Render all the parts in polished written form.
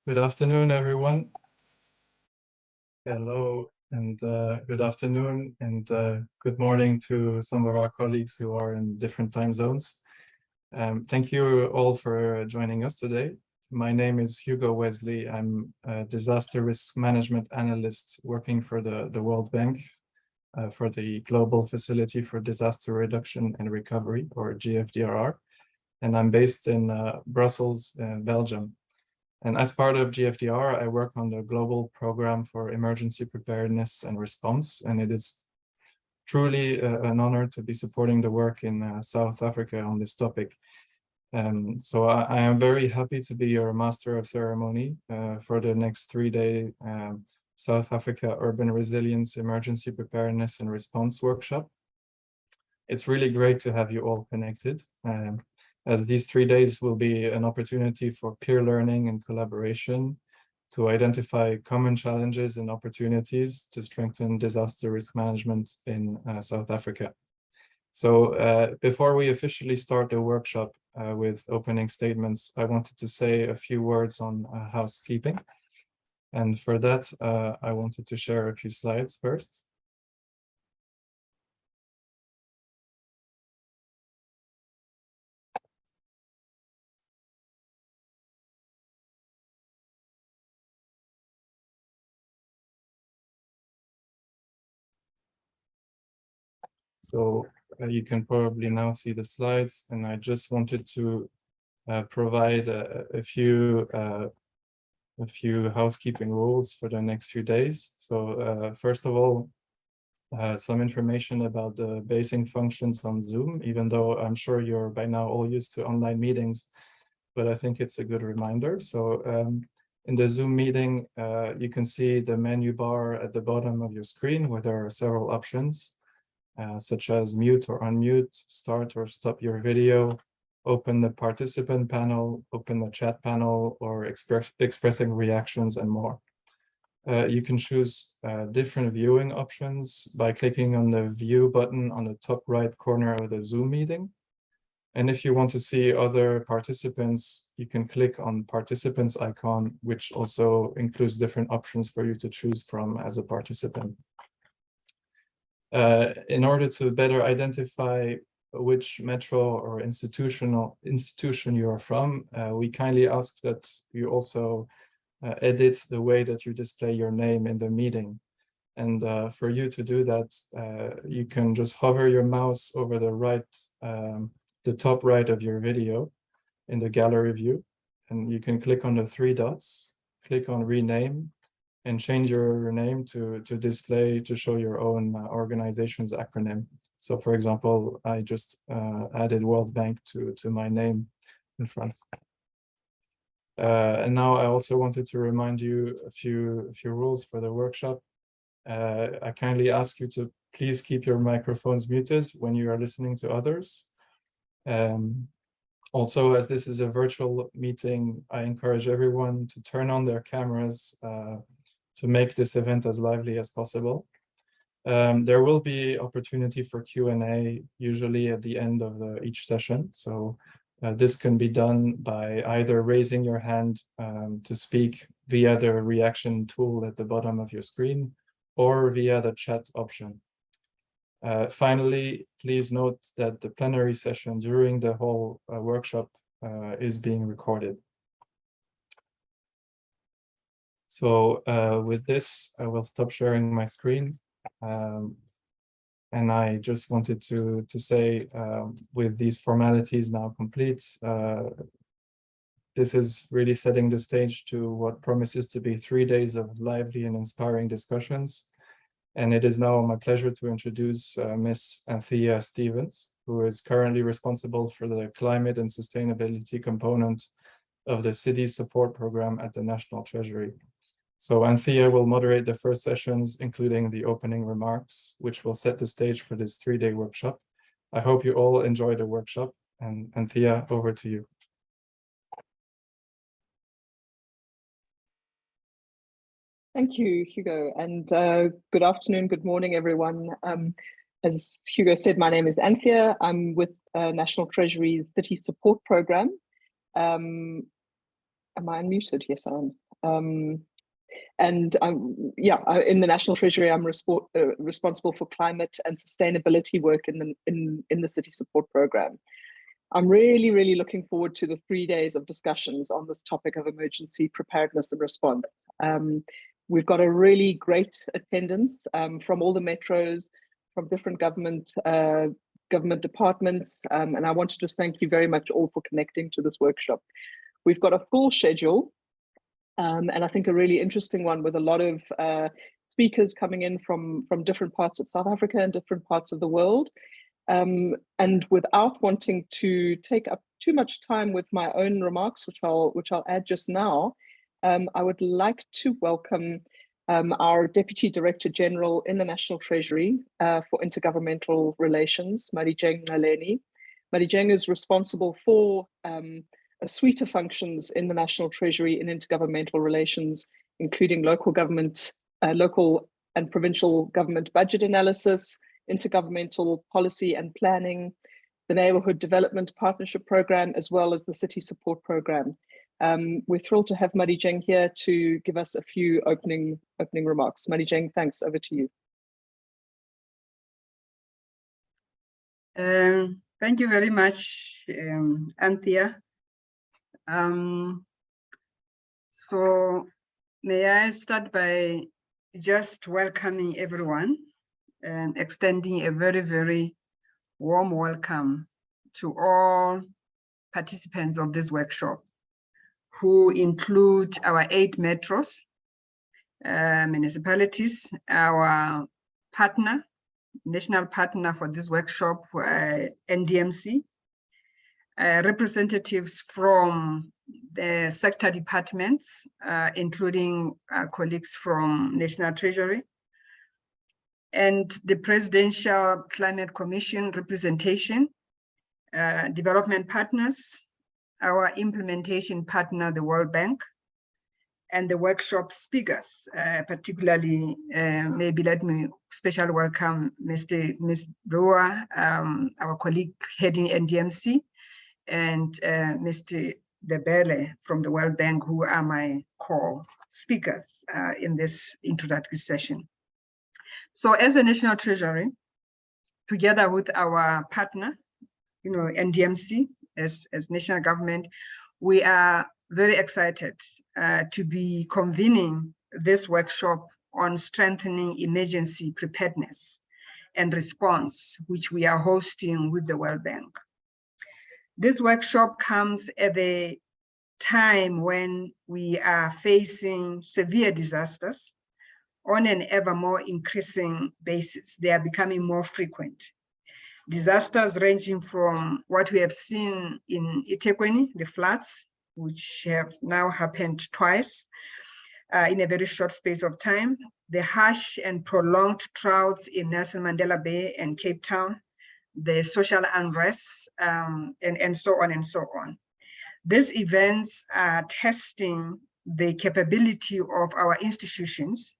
Good afternoon, everyone. Hello, and good afternoon, and good morning to some of our colleagues who are in different time zones. Thank you all for joining us today. My name is Hugo Wesley. I'm a disaster risk management analyst working for the World Bank for the Global Facility for Disaster Reduction and Recovery, or GFDRR. And I'm based in Brussels, Belgium. And as part of GFDR, I work on the global program for emergency preparedness and response. And it is truly an honor to be supporting the work in South Africa on this topic. So I am very happy to be your master of ceremony for the next 3-day South Africa Urban Resilience Emergency Preparedness and Response workshop. It's really great to have you all connected. As these 3 days will be an opportunity for peer learning and collaboration to identify common challenges and opportunities to strengthen disaster risk management in South Africa. So before we officially start the workshop with opening statements, I wanted to say a few words on housekeeping. And for that, I wanted to share a few slides first. So you can probably now see the slides, and I just wanted to provide a few housekeeping rules for the next few days. So first of all, some information about the basing functions on Zoom, even though I'm sure you're by now all used to online meetings, but I think it's a good reminder. So in the Zoom meeting, you can see the menu bar at the bottom of your screen where there are several options. Such as mute or unmute, start or stop your video, open the participant panel, open the chat panel, or expressing reactions and more. You can choose different viewing options by clicking on the view button on the top right corner of the Zoom meeting. And if you want to see other participants, you can click on participants icon, which also includes different options for you to choose from as a participant. In order to better identify which metro or institution you are from, we kindly ask that you also edit the way that you display your name in the meeting. And for you to do that, you can just hover your mouse over the top right of your video in the gallery view, and you can click on the 3 dots, click on rename, and change your name to show your own organization's acronym. So for example, I just added World Bank to my name in front. And now I also wanted to remind you a few rules for the workshop. I kindly ask you to please keep your microphones muted when you are listening to others. Also, as this is a virtual meeting, I encourage everyone to turn on their cameras to make this event as lively as possible. There will be opportunity for Q&A usually at the end of each session. So this can be done by either raising your hand to speak via the reaction tool at the bottom of your screen or via the chat option. Finally, please note that the plenary session during the whole workshop is being recorded. So with this, I will stop sharing my screen. And I just wanted to say, with these formalities now complete, this is really setting the stage to what promises to be 3 days of lively and inspiring discussions. And it is now my pleasure to introduce Ms. Anthea Stevens, who is currently responsible for the climate and sustainability component of the City Support Program at the National Treasury. So Anthea will moderate the first sessions, including the opening remarks, which will set the stage for this 3-day workshop. I hope you all enjoy the workshop, and Anthea, over to you. Thank you, Hugo, and good afternoon, good morning, everyone. As Hugo said, my name is Anthea. I'm with National Treasury's City Support Program. Am I unmuted? Yes, I am. And in the National Treasury, I'm responsible for climate and sustainability work in the City Support Program. I'm really, really looking forward to the 3 days of discussions on this topic of emergency preparedness and response. We've got a really great attendance from all the metros, from different government departments, and I want to just thank you very much all for connecting to this workshop. We've got a full schedule, and I think a really interesting one with a lot of speakers coming in from different parts of South Africa and different parts of the world. And without wanting to take up too much time with my own remarks, which I'll add just now, I would like to welcome our Deputy Director General in the National Treasury for Intergovernmental Relations, Madijeng Naleni. Madijeng is responsible for a suite of functions in the National Treasury in intergovernmental relations, including local government, local and provincial government budget analysis, intergovernmental policy and planning, the Neighbourhood Development Partnership Program, as well as the City Support Program. We're thrilled to have Madijeng here to give us a few opening remarks. Madijeng, thanks, over to you. Thank you very much, Anthea. So may I start by just welcoming everyone and extending a very, very warm welcome to all participants of this workshop, who include our 8 metros, municipalities, our partner, national partner for this workshop, NDMC, representatives from the sector departments, including colleagues from National Treasury, and the Presidential Climate Commission representation, development partners, our implementation partner, the World Bank, and the workshop speakers, particularly, maybe let me special welcome Ms. Brewer, our colleague heading NDMC, and Mr. Debele from the World Bank, who are my co-speakers in this introductory session. So as a National Treasury, together with our partner, NDMC, as national government, we are very excited to be convening this workshop on strengthening emergency preparedness and response, which we are hosting with the World Bank. This workshop comes at a time when we are facing severe disasters on an ever more increasing basis. They are becoming more frequent. Disasters ranging from what we have seen in eThekwini, the floods, which have now happened twice in a very short space of time, the harsh and prolonged droughts in Nelson Mandela Bay and Cape Town, the social unrest, and so on and so on. These events are testing the capability of our institutions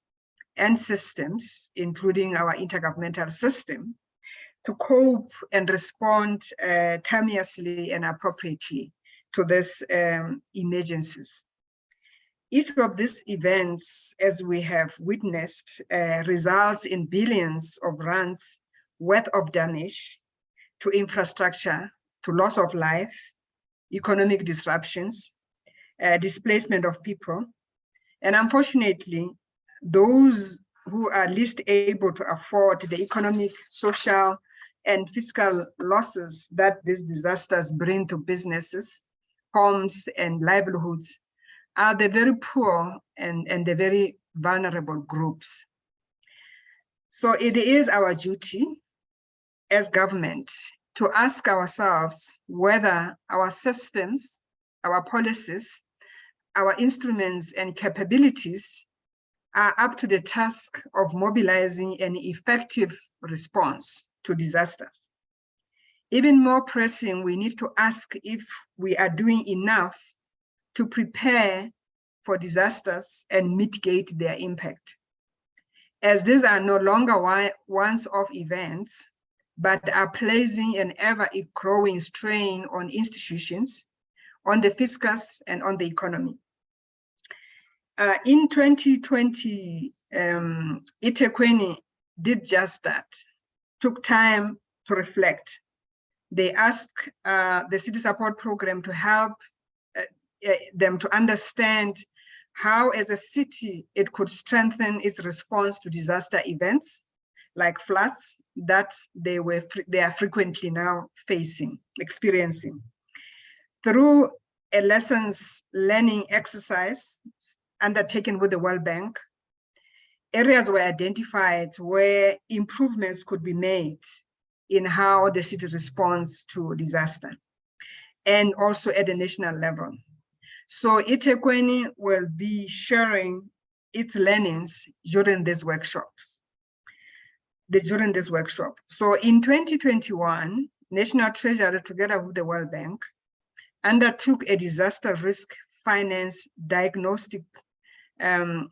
and systems, including our intergovernmental system, to cope and respond timeously and appropriately to these emergencies. Each of these events, as we have witnessed, results in billions of rands worth of damage to infrastructure, to loss of life, economic disruptions, displacement of people. And unfortunately, those who are least able to afford the economic, social, and fiscal losses that these disasters bring to businesses, homes, and livelihoods are the very poor and the very vulnerable groups. So it is our duty as government to ask ourselves whether our systems, our policies, our instruments and capabilities are up to the task of mobilizing an effective response to disasters. Even more pressing, we need to ask if we are doing enough to prepare for disasters and mitigate their impact, as these are no longer once-off events, but are placing an ever-growing strain on institutions, on the fiscus, and on the economy. In 2020, eThekwini did just that, took time to reflect. They asked the City Support Program to help them to understand how, as a city, it could strengthen its response to disaster events like floods that they are frequently now experiencing. Through a lessons learning exercise undertaken with the World Bank, areas were identified where improvements could be made in how the city responds to disaster, and also at the national level. So eThekwini will be sharing its learnings during these workshops. So in 2021, National Treasury, together with the World Bank, undertook a disaster risk finance diagnostic to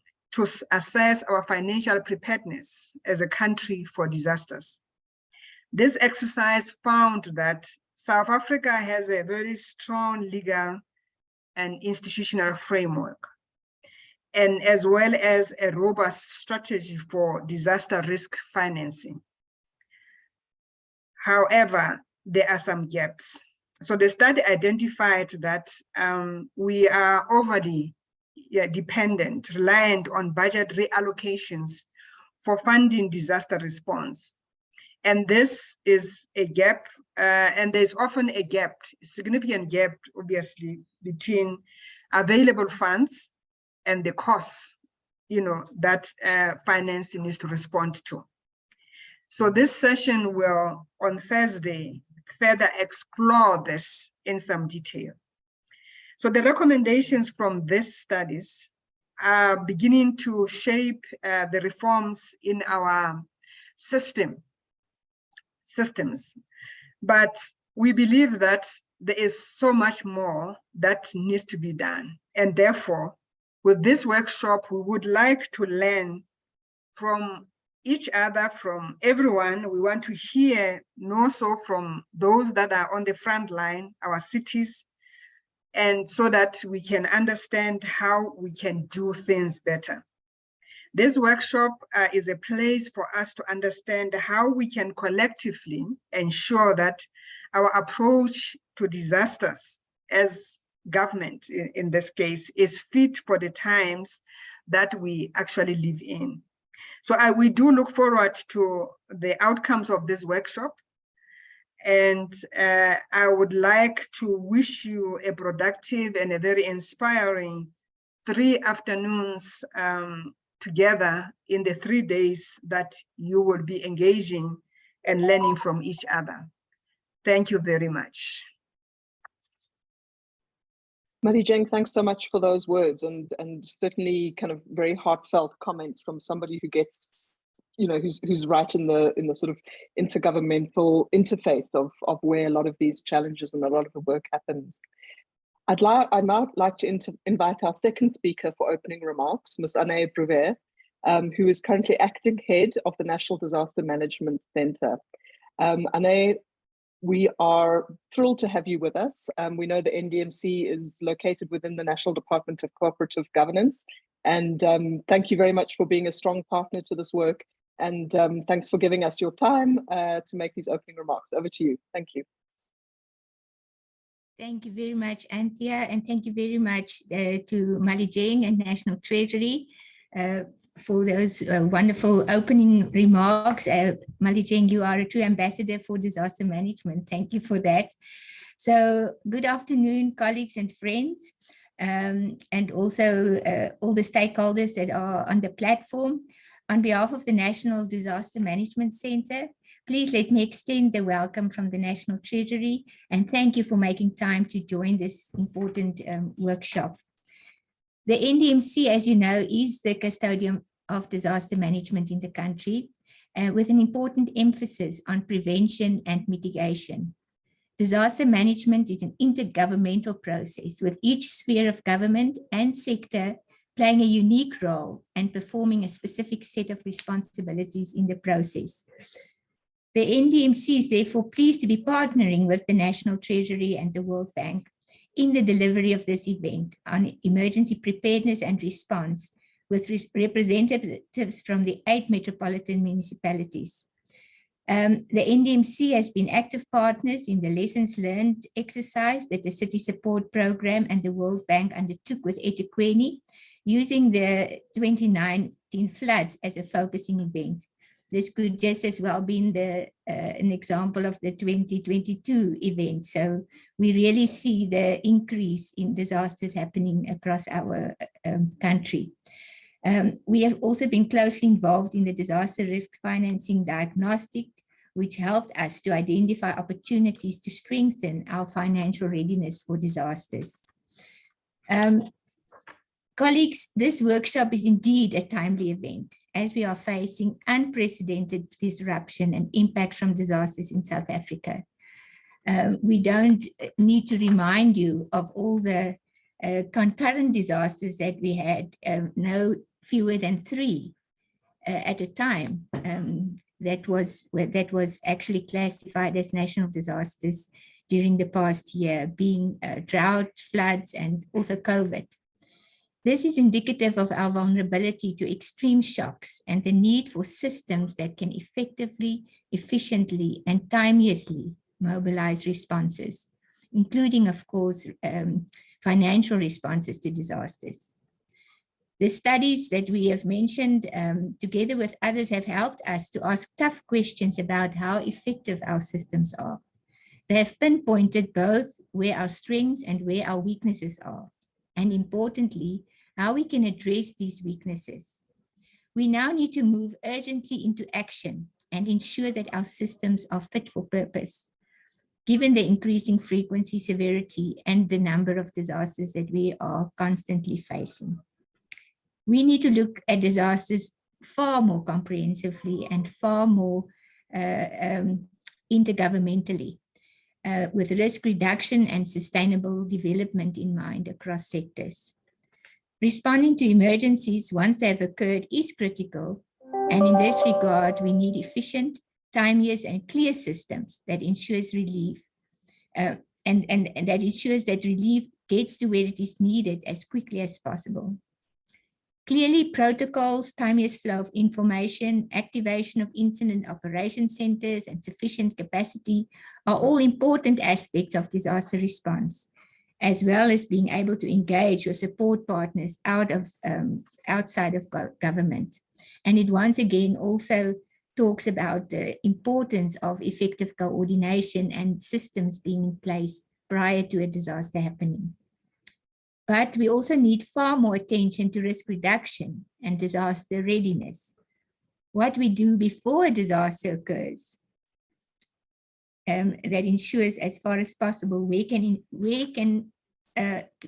assess our financial preparedness as a country for disasters. This exercise found that South Africa has a very strong legal and institutional framework, and as well as a robust strategy for disaster risk financing. However, there are some gaps. So the study identified that we are overly reliant on budget reallocations for funding disaster response. And this is a gap, and there's often a gap, significant gap, obviously, between available funds and the costs, that financing needs to respond to. So this session will, on Thursday, further explore this in some detail. So the recommendations from these studies are beginning to shape the reforms in our systems. But we believe that there is so much more that needs to be done. And therefore, with this workshop, we would like to learn from each other, from everyone. We want to hear more so from those that are on the front line, our cities, and so that we can understand how we can do things better. This workshop is a place for us to understand how we can collectively ensure that our approach to disasters as government, in this case, is fit for the times that we actually live in. So we do look forward to the outcomes of this workshop. And I would like to wish you a productive and a very inspiring 3 afternoons together in the 3 days that you will be engaging and learning from each other. Thank you very much. Malijeng, thanks so much for those words, and certainly kind of very heartfelt comments from somebody who gets, who's right in the sort of intergovernmental interface of where a lot of these challenges and a lot of the work happens. I'd now like to invite our second speaker for opening remarks, Ms. Anne Brewer, who is currently acting head of the National Disaster Management Center. Anne, we are thrilled to have you with us. We know the NDMC is located within the National Department of Cooperative Governance, and thank you very much for being a strong partner to this work, and thanks for giving us your time to make these opening remarks. Over to you. Thank you. Thank you very much, Anthea, and thank you very much to Malijeng and National Treasury for those wonderful opening remarks. Malijeng, you are a true ambassador for disaster management. Thank you for that. So good afternoon, colleagues and friends, and also all the stakeholders that are on the platform. On behalf of the National Disaster Management Center, please let me extend the welcome from the National Treasury and thank you for making time to join this important workshop. The NDMC, as you know, is the custodian of disaster management in the country, with an important emphasis on prevention and mitigation. Disaster management is an intergovernmental process with each sphere of government and sector playing a unique role and performing a specific set of responsibilities in the process. The NDMC is therefore pleased to be partnering with the National Treasury and the World Bank in the delivery of this event on emergency preparedness and response with representatives from the 8 metropolitan municipalities. The NDMC has been active partners in the lessons learned exercise that the City Support Program and the World Bank undertook with eThekwini, using the 2019 floods as a focusing event. This could just as well be an example of the 2022 event. So we really see the increase in disasters happening across our country. We have also been closely involved in the disaster risk financing diagnostic, which helped us to identify opportunities to strengthen our financial readiness for disasters. Colleagues, this workshop is indeed a timely event as we are facing unprecedented disruption and impact from disasters in South Africa. We don't need to remind you of all the concurrent disasters that we had, no fewer than 3 at a time, that was actually classified as national disasters during the past year, being drought, floods, and also COVID. This is indicative of our vulnerability to extreme shocks and the need for systems that can effectively, efficiently, and timeously mobilize responses, including, of course, financial responses to disasters. The studies that we have mentioned, together with others, have helped us to ask tough questions about how effective our systems are. They have pinpointed both where our strengths and where our weaknesses are, and importantly, how we can address these weaknesses. We now need to move urgently into action and ensure that our systems are fit for purpose, given the increasing frequency, severity, and the number of disasters that we are constantly facing. We need to look at disasters far more comprehensively and far more intergovernmentally, with risk reduction and sustainable development in mind across sectors. Responding to emergencies once they have occurred is critical, and in this regard, we need efficient, timeous, and clear systems that ensures relief, and that ensures that relief gets to where it is needed as quickly as possible. Clearly, protocols, timeous flow of information, activation of incident operation centers, and sufficient capacity are all important aspects of disaster response, as well as being able to engage with support partners outside of government. And it once again also talks about the importance of effective coordination and systems being in place prior to a disaster happening. But we also need far more attention to risk reduction and disaster readiness. What we do before a disaster occurs, that ensures as far as possible where can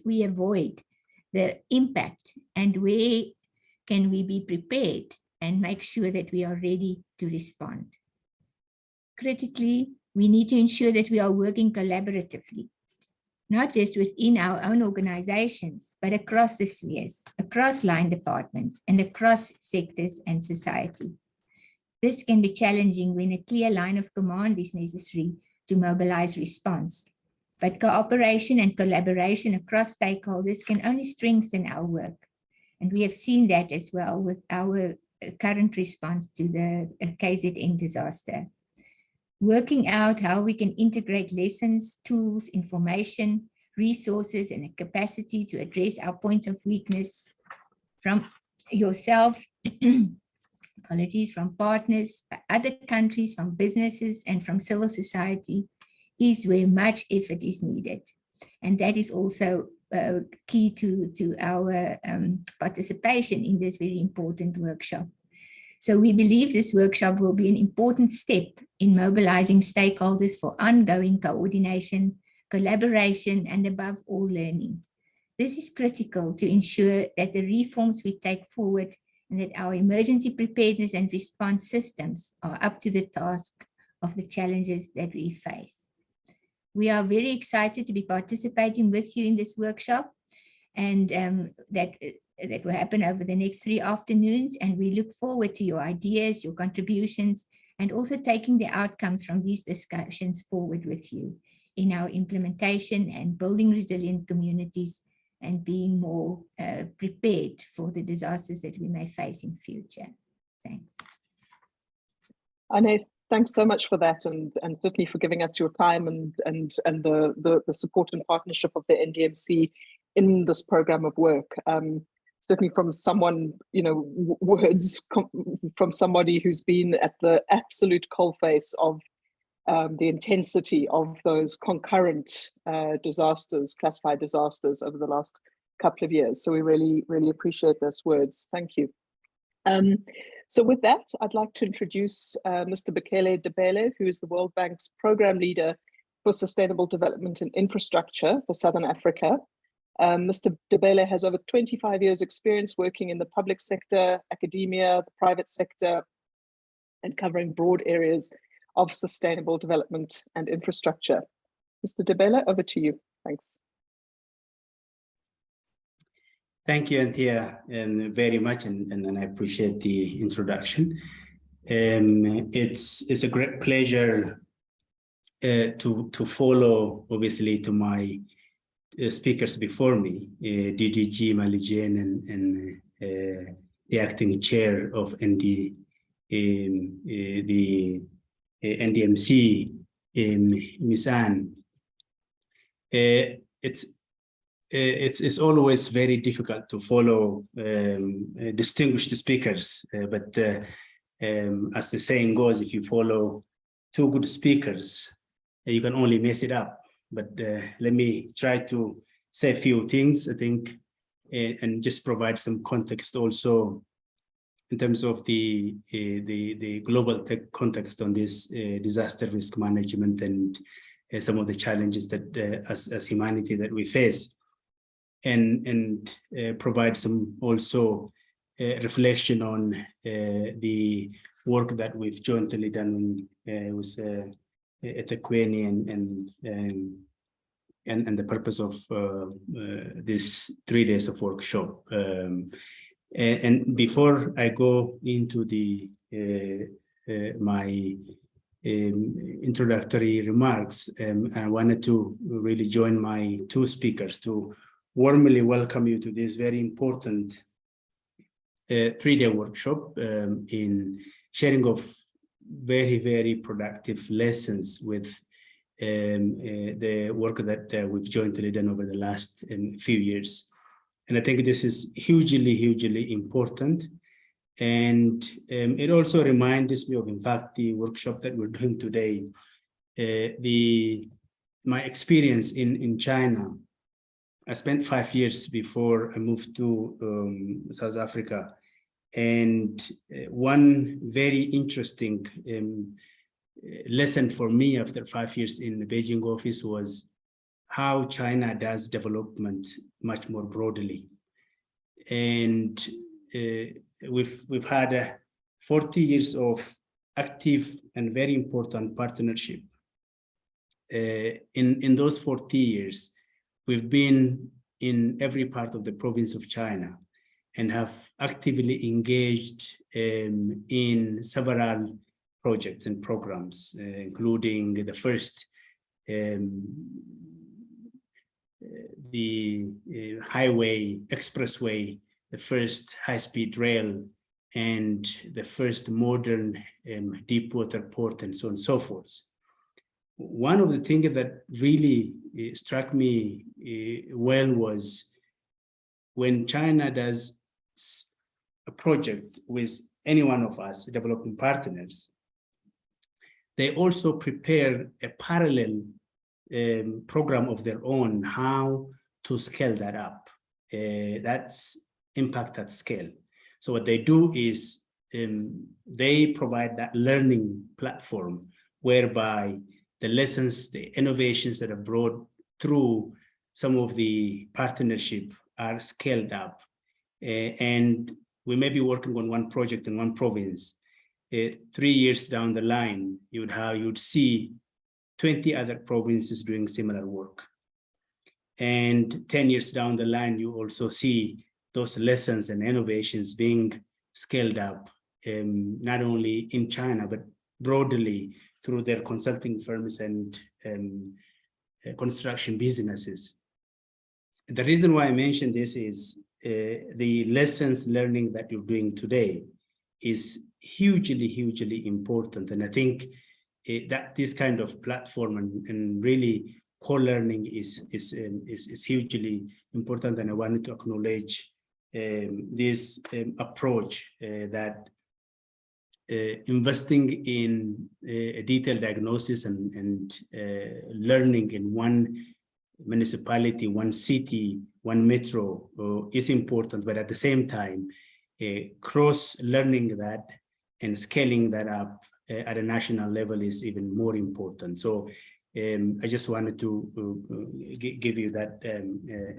we avoid the impact, and where can we be prepared and make sure that we are ready to respond. Critically, we need to ensure that we are working collaboratively, not just within our own organizations, but across the spheres, across line departments, and across sectors and society. This can be challenging when a clear line of command is necessary to mobilize response. But cooperation and collaboration across stakeholders can only strengthen our work. And we have seen that as well with our current response to the KZN disaster. Working out how we can integrate lessons, tools, information, resources, and a capacity to address our points of weakness from yourselves, apologies, from partners, other countries, from businesses, and from civil society is where much effort is needed. And that is also key to our participation in this very important workshop. So we believe this workshop will be an important step in mobilizing stakeholders for ongoing coordination, collaboration, and above all, learning. This is critical to ensure that the reforms we take forward and that our emergency preparedness and response systems are up to the task of the challenges that we face. We are very excited to be participating with you in this workshop, and that will happen over the next 3 afternoons, and we look forward to your ideas, your contributions, and also taking the outcomes from these discussions forward with you. in our implementation and building resilient communities and being more prepared for the disasters that we may face in future. Thanks. Anais, thanks so much for that, and certainly for giving us your time and the support and partnership of the NDMC in this program of work. Certainly from someone, words from somebody who's been at the absolute coalface of the intensity of those concurrent disasters, classified disasters over the last couple of years. So we really, really appreciate those words. Thank you. So with that, I'd like to introduce Mr. Bekele Debele, who is the World Bank's Program Leader for Sustainable Development and Infrastructure for Southern Africa. Mr. Debele has over 25 years experience working in the public sector, academia, the private sector, and covering broad areas of sustainable development and infrastructure. Mr. Debele, over to you. Thanks. Thank you, Anthea, very much, and I appreciate the introduction. It's a great pleasure to follow, obviously, to my speakers before me, DDG Malijen and the acting chair of the NDMC, Ms. Anne. It's always very difficult to follow distinguished speakers, but as the saying goes, if you follow two good speakers, you can only mess it up. But let me try to say a few things, I think, and just provide some context also in terms of the global context on this disaster risk management and some of the challenges that as humanity that we face, and provide some also reflection on the work that we've jointly done with eThekwini and the purpose of this 3 days of workshop. And before I go into the my introductory remarks, I wanted to really join my two speakers to warmly welcome you to this very important 3-day workshop in sharing of very, very productive lessons with the work that we've jointly done over the last few years. And I think this is hugely, hugely important. And it also reminds me of, in fact, the workshop that we're doing today. My experience in China, I spent 5 years before I moved to South Africa. And one very interesting lesson for me after 5 years in the Beijing office was how China does development much more broadly. And we've had 40 years of active and very important partnership. In those 40 years, we've been in every part of the province of China and have actively engaged in several projects and programs, including the first the highway, expressway, the first high-speed rail, and the first modern deep water port, and so on and so forth. One of the things that really struck me well was when China does a project with any one of us, developing partners, they also prepare a parallel program of their own, how to scale that up. That's impact at scale. So what they do is they provide that learning platform whereby the lessons, the innovations that are brought through some of the partnership are scaled up. And we may be working on one project in one province. 3 years down the line, you would see 20 other provinces doing similar work. And 10 years down the line, you also see those lessons and innovations being scaled up, not only in China, but broadly through their consulting firms and construction businesses. The reason why I mention this is the lessons learning that you're doing today is hugely important. And I think that this kind of platform and really co-learning is hugely important. And I wanted to acknowledge this approach that investing in a detailed diagnosis and learning in one municipality, one city, one metro is important, but at the same time, cross-learning that and scaling that up at a national level is even more important. So I just wanted to give you that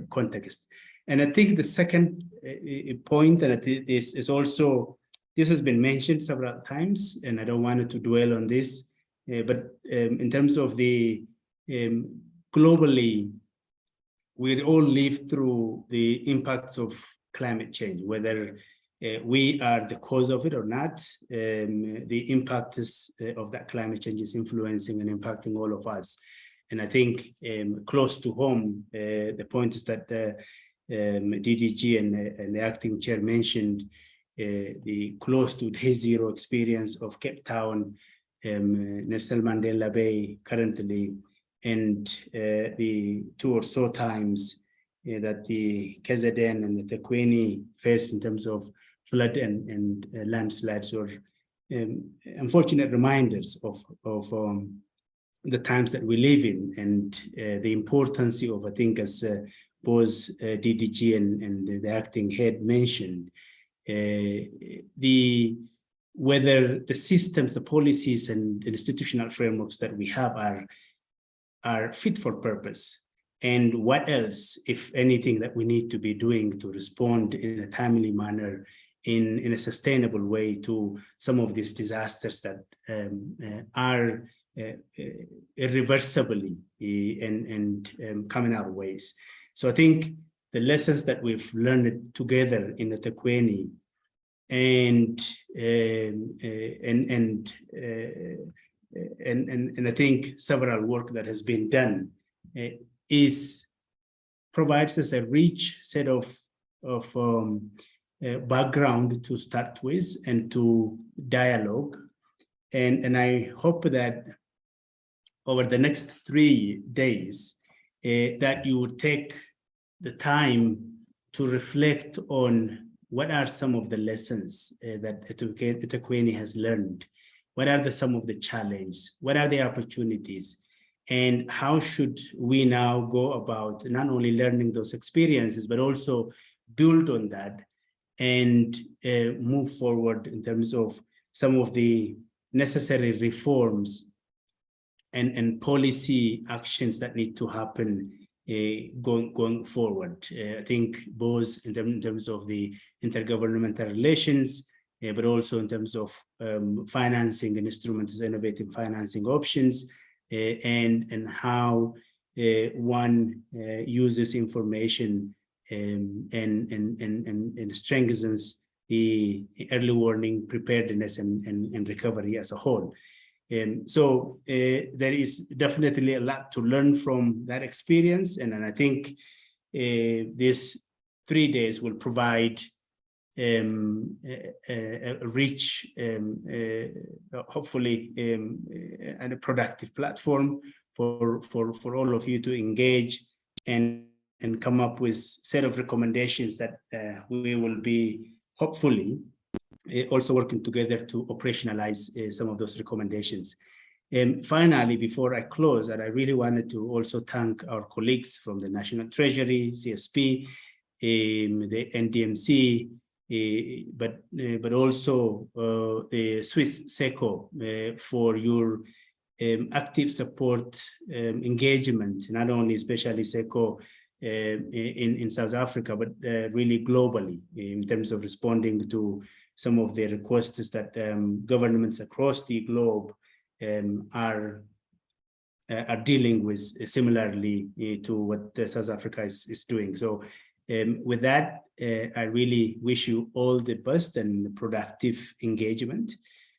context. And I think the second point, and is also, this has been mentioned several times, and I don't want to dwell on this, but in terms of the globally, we all live through the impacts of climate change, whether we are the cause of it or not. The impact of that climate change is influencing and impacting all of us. And I think close to home, the point is that DDG and the acting chair mentioned the close to day zero experience of Cape Town, Nelson Mandela Bay currently, and the 2 or so times that the KZN and the eThekwini faced in terms of flood and landslides, or unfortunate reminders of the times that we live in, and the importance of, I think, as both DDG and the acting head mentioned, whether the systems, the policies and institutional frameworks that we have are fit for purpose, and what else, if anything, that we need to be doing to respond in a timely manner, in a sustainable way to some of these disasters that are irreversibly and coming our ways. So I think the lessons that we've learned together in eThekwini and I think several work that has been done provides us a rich set of background to start with and to dialogue. And I hope that over the next 3 days, that you would take the time to reflect on what are some of the lessons that eThekwini has learned. What are some of the challenges? What are the opportunities? And how should we now go about not only learning those experiences, but also build on that and move forward in terms of some of the necessary reforms and policy actions that need to happen going forward. I think both in terms of the intergovernmental relations, but also in terms of financing and instruments, innovative financing options, and how one uses information and strengthens the early warning, preparedness, and recovery as a whole. So there is definitely a lot to learn from that experience, and I think these 3 days will provide a rich, hopefully, and a productive platform for all of you to engage and come up with a set of recommendations that we will be hopefully also working together to operationalize some of those recommendations. Finally, before I close, and I really wanted to also thank our colleagues from the National Treasury, CSP, the NDMC, but also the Swiss SECO for your active support, engagement, not only especially SECO in South Africa, but really globally in terms of responding to some of the requests that governments across the globe are dealing with similarly to what South Africa is doing. So with that, I really wish you all the best and productive engagement,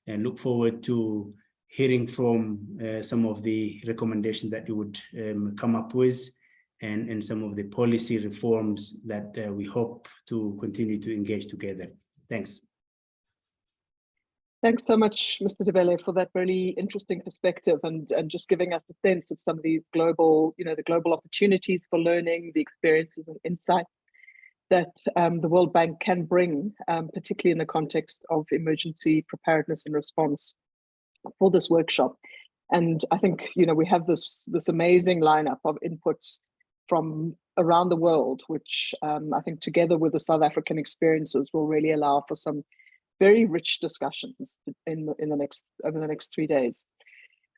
and look forward to hearing from some of the recommendations that you would come up with, and some of the policy reforms that we hope to continue to engage together. Thanks. Thanks so much, Mr. Debele, for that really interesting perspective and just giving us a sense of some of these global, the global opportunities for learning, the experiences and insights that the World Bank can bring, particularly in the context of emergency preparedness and response for this workshop. And I think, we have this amazing lineup of inputs from around the world, which I think together with the South African experiences will really allow for some very rich discussions over the next 3 days.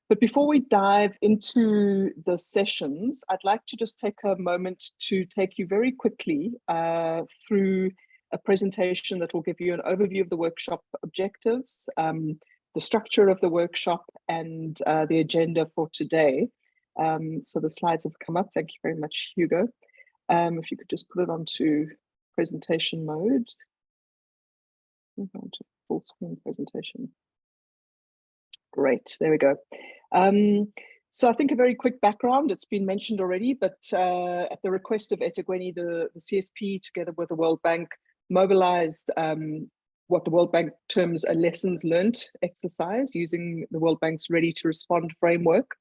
But before we dive into the sessions, I'd like to just take a moment to take you very quickly through a presentation that will give you an overview of the workshop objectives, the structure of the workshop, and the agenda for today. So the slides have come up. Thank you very much, Hugo. If you could just put it onto presentation mode. Move on to full screen presentation. Great, there we go. So I think a very quick background, it's been mentioned already, but at the request of eThekwini, the CSP together with the World Bank mobilized what the World Bank terms a lessons learned exercise using the World Bank's Ready to Respond framework,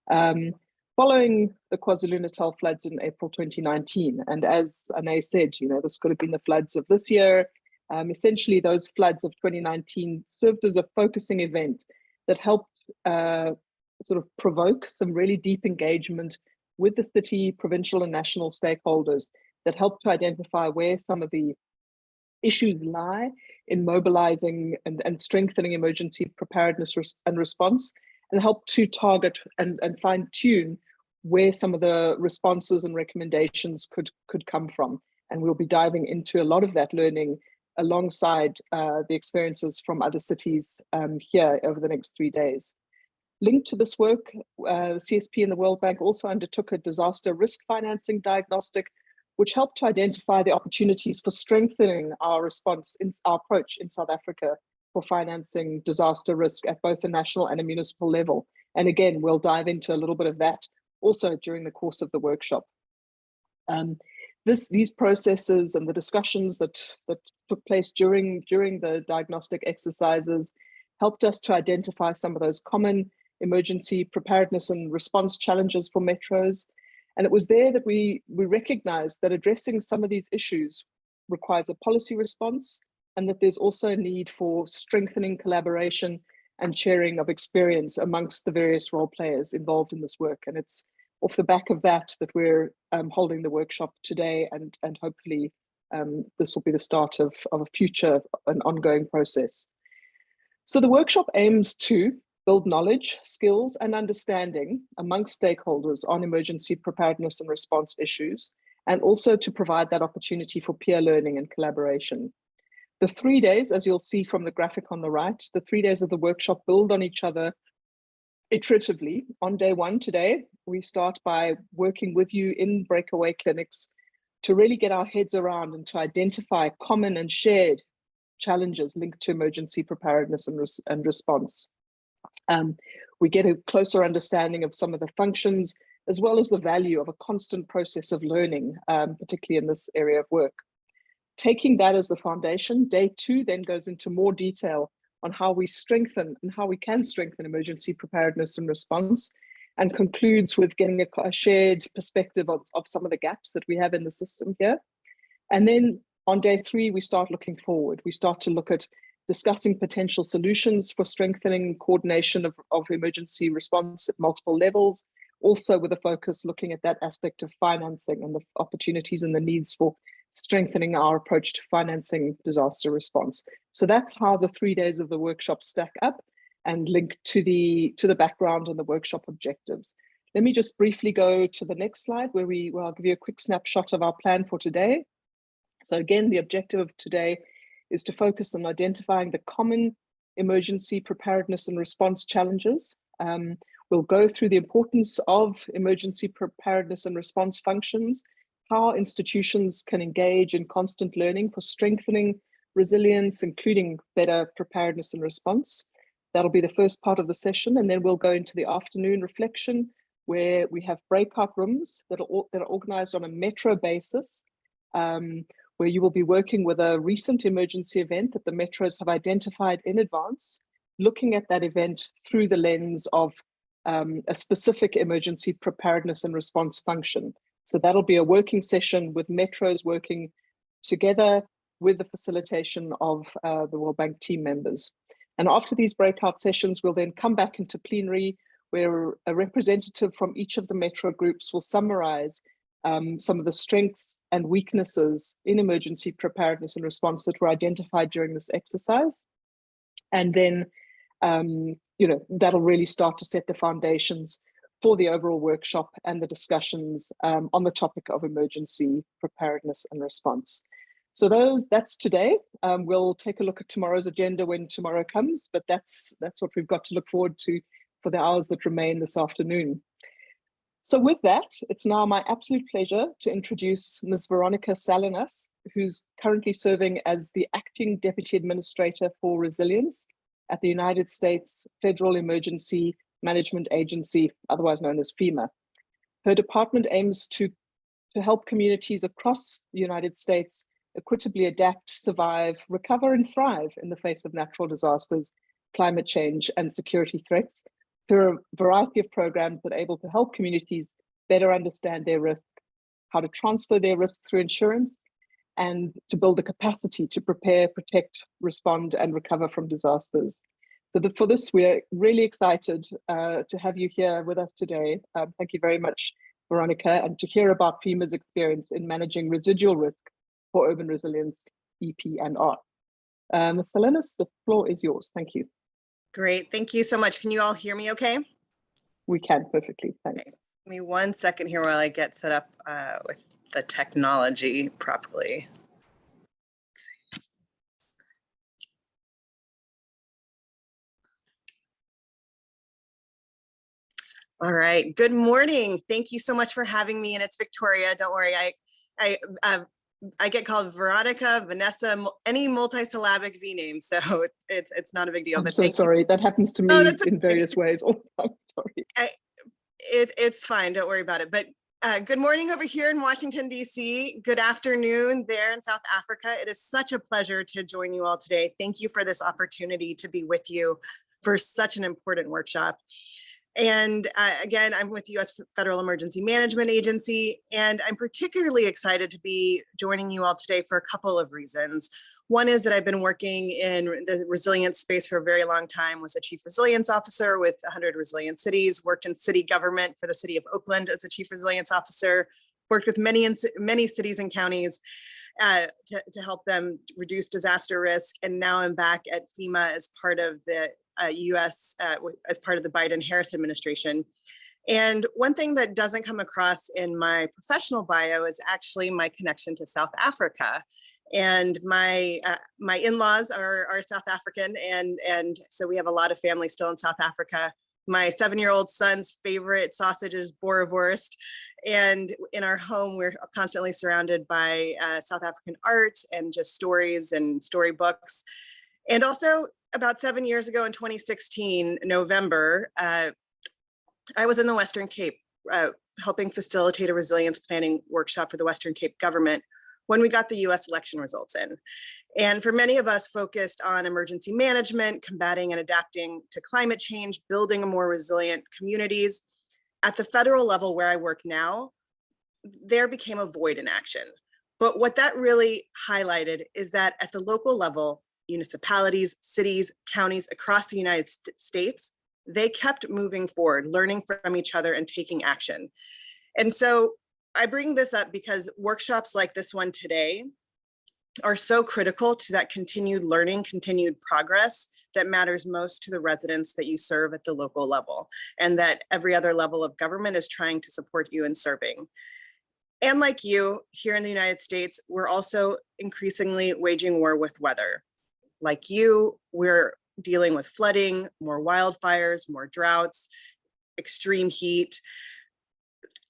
following the KwaZulu-Natal floods in April 2019. And as Ane said, this could have been the floods of this year. Essentially, those floods of 2019 served as a focusing event that helped sort of provoke some really deep engagement with the city, provincial and national stakeholders that helped to identify where some of the issues lie in mobilizing and strengthening emergency preparedness and response, and help to target and fine-tune where some of the responses and recommendations could come from. And we'll be diving into a lot of that learning alongside the experiences from other cities here over the next 3 days. Linked to this work, the CSP and the World Bank also undertook a disaster risk financing diagnostic, which helped to identify the opportunities for strengthening our response in our approach in South Africa for financing disaster risk at both a national and a municipal level. And again, we'll dive into a little bit of that also during the course of the workshop. These processes and the discussions that took place during the diagnostic exercises helped us to identify some of those common emergency preparedness and response challenges for metros. And it was there that we recognized that addressing some of these issues requires a policy response, and that there's also a need for strengthening collaboration and sharing of experience amongst the various role players involved in this work. And it's off the back of that we're holding the workshop today, and hopefully this will be the start of a future, an ongoing process. So the workshop aims to build knowledge, skills, and understanding amongst stakeholders on emergency preparedness and response issues, and also to provide that opportunity for peer learning and collaboration. The 3 days, as you'll see from the graphic on the right, the 3 days of the workshop build on each other iteratively. On day one today, we start by working with you in breakaway clinics to really get our heads around and to identify common and shared challenges linked to emergency preparedness and response. We get a closer understanding of some of the functions, as well as the value of a constant process of learning, particularly in this area of work. Taking that as the foundation, day two then goes into more detail on how we strengthen and how we can strengthen emergency preparedness and response, and concludes with getting a shared perspective of some of the gaps that we have in the system here. And then on day three, we start looking forward. We start to look at discussing potential solutions for strengthening coordination of emergency response at multiple levels, also with a focus looking at that aspect of financing and the opportunities and the needs for strengthening our approach to financing disaster response. So that's how the 3 days of the workshop stack up and link to the background and the workshop objectives. Let me just briefly go to the next slide where I'll give you a quick snapshot of our plan for today. So again, the objective of today is to focus on identifying the common emergency preparedness and response challenges. We'll go through the importance of emergency preparedness and response functions, how institutions can engage in constant learning for strengthening resilience, including better preparedness and response. That'll be the first part of the session, and then we'll go into the afternoon reflection, where we have breakout rooms that are organized on a metro basis, where you will be working with a recent emergency event that the metros have identified in advance, looking at that event through the lens of a specific emergency preparedness and response function. So that'll be a working session with metros working together with the facilitation of the World Bank team members. And after these breakout sessions, we'll then come back into plenary, where a representative from each of the metro groups will summarize some of the strengths and weaknesses in emergency preparedness and response that were identified during this exercise. And then, that'll really start to set the foundations for the overall workshop and the discussions on the topic of emergency preparedness and response. So that's today. We'll take a look at tomorrow's agenda when tomorrow comes, but that's what we've got to look forward to for the hours that remain this afternoon. So with that, it's now my absolute pleasure to introduce Ms. Veronica Salinas, who's currently serving as the Acting Deputy Administrator for Resilience at the United States Federal Emergency Management Agency, otherwise known as FEMA. Her department aims to help communities across the United States equitably adapt, survive, recover, and thrive in the face of natural disasters, climate change, and security threats, through a variety of programs that are able to help communities better understand their risk, how to transfer their risk through insurance, and to build a capacity to prepare, protect, respond, and recover from disasters. So for this, we're really excited to have you here with us today. Thank you very much, Veronica, and to hear about FEMA's experience in managing residual risk for urban resilience, EP&R. Ms. Salinas, the floor is yours. Thank you. Great, thank you so much. Can you all hear me okay? We can perfectly, thanks. Okay. Give me 1 second here while I get set up with the technology properly. Let's see. All right, good morning. Thank you so much for having me, and it's Victoria. Don't worry, I get called Veronica, Vanessa, any multisyllabic V name, so it's not a big deal. I'm so sorry, that happens to me in various ways all the time, sorry. It's fine, don't worry about it. But good morning over here in Washington, DC. Good afternoon there in South Africa. It is such a pleasure to join you all today. Thank you for this opportunity to be with you for such an important workshop. And again, I'm with U.S. Federal Emergency Management Agency, and I'm particularly excited to be joining you all today for a couple of reasons. One is that I've been working in the resilience space for a very long time, was a Chief Resilience Officer with 100 Resilient Cities, worked in city government for the city of Oakland as a Chief Resilience Officer, worked with many cities and counties to help them reduce disaster risk, and now I'm back at FEMA as part of the US as part of the Biden-Harris administration. And one thing that doesn't come across in my professional bio is actually my connection to South Africa. And my in-laws are South African, and so we have a lot of family still in South Africa. My 7-year-old son's favorite sausage is boerewurst. And in our home, we're constantly surrounded by South African art and just stories and storybooks. And also, about 7 years ago in 2016, November, I was in the Western Cape helping facilitate a resilience planning workshop for the Western Cape government when we got the US election results in. And for many of us focused on emergency management, combating and adapting to climate change, building a more resilient communities, at the federal level where I work now, there became a void in action. But what that really highlighted is that at the local level, municipalities, cities, counties across the United States, they kept moving forward, learning from each other and taking action. And so I bring this up because workshops like this one today are so critical to that continued learning, continued progress that matters most to the residents that you serve at the local level, and that every other level of government is trying to support you in serving. And like you, here in the United States, we're also increasingly waging war with weather. Like you, we're dealing with flooding, more wildfires, more droughts, extreme heat,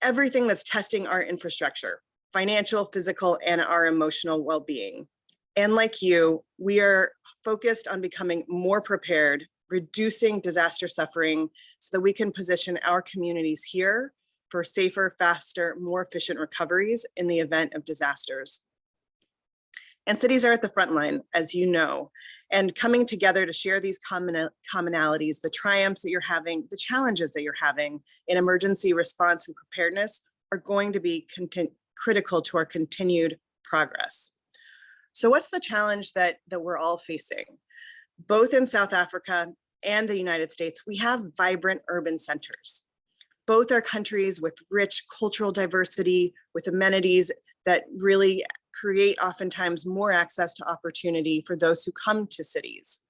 everything that's testing our infrastructure, financial, physical, and our emotional well-being. And like you, we are focused on becoming more prepared reducing disaster suffering so that we can position our communities here for safer, faster, more efficient recoveries in the event of disasters. And cities are at the front line, as you know, and coming together to share these commonalities, the triumphs that you're having, the challenges that you're having in emergency response and preparedness are going to be critical to our continued progress. So what's the challenge that we're all facing? Both in South Africa and the United States, we have vibrant urban centers. Both are countries with rich cultural diversity, with amenities that really create oftentimes more access to opportunity for those who come to cities.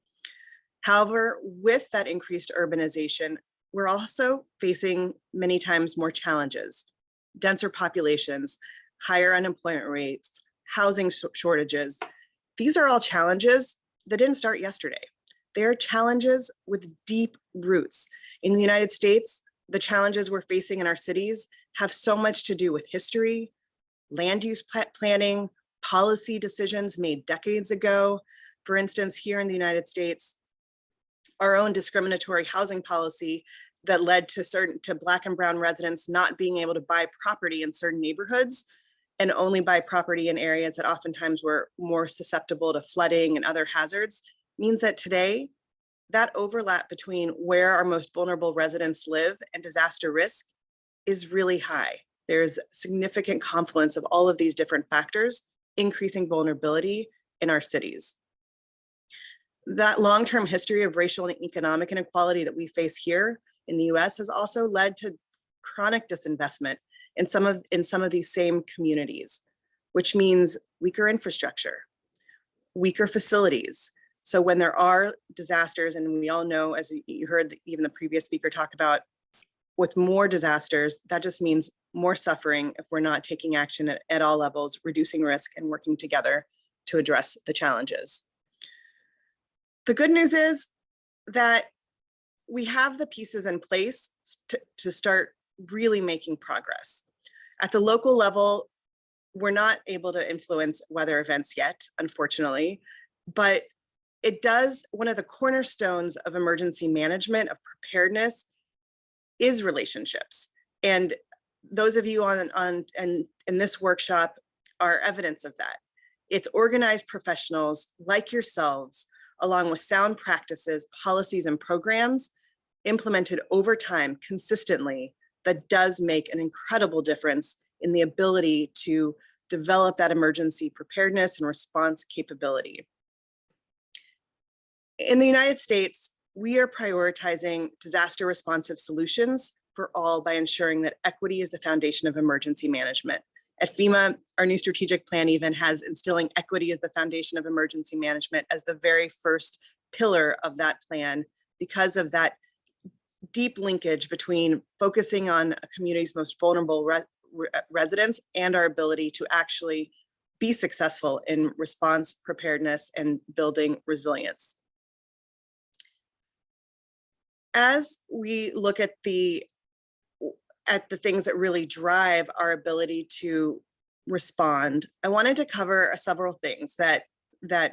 However, with that increased urbanization, we're also facing many times more challenges: denser populations, higher unemployment rates, housing shortages. These are all challenges that didn't start yesterday. They are challenges with deep roots. In the United States, the challenges we're facing in our cities have so much to do with history, land use planning, policy decisions made decades ago. For instance, here in the United States, our own discriminatory housing policy that led to Black and Brown residents not being able to buy property in certain neighborhoods and only buy property in areas that oftentimes were more susceptible to flooding and other hazards, means that today, that overlap between where our most vulnerable residents live and disaster risk is really high. There's significant confluence of all of these different factors, increasing vulnerability in our cities. That long-term history of racial and economic inequality that we face here in the US has also led to chronic disinvestment in some of these same communities, which means weaker infrastructure, weaker facilities. So when there are disasters, and we all know, as you heard even the previous speaker talk about, with more disasters, that just means more suffering if we're not taking action at all levels, reducing risk and working together to address the challenges. The good news is that we have the pieces in place to start really making progress. At the local level, we're not able to influence weather events yet, unfortunately, but it does, one of the cornerstones of emergency management, of preparedness, is relationships. And those of you in this workshop are evidence of that. It's organized professionals like yourselves, along with sound practices, policies, and programs implemented over time consistently, that does make an incredible difference in the ability to develop that emergency preparedness and response capability. In the United States, we are prioritizing disaster responsive solutions for all by ensuring that equity is the foundation of emergency management. At FEMA, our new strategic plan even has instilling equity as the foundation of emergency management as the very first pillar of that plan, because of that deep linkage between focusing on a community's most vulnerable residents and our ability to actually be successful in response, preparedness, and building resilience. As we look at the things that really drive our ability to respond, I wanted to cover several things that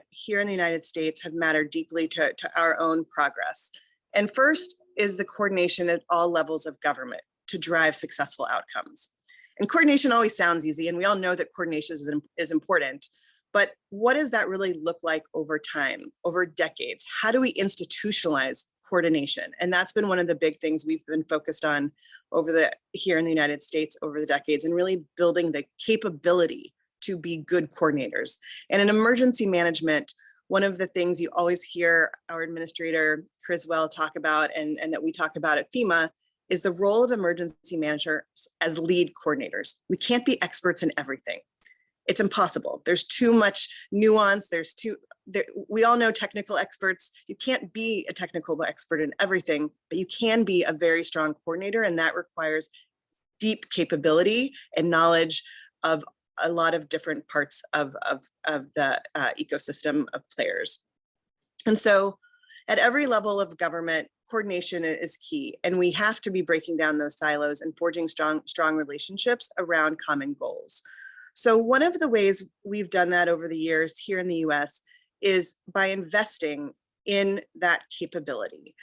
here in the United States have mattered deeply to our own progress. And first is the coordination at all levels of government to drive successful outcomes. And coordination always sounds easy, and we all know that coordination is important, but what does that really look like over time, over decades? How do we institutionalize coordination? And that's been one of the big things we've been focused on here in the United States over the decades, and really building the capability to be good coordinators. And in emergency management, one of the things you always hear our administrator Criswell talk about, and that we talk about at FEMA, is the role of emergency managers as lead coordinators. We can't be experts in everything. It's impossible. There's too much nuance. We all know technical experts. You can't be a technical expert in everything, but you can be a very strong coordinator, and that requires deep capability and knowledge of a lot of different parts of the ecosystem of players. And so at every level of government, coordination is key, and we have to be breaking down those silos and forging strong relationships around common goals. So one of the ways we've done that over the years here in the US is by investing in that capability.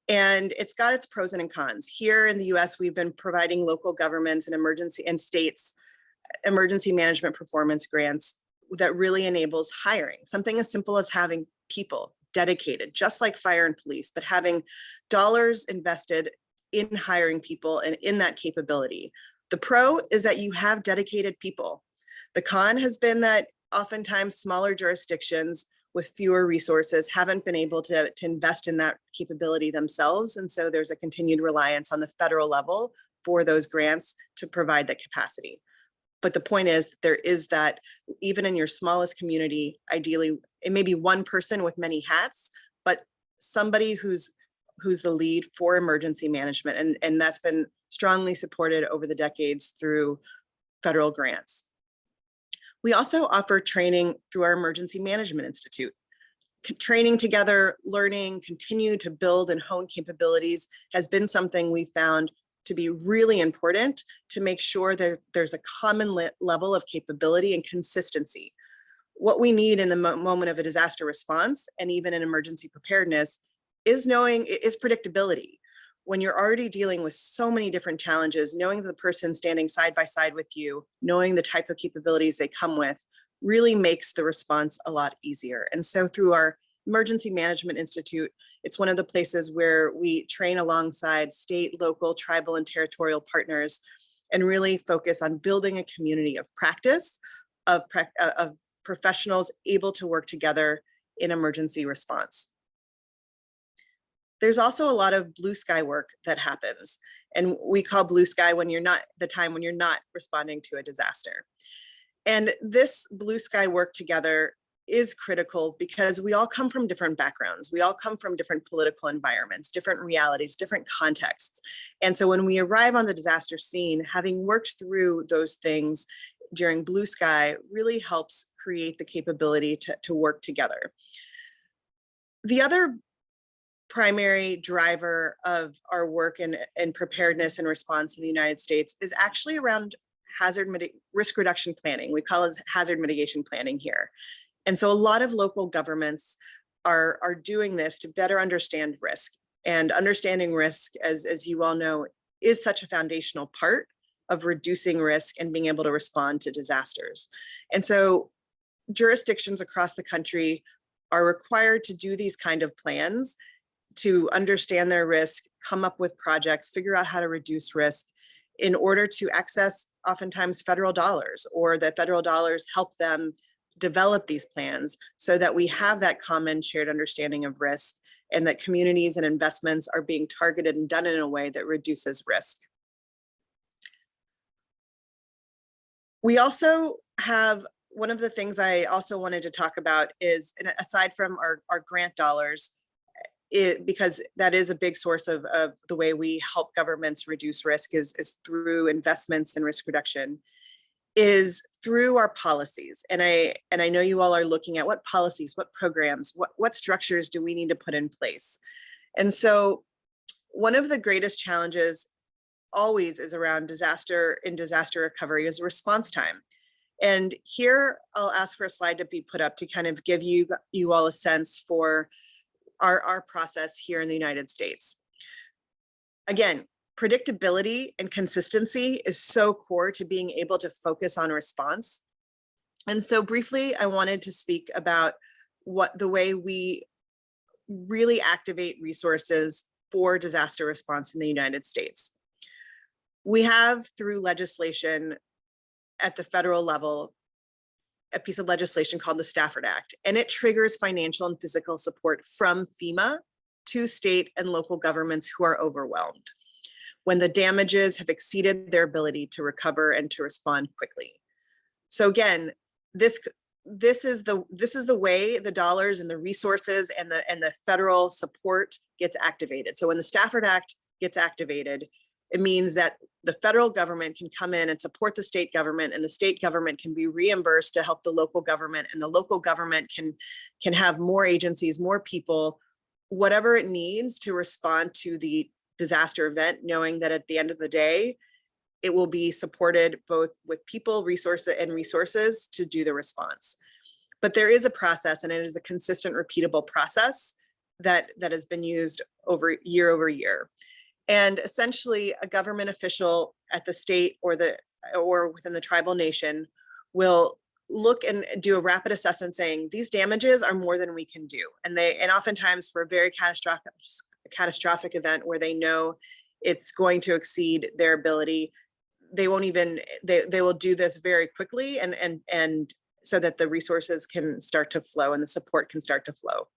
And it's got its pros and cons. Here in the US, we've been providing local governments and states emergency management performance grants that really enables hiring. Something as simple as having people dedicated, just like fire and police, but having dollars invested in hiring people and in that capability. The pro is that you have dedicated people. The con has been that oftentimes smaller jurisdictions with fewer resources haven't been able to invest in that capability themselves. And so there's a continued reliance on the federal level for those grants to provide that capacity. But the point is, there is that even in your smallest community, ideally, it may be one person with many hats, but somebody who's the lead for emergency management. And that's been strongly supported over the decades through federal grants. We also offer training through our Emergency Management Institute. Training together, learning, continue to build and hone capabilities has been something we found to be really important to make sure that there's a common level of capability and consistency. What we need in the moment of a disaster response and even in emergency preparedness is predictability. When you're already dealing with so many different challenges, knowing the person standing side by side with you, knowing the type of capabilities they come with, really makes the response a lot easier. And so through our Emergency Management Institute, it's one of the places where we train alongside state, local, tribal, and territorial partners and really focus on building a community of practice, of professionals able to work together in emergency response. There's also a lot of blue sky work that happens. And we call blue sky when you're not responding to a disaster. And this blue sky work together is critical because we all come from different backgrounds. We all come from different political environments, different realities, different contexts. And so when we arrive on the disaster scene, having worked through those things during blue sky really helps create the capability to work together. The other primary driver of our work in preparedness and response in the United States is actually around risk reduction planning. We call it hazard mitigation planning here. And so a lot of local governments are doing this to better understand risk. And understanding risk, as you all know, is such a foundational part of reducing risk and being able to respond to disasters. And so jurisdictions across the country are required to do these kind of plans to understand their risk, come up with projects, figure out how to reduce risk in order to access oftentimes federal dollars, or that federal dollars help them develop these plans so that we have that common shared understanding of risk and that communities and investments are being targeted and done in a way that reduces risk. We also have, one of the things I also wanted to talk about is, aside from our grant dollars, because that is a big source of the way we help governments reduce risk is through investments in risk reduction, is through our policies. And I know you all are looking at what policies, what programs, what structures do we need to put in place. And so one of the greatest challenges always is around disaster recovery is response time. And here I'll ask for a slide to be put up to kind of give you all a sense for our process here in the United States. Again, predictability and consistency is so core to being able to focus on response. And so briefly, I wanted to speak about the way we really activate resources for disaster response in the United States. We have, through legislation at the federal level, a piece of legislation called the Stafford Act, and it triggers financial and physical support from FEMA to state and local governments who are overwhelmed when the damages have exceeded their ability to recover and to respond quickly. So again, this is the way the dollars and the resources and the federal support gets activated. So when the Stafford Act gets activated, it means that the federal government can come in and support the state government, and the state government can be reimbursed to help the local government, and the local government can have more agencies, more people, whatever it needs to respond to the disaster event, knowing that at the end of the day, it will be supported both with people, resources to do the response. But there is a process, and it is a consistent, repeatable process that has been used over year. And essentially a government official at the state or within the tribal nation will look and do a rapid assessment saying these damages are more than we can do. And oftentimes for a very catastrophic event where they know it's going to exceed their ability, they will do this very quickly and so that the resources can start to flow and the support can start to flow.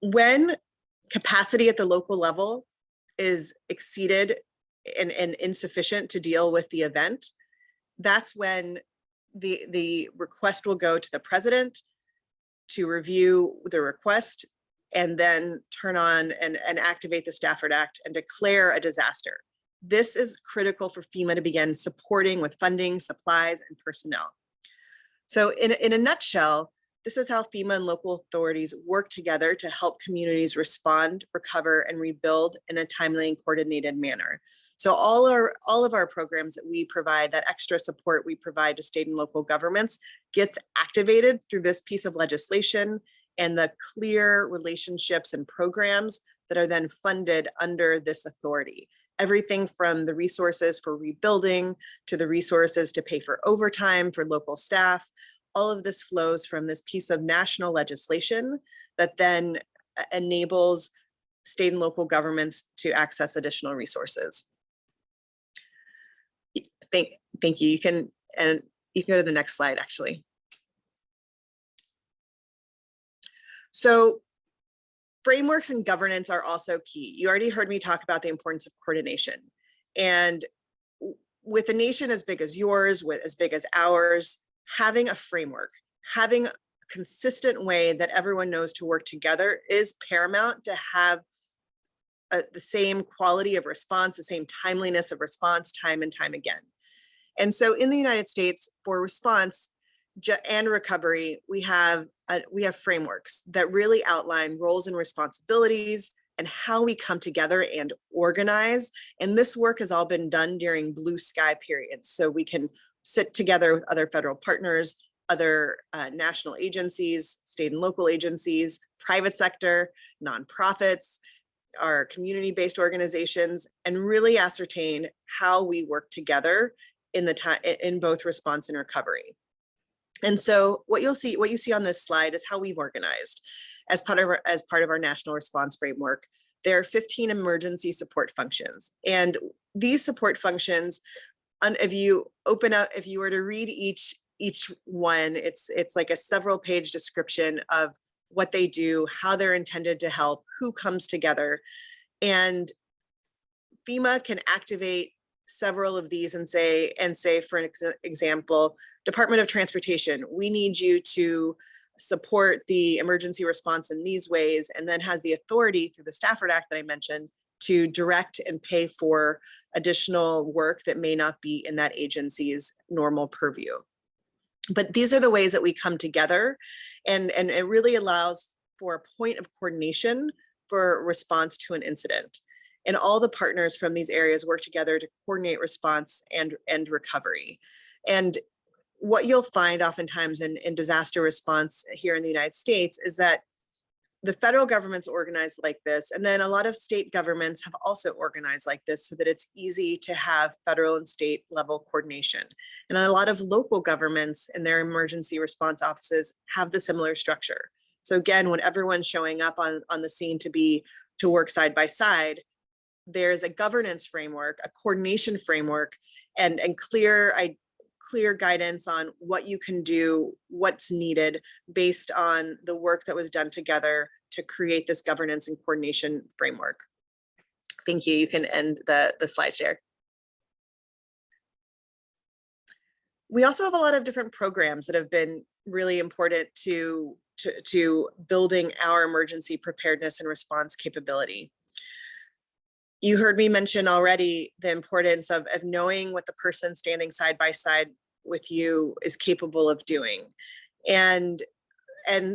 When capacity at the local level is exceeded and insufficient to deal with the event, that's when the request will go to the president to review the request and then turn on and activate the Stafford Act and declare a disaster. This is critical for FEMA to begin supporting with funding, supplies, and personnel. So in a nutshell, this is how FEMA and local authorities work together to help communities respond, recover, and rebuild in a timely and coordinated manner. So all of our programs that we provide, that extra support we provide to state and local governments, gets activated through this piece of legislation and the clear relationships and programs that are then funded under this authority. Everything from the resources for rebuilding to the resources to pay for overtime for local staff. All of this flows from this piece of national legislation that then enables state and local governments to access additional resources. Thank you. You can go to the next slide, actually. So frameworks and governance are also key. You already heard me talk about the importance of coordination. And with a nation as big as yours, with as big as ours, having a framework, having a consistent way that everyone knows to work together is paramount to have the same quality of response, the same timeliness of response time and time again. And so in the United States, for response and recovery, we have frameworks that really outline roles and responsibilities and how we come together and organize. And this work has all been done during blue sky periods. So we can sit together with other federal partners, other national agencies, state and local agencies, private sector, nonprofits, our community-based organizations, and really ascertain how we work together in both response and recovery. And so what you see on this slide is how we've organized as part of our national response framework. There are 15 emergency support functions, and these support functions, if you were to read each one, it's like a several page description of what they do, how they're intended to help, who comes together. And FEMA can activate several of these and say, for an example, Department of Transportation, we need you to support the emergency response in these ways, and then has the authority through the Stafford Act that I mentioned to direct and pay for additional work that may not be in that agency's normal purview. But these are the ways that we come together, and it really allows for a point of coordination for response to an incident. And all the partners from these areas work together to coordinate response and recovery. And what you'll find oftentimes in disaster response here in the United States is that the federal government's organized like this, and then a lot of state governments have also organized like this so that it's easy to have federal and state level coordination. And a lot of local governments and their emergency response offices have the similar structure. So again, when everyone's showing up on the scene to work side by side, there's a governance framework, a coordination framework, and clear guidance on what you can do, what's needed based on the work that was done together to create this governance and coordination framework. Thank you. You can end the slide share. We also have a lot of different programs that have been really important to building our emergency preparedness and response capability. You heard me mention already the importance of knowing what the person standing side by side with you is capable of doing. And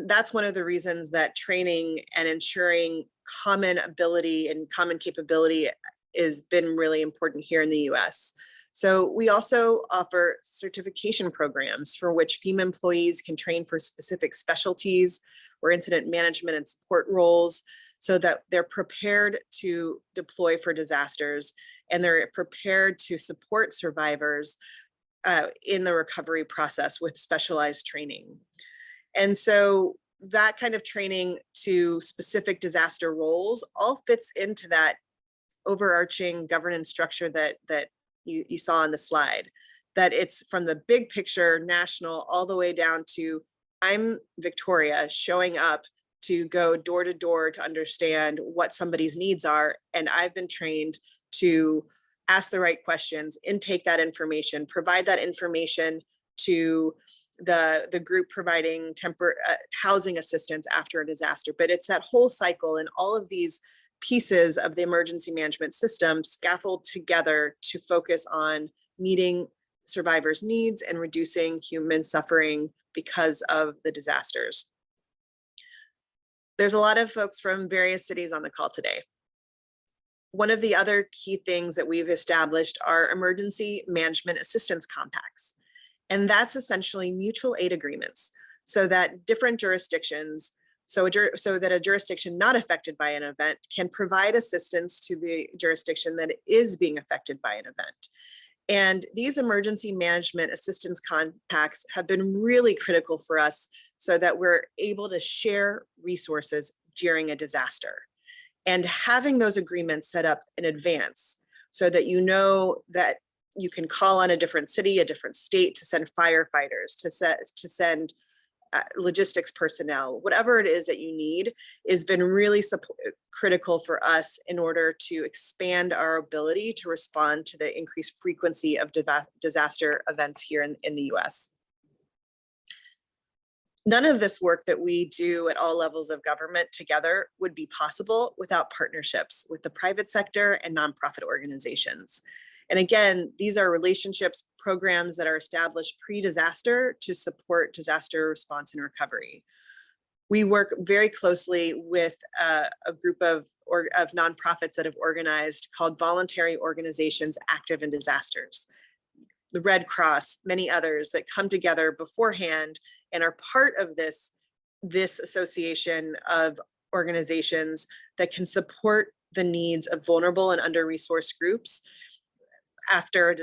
that's one of the reasons that training and ensuring common ability and common capability has been really important here in the US. So we also offer certification programs for which FEMA employees can train for specific specialties or incident management and support roles so that they're prepared to deploy for disasters and they're prepared to support survivors in the recovery process with specialized training. And so that kind of training to specific disaster roles all fits into that overarching governance structure that you saw on the slide, that it's from the big picture, national, all the way down to I'm Victoria showing up to go door to door to understand what somebody's needs are. And I've been trained to ask the right questions, intake that information, provide that information to the group providing housing assistance after a disaster. But it's that whole cycle, and all of these pieces of the emergency management system scaffold together to focus on meeting survivors' needs and reducing human suffering because of the disasters. There's a lot of folks from various cities on the call today. One of the other key things that we've established are emergency management assistance compacts. And that's essentially mutual aid agreements so that different jurisdictions, so that a jurisdiction not affected by an event can provide assistance to the jurisdiction that is being affected by an event. And these emergency management assistance compacts have been really critical for us so that we're able to share resources during a disaster. And having those agreements set up in advance so that you know that you can call on a different city, a different state to send firefighters, to send logistics personnel, whatever it is that you need, has been really critical for us in order to expand our ability to respond to the increased frequency of disaster events here in the US. None of this work that we do at all levels of government together would be possible without partnerships with the private sector and nonprofit organizations. And again, these are relationships, programs that are established pre-disaster to support disaster response and recovery. We work very closely with a group of nonprofits that have organized called Voluntary Organizations Active in Disasters. The Red Cross, many others that come together beforehand and are part of this association of organizations that can support the needs of vulnerable and under-resourced groups after a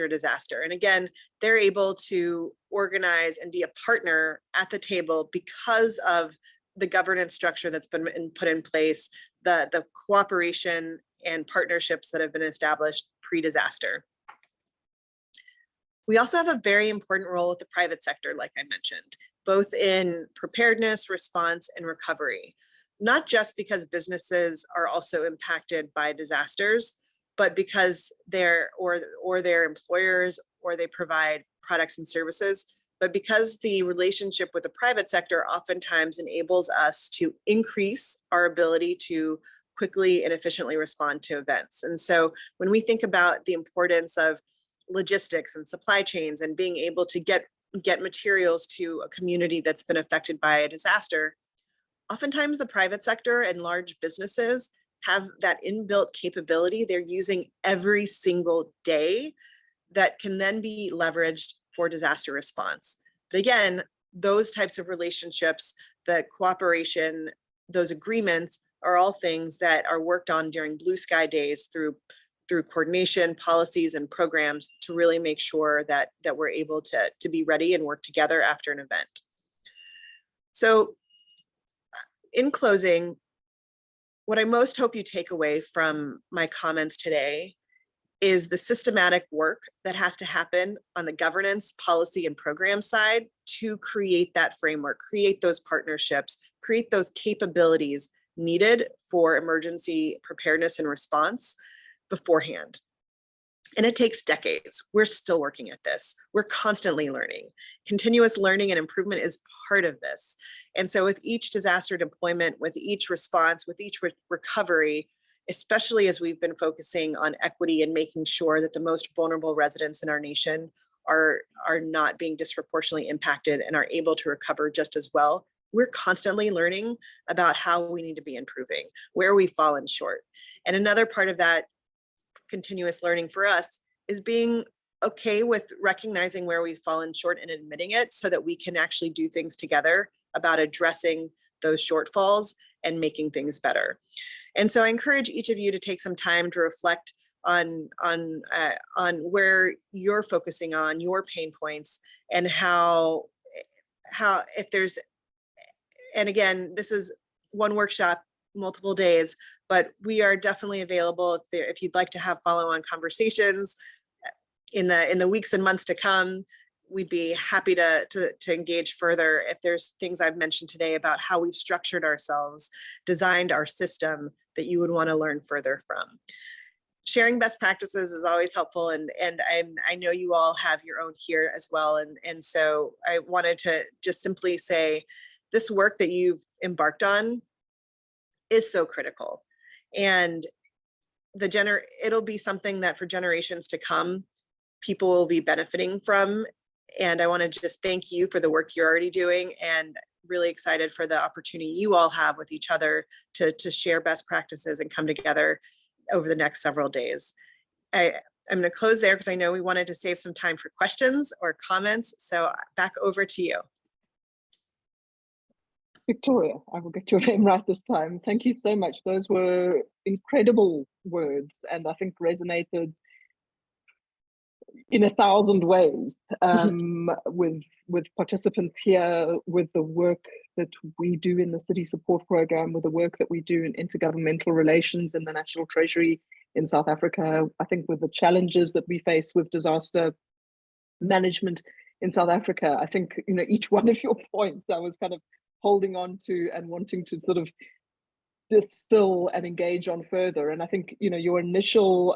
disaster. And again, they're able to organize and be a partner at the table because of the governance structure that's been put in place, the cooperation and partnerships that have been established pre-disaster. We also have a very important role with the private sector, like I mentioned, both in preparedness, response, and recovery, not just because businesses are also impacted by disasters, but because they're employers or they provide products and services, but because the relationship with the private sector oftentimes enables us to increase our ability to quickly and efficiently respond to events. And so when we think about the importance of logistics and supply chains and being able to get materials to a community that's been affected by a disaster, oftentimes the private sector and large businesses have that inbuilt capability they're using every single day that can then be leveraged for disaster response. But again, those types of relationships, the cooperation, those agreements are all things that are worked on during blue sky days through coordination, policies, and programs to really make sure that we're able to be ready and work together after an event. So in closing, what I most hope you take away from my comments today is the systematic work that has to happen on the governance, policy, and program side to create that framework, create those partnerships, create those capabilities needed for emergency preparedness and response beforehand. And it takes decades. We're still working at this. We're constantly learning. Continuous learning and improvement is part of this. And so with each disaster deployment, with each response, with each recovery, especially as we've been focusing on equity and making sure that the most vulnerable residents in our nation are not being disproportionately impacted and are able to recover just as well, we're constantly learning about how we need to be improving, where we've fallen short. And another part of that continuous learning for us being okay with recognizing where we've fallen short and admitting it so that we can actually do things together about addressing those shortfalls and making things better. And so I encourage each of you to take some time to reflect on where you're focusing on your pain points and how if there's, and again, this is one workshop, multiple days, but we are definitely available if you'd like to have follow-on conversations in the weeks and months to come. We'd be happy to engage further if there's things I've mentioned today about how we've structured ourselves, designed our system that you would want to learn further from. Sharing best practices is always helpful, and I know you all have your own here as well. And so I wanted to just simply say, this work that you've embarked on is so critical, and it'll be something that for generations to come, people will be benefiting from. And I want to just thank you for the work you're already doing, and really excited for the opportunity you all have with each other to share best practices and come together over the next several days. I'm going to close there because I know we wanted to save some time for questions or comments. So back over to you. Victoria, I will get your name right this time. Thank you so much. Those were incredible words, and I think resonated in 1,000 ways with participants here, with the work that we do in the City Support Program, with the work that we do in intergovernmental relations in the National Treasury in South Africa. I think with the challenges that we face with disaster management in South Africa, I think, you know, each one of your points I was kind of holding on to and wanting to sort of distill and engage on further. And I think, you know, your initial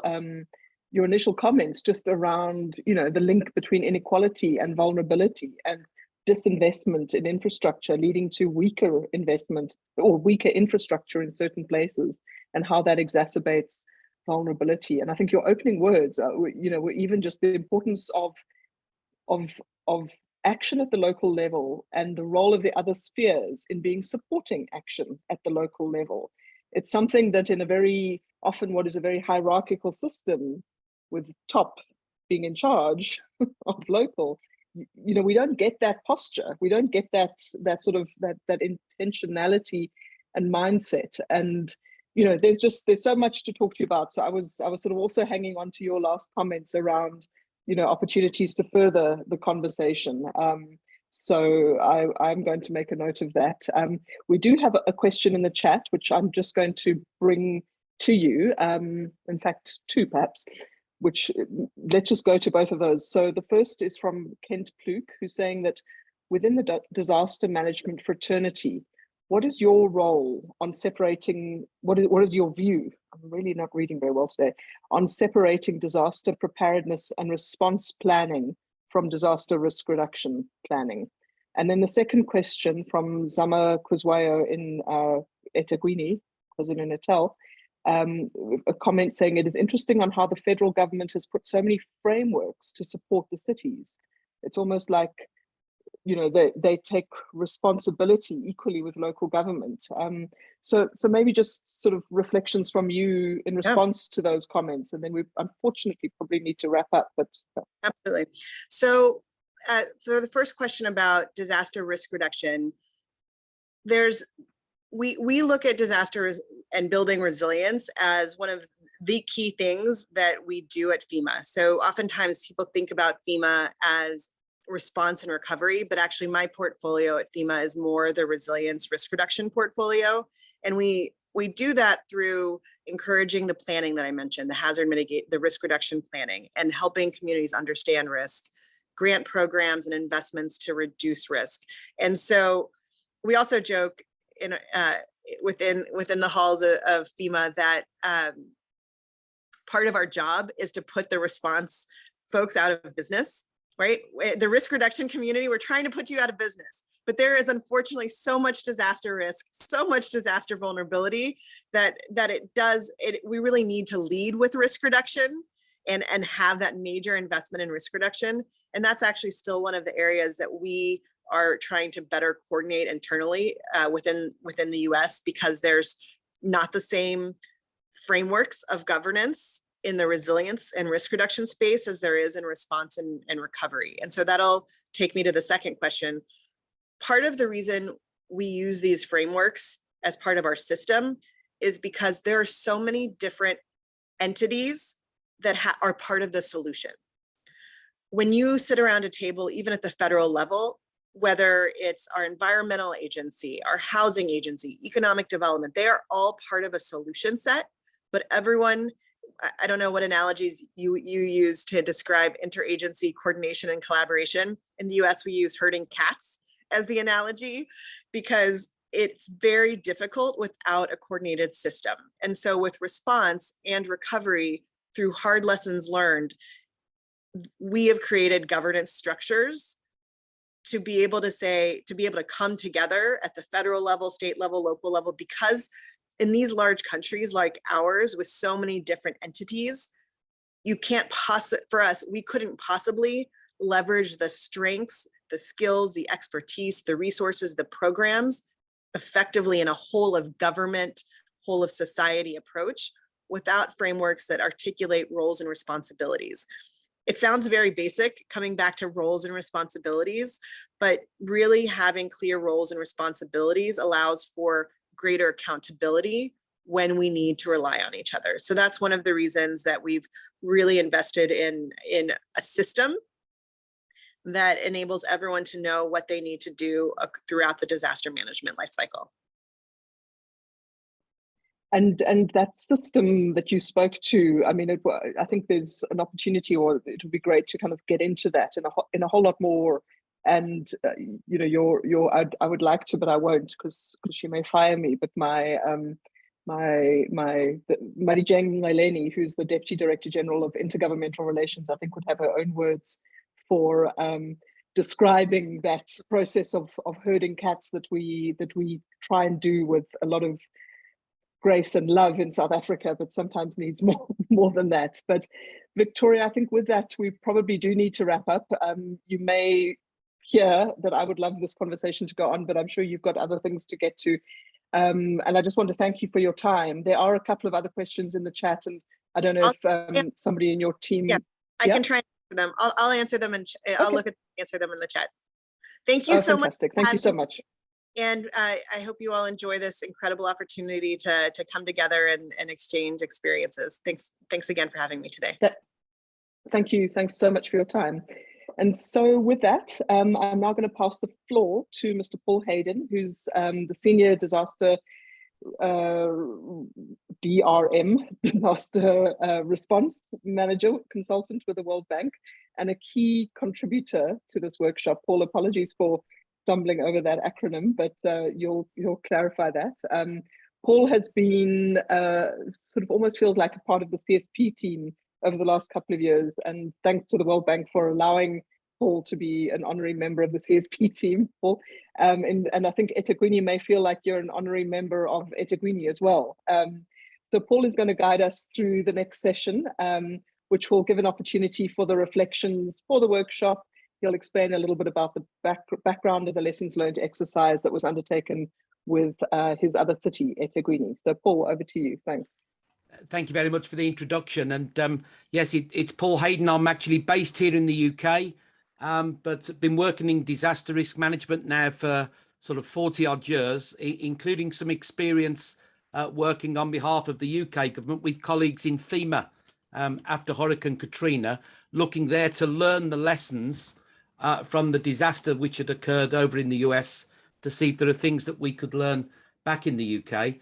comments just around, you know, the link between inequality and vulnerability and disinvestment in infrastructure leading to weaker investment or weaker infrastructure in certain places, and how that exacerbates vulnerability. And I think your opening words, you know, were even just the importance of action at the local level and the role of the other spheres in being supporting action at the local level. It's something that in a very often what is a very hierarchical system, with top being in charge of local, you know, we don't get that posture. We don't get that sort of that intentionality and mindset. And, you know, there's so much to talk to you about. So I was sort of also hanging on to your last comments around, you know, opportunities to further the conversation. So I'm going to make a note of that. We do have a question in the chat, which I'm just going to bring to you. In fact, two perhaps, which let's just go to both of those. So the first is from Kent Pluke, who's saying that within the disaster management fraternity, what is your role on separating, what is your view? I'm really not reading very well today, on separating disaster preparedness and response planning from disaster risk reduction planning? And then the second question from Zama Kuzwayo in eThekwini, KwaZulu-Natal, a comment saying it is interesting on how the federal government has put so many frameworks to support the cities. It's almost like, you know, they take responsibility equally with local government. So maybe just sort of reflections from you in response to those comments, and then we unfortunately probably need to wrap up. But absolutely. So for the first question about disaster risk reduction, we look at disasters and building resilience as one of the key things that we do at FEMA. So oftentimes people think about FEMA as response and recovery, but actually my portfolio at FEMA is more the resilience risk reduction portfolio. And we do that through encouraging the planning that I mentioned, the risk reduction planning, and helping communities understand risk, grant programs and investments to reduce risk. And so we also joke within the halls of FEMA that part of our job is to put the response folks out of business, right? The risk reduction community, we're trying to put you out of business, but there is unfortunately so much disaster risk, so much disaster vulnerability that we really need to lead with risk reduction and have that major investment in risk reduction. And that's actually still one of the areas that we are trying to better coordinate internally within the US, because there's not the same frameworks of governance in the resilience and risk reduction space as there is in response and recovery. And so that'll take me to the second question. Part of the reason we use these frameworks as part of our system is because there are so many different entities that are part of the solution. When you sit around a table, even at the federal level, whether it's our environmental agency, our housing agency, economic development, they are all part of a solution set, but everyone, I don't know what analogies you use to describe interagency coordination and collaboration. In the US, we use herding cats as the analogy because it's very difficult without a coordinated system. And so with response and recovery through hard lessons learned, we have created governance structures to be able to come together at the federal level, state level, local level, because in these large countries like ours with so many different entities, we couldn't possibly leverage the strengths, the skills, the expertise, the resources, the programs effectively in a whole of government, whole of society approach without frameworks that articulate roles and responsibilities. It sounds very basic, coming back to roles and responsibilities, but really having clear roles and responsibilities allows for greater accountability when we need to rely on each other. So that's one of the reasons that we've really invested in a system that enables everyone to know what they need to do throughout the disaster management lifecycle. And that system that you spoke to, I mean, I think there's an opportunity, or it would be great to kind of get into that in a whole lot more. And you know, I would like to, but I won't because she may fire me. But Marijeng Ngaleni, who's the Deputy Director General of Intergovernmental Relations, I think would have her own words for describing that process of herding cats that we try and do with a lot of grace and love in South Africa, but sometimes needs more than that. But Victoria, I think with that, we probably do need to wrap up. You may hear that I would love this conversation to go on, but I'm sure you've got other things to get to. And I just want to thank you for your time. There are a couple of other questions in the chat, and I don't know if somebody in your team. Yeah, I can try and answer them. I'll answer them and I'll look at answer them in the chat. Thank you so much. Thank you so much. And I hope you all enjoy this incredible opportunity to come together and exchange experiences. Thanks again for having me today. Thank you. Thanks so much for your time. And so with that, I'm now going to pass the floor to Mr. Paul Hayden, who's the Senior Disaster DRM, Disaster Response Manager Consultant with the World Bank, and a key contributor to this workshop. Paul, apologies for stumbling over that acronym, but you'll clarify that. Paul has been sort of almost feels like a part of the CSP team over the last couple of years, and thanks to the World Bank for allowing Paul to be an honorary member of the CSP team, Paul. And I think eThekwini may feel like you're an honorary member of eThekwini as well. So Paul is going to guide us through the next session, which will give an opportunity for the reflections for the workshop. He'll explain a little bit about the background of the lessons learned exercise that was undertaken with his other city, eThekwini. So Paul, over to you. Thanks. Thank you very much for the introduction. And yes, it's Paul Hayden. I'm actually based here in the UK, but been working in disaster risk management now for sort of 40 odd years, including some experience working on behalf of the UK government with colleagues in FEMA after Hurricane Katrina, looking there to learn the lessons from the disaster which had occurred over in the US to see if there are things that we could learn back in the UK.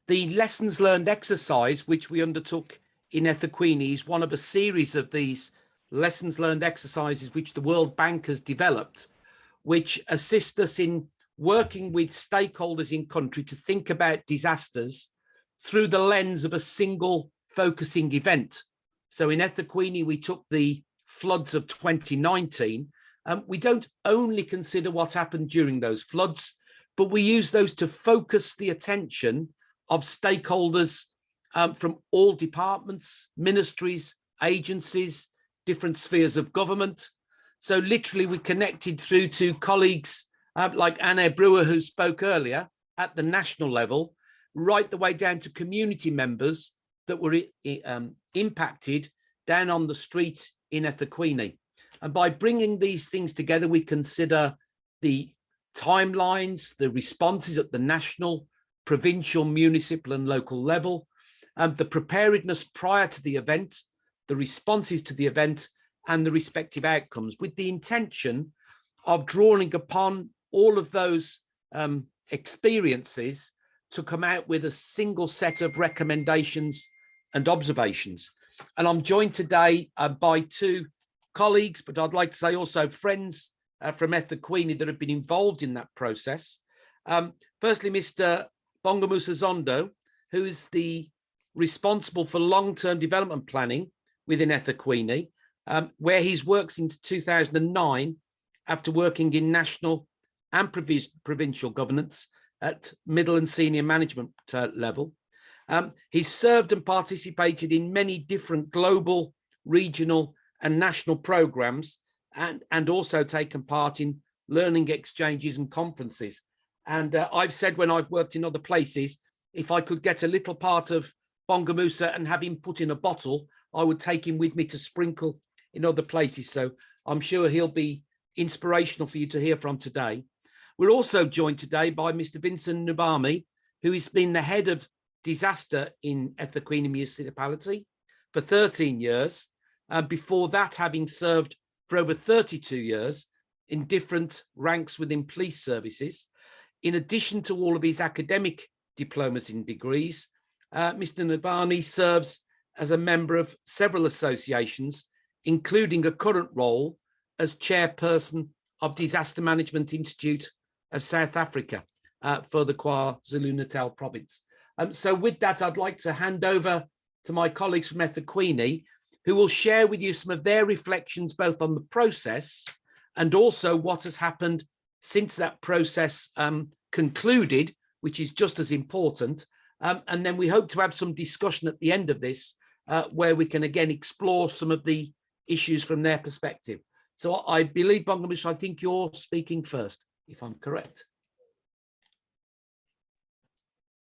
The lessons learned exercise, which we undertook in eThekwini, is one of a series of these lessons learned exercises which the World Bank has developed, which assist us in working with stakeholders in country to think about disasters through the lens of a single focusing event. So in eThekwini, we took the floods of 2019. We don't only consider what happened during those floods, but we use those to focus the attention of stakeholders from all departments, ministries, agencies, different spheres of government. So literally we connected through to colleagues like Anna Brewer, who spoke earlier, at the national level, right the way down to community members that were impacted down on the street in eThekwini. And by bringing these things together, we consider the timelines, the responses at the national, provincial, municipal and local level, the preparedness prior to the event, the responses to the event and the respective outcomes, with the intention of drawing upon all of those experiences to come out with a single set of recommendations and observations. And I'm joined today by two colleagues, but I'd like to say also friends from eThekwini that have been involved in that process. Firstly, Mr. Bongamusa Zondo, who is the responsible for long-term development planning within eThekwini, where he's worked since 2009 after working in national and provincial governance at middle and senior management level. He's served and participated in many different global, regional and national programs, and also taken part in learning exchanges and conferences. And I've said when I've worked in other places, if I could get a little part of Bongamusa and have him put in a bottle, I would take him with me to sprinkle in other places. So I'm sure he'll be inspirational for you to hear from today. We're also joined today by Mr. Vincent Nubami, who has been the head of disaster in eThekwini municipality for 13 years. Before that, having served for over 32 years in different ranks within police services. In addition to all of his academic diplomas and degrees, Mr. Nubami serves as a member of several associations, including a current role as chairperson of Disaster Management Institute of South Africa for the KwaZulu-Natal province. So with that, I'd like to hand over to my colleagues from eThekwini, who will share with you some of their reflections both on the process and also what has happened since that process concluded, which is just as important. And then we hope to have some discussion at the end of this where we can again explore some of the issues from their perspective. So I believe, Bongamusa, I think you're speaking first, if I'm correct.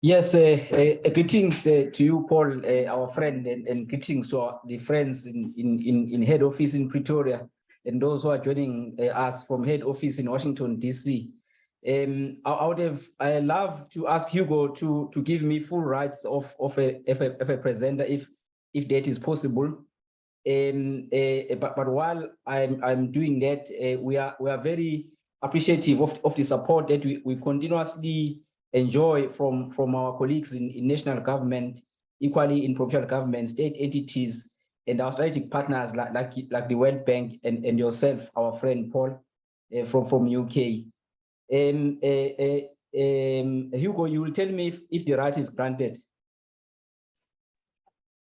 Yes, greetings to you, Paul, our friend, and greetings to the friends in head office in Pretoria and those who are joining us from head office in Washington, D.C. I love to ask Hugo to give me full rights of a presenter if that is possible. But while I'm doing that, we are very appreciative of the support that we continuously enjoy from our colleagues in national government, equally in provincial government, state entities, and our strategic partners like the World Bank and yourself, our friend Paul from UK. Hugo, you will tell me if the right is granted.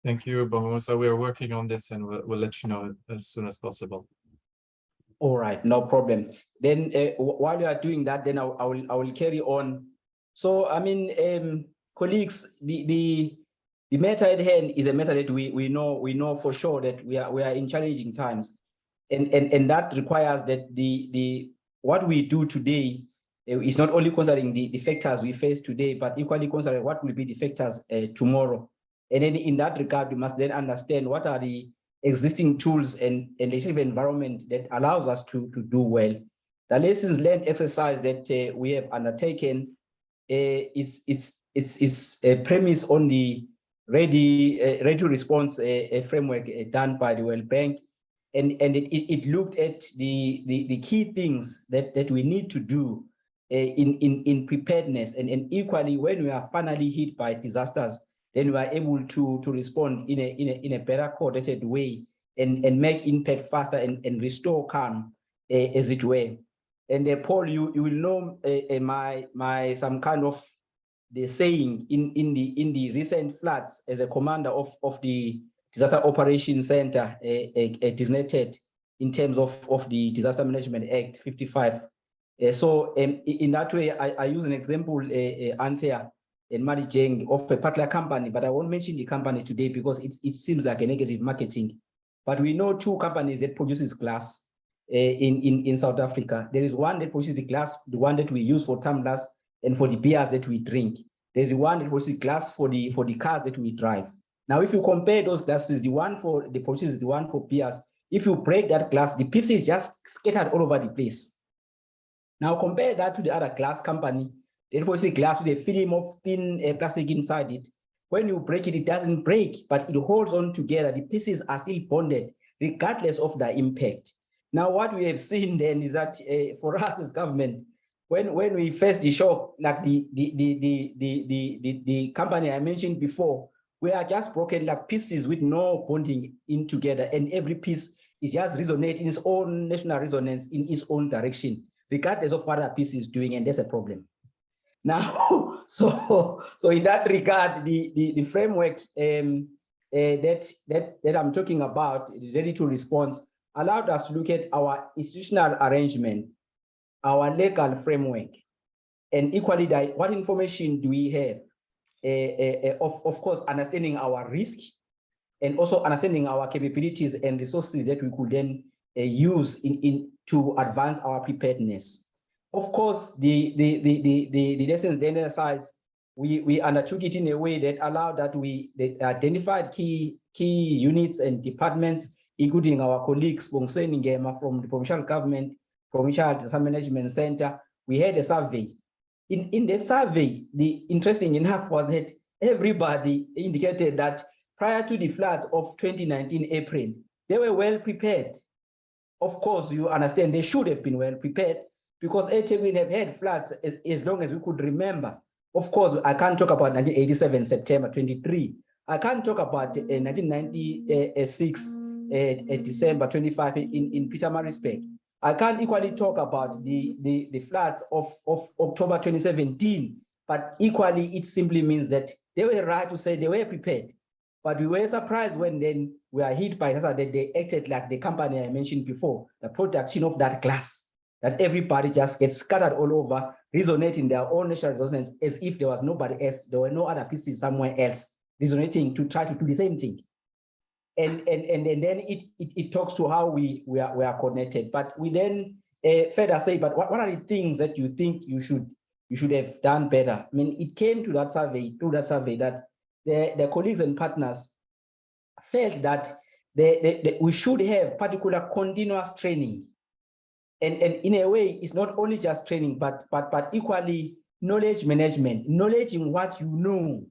Thank you, Bongamusa. We are working on this and we'll let you know as soon as possible. All right, no problem. Then while you are doing that, then I will carry on. So, I mean, colleagues, the matter at hand is a matter that we know for sure that we are in challenging times, and that requires that what we do today is not only considering the factors we face today, but equally considering what will be the factors tomorrow. And then in that regard, we must then understand what are the existing tools and legislative environment that allows us to do well. The lessons learned exercise that we have undertaken it's a premise on the ready response framework done by the World Bank, and it looked at the key things that we need to do in preparedness, and equally when we are finally hit by disasters, then we are able to respond in a better coordinated way and make impact faster and restore calm, as it were. And Paul, you will know my some kind of the saying in the recent floods as a commander of the Disaster Operations Center, designated in terms of the Disaster Management Act 55. So in that way, I use an example, Anthea and Malijeng, of a particular company, but I won't mention the company today because it seems like a negative marketing. But we know two companies that produces glass in South Africa. There is one that produces the glass, the one that we use for tumblers and for the beers that we drink. There's one that produces glass for the cars that we drive. Now, if you compare those glasses, the one for the producers, the one for peers, if you break that glass, the pieces is just scattered all over the place. Now, compare that to the other glass company. They produce glass with a film of thin plastic inside it. When you break it, it doesn't break, but it holds on together. The pieces are still bonded, regardless of the impact. Now, what we have seen then is that for us as government, when we face the shock, like the company I mentioned before, we are just broken like pieces with no bonding in together, and every piece is just resonate in its own national resonance in its own direction, regardless of what that piece is doing, and that's a problem. Now, so in that regard, the framework that I'm talking about, ready to respond, allowed us to look at our institutional arrangement, our legal framework, and equally what information do we have? Of course, understanding our risk and also understanding our capabilities and resources that we could then use to advance our preparedness. Of course, the lessons then exercise, we undertook it in a way that allowed that we identified key units and departments, including our colleagues from the provincial government, Provincial Disaster Management Center. We had a survey. In that survey, the interesting enough was that everybody indicated that prior to the floods of 2019 April, they were well prepared. Of course, you understand they should have been well prepared because eThekwini have had floods as long as we could remember. Of course, I can't talk about 1987 September 23. I can't talk about 1996 December 25 in Pietermaritzburg. I can't equally talk about the floods of October 2017, but equally it simply means that they were right to say they were prepared. But we were surprised when then we are hit by that they acted like the company I mentioned before, the production of that glass, that everybody just gets scattered all over, resonating their own national resonance as if there was nobody else, there were no other pieces somewhere else resonating to try to do the same thing. And then it talks to how we are connected. But we then further say, but what are the things that you think you should have done better? I mean, it came to that survey, that the colleagues and partners felt that we should have particular continuous training. And in a way, it's not only just training, but equally knowledge management, knowledge in what you know.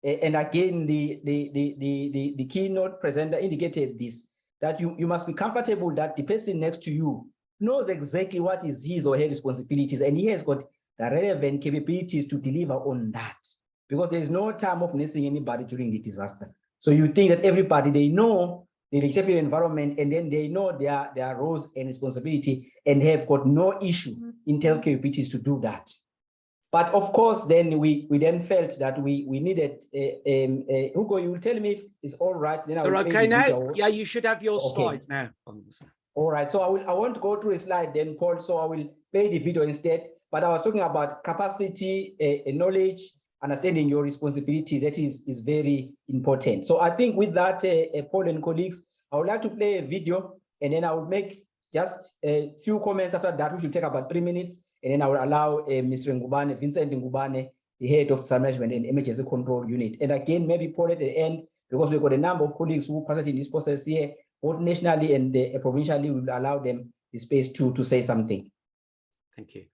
And again, the keynote presenter indicated this, that you must be comfortable that the person next to you knows exactly what is his or her responsibilities, and he has got the relevant capabilities to deliver on that. Because there is no time of missing anybody during the disaster. So you think that everybody, they know the legislative environment, and then they know their roles and responsibility, and have got no issue in intel capabilities to do that. But of course, then we then felt that we needed Hugo, you will tell me if it's all right. Then They're okay now? Yeah, you should have your slides now. All right, so I want to go through a slide then, Paul, so I will play the video instead. But I was talking about capacity, knowledge, understanding your responsibilities. That is very important. So I think with that, Paul and colleagues, I would like to play a video, and then I will make just a few comments after that, which will take about 3 minutes. And then I will allow Mr. Ngubane, Vincent Ngubane, the head of disaster management and emergency control unit. And again, maybe Paul at the end, because we've got a number of colleagues who participated in this process here, both nationally and provincially, we will allow them the space to say something. Thank you.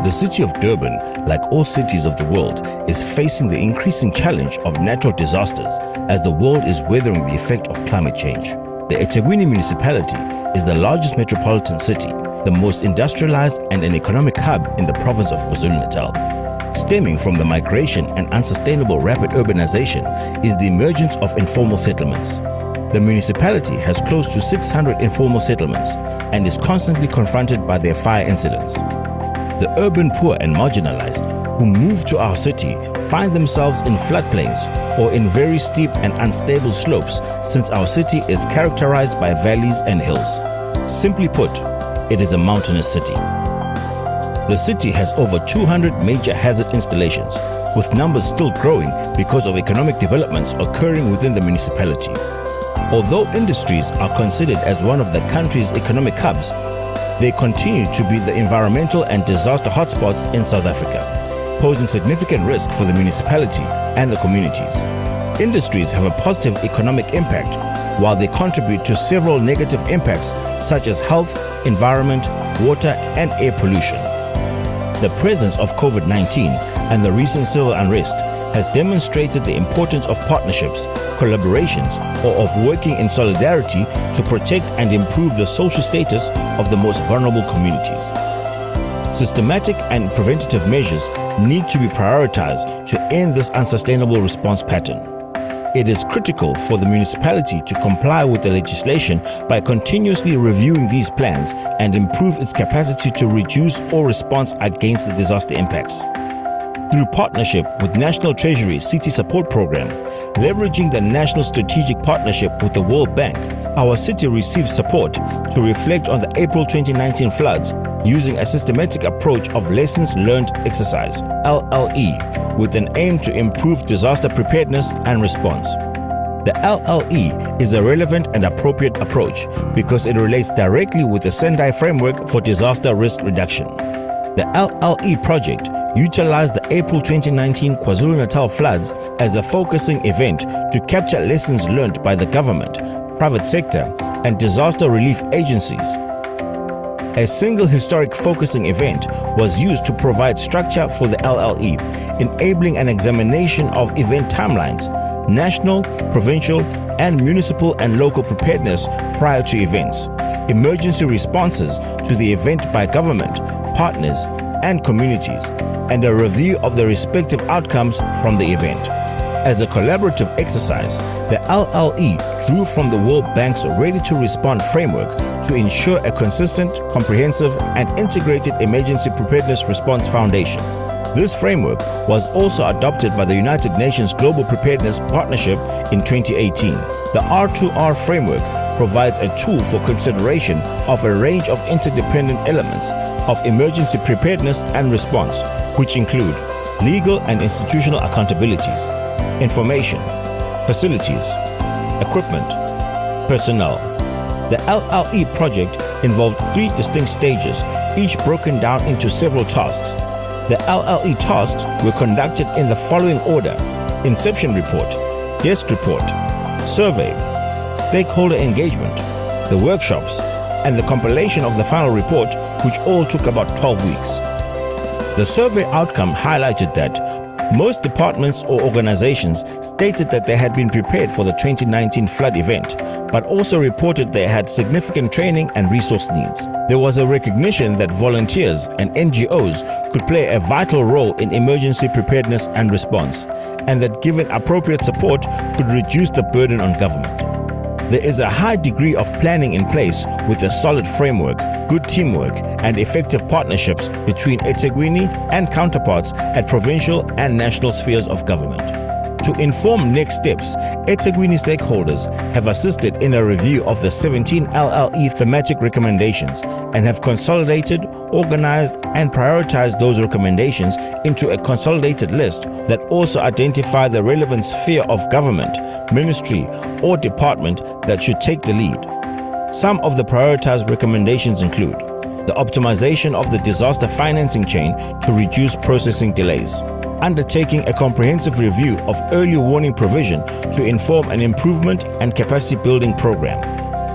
The city of Durban, like all cities of the world, is facing the increasing challenge of natural disasters as the world is weathering the effect of climate change. The eThekwini municipality is the largest metropolitan city, the most industrialized and an economic hub in the province of KwaZulu-Natal. Stemming from the migration and unsustainable rapid urbanization is the emergence of informal settlements. The municipality has close to 600 informal settlements and is constantly confronted by their fire incidents. The urban poor and marginalized who move to our city find themselves in floodplains or in very steep and unstable slopes, since our city is characterized by valleys and hills. Simply put, it is a mountainous city. The city has over 200 major hazard installations, with numbers still growing because of economic developments occurring within the municipality. Although industries are considered as one of the country's economic hubs, they continue to be the environmental and disaster hotspots in South Africa, posing significant risk for the municipality and the communities. Industries have a positive economic impact, while they contribute to several negative impacts such as health, environment, water, and air pollution. The presence of COVID-19 and the recent civil unrest has demonstrated the importance of partnerships, collaborations, or of working in solidarity to protect and improve the social status of the most vulnerable communities. Systematic and preventative measures need to be prioritized to end this unsustainable response pattern. It is critical for the municipality to comply with the legislation by continuously reviewing these plans and improve its capacity to reduce or respond against the disaster impacts. Through partnership with National Treasury City Support Program, leveraging the National Strategic Partnership with the World Bank, our city received support to reflect on the April 2019 floods using a systematic approach of Lessons Learned Exercise, LLE, with an aim to improve disaster preparedness and response. The LLE is a relevant and appropriate approach because it relates directly with the Sendai Framework for Disaster Risk Reduction. The LLE project utilized the April 2019 KwaZulu-Natal floods as a focusing event to capture lessons learned by the government, private sector, and disaster relief agencies. A single historic focusing event was used to provide structure for the LLE, enabling an examination of event timelines, national, provincial, and municipal and local preparedness prior to events, emergency responses to the event by government, partners, and communities, and a review of the respective outcomes from the event. As a collaborative exercise, the LLE drew from the World Bank's Ready to Respond framework to ensure a consistent, comprehensive, and integrated emergency preparedness response foundation. This framework was also adopted by the United Nations Global Preparedness Partnership in 2018. The R2R framework provides a tool for consideration of a range of interdependent elements of emergency preparedness and response, which include legal and institutional accountabilities, information, facilities, equipment, personnel. The LLE project involved 3 distinct stages, each broken down into several tasks. The LLE tasks were conducted in the following order: inception report, desk report, survey, stakeholder engagement, the workshops, and the compilation of the final report, which all took about 12 weeks. The survey outcome highlighted that most departments or organizations stated that they had been prepared for the 2019 flood event, but also reported they had significant training and resource needs. There was a recognition that volunteers and NGOs could play a vital role in emergency preparedness and response, and that given appropriate support could reduce the burden on government. There is a high degree of planning in place with a solid framework, good teamwork, and effective partnerships between eThekwini and counterparts at provincial and national spheres of government. To inform next steps, eThekwini stakeholders have assisted in a review of the 17 LLE thematic recommendations and have consolidated, organized, and prioritized those recommendations into a consolidated list that also identify the relevant sphere of government, ministry, or department that should take the lead. Some of the prioritized recommendations include the optimization of the disaster financing chain to reduce processing delays, undertaking a comprehensive review of early warning provision to inform an improvement and capacity building program,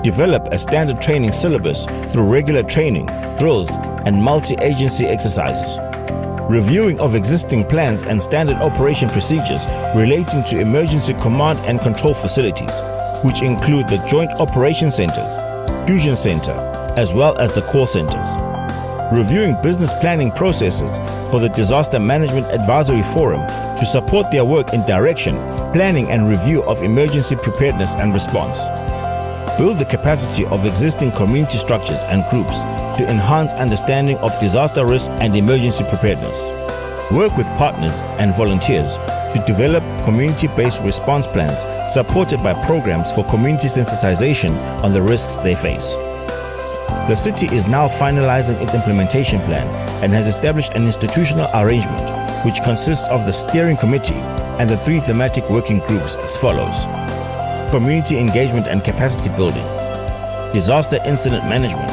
develop a standard training syllabus through regular training, drills, and multi-agency exercises, reviewing of existing plans and standard operation procedures relating to emergency command and control facilities, which include the Joint Operation Centers, Fusion Center, as well as the core centers. Reviewing business planning processes for the Disaster Management Advisory Forum to support their work in direction, planning and review of emergency preparedness and response. Build the capacity of existing community structures and groups to enhance understanding of disaster risk and emergency preparedness. Work with partners and volunteers to develop community-based response plans supported by programs for community sensitization on the risks they face. The city is now finalizing its implementation plan and has established an institutional arrangement which consists of the steering committee and the 3 thematic working groups as follows: community engagement and capacity building, disaster incident management,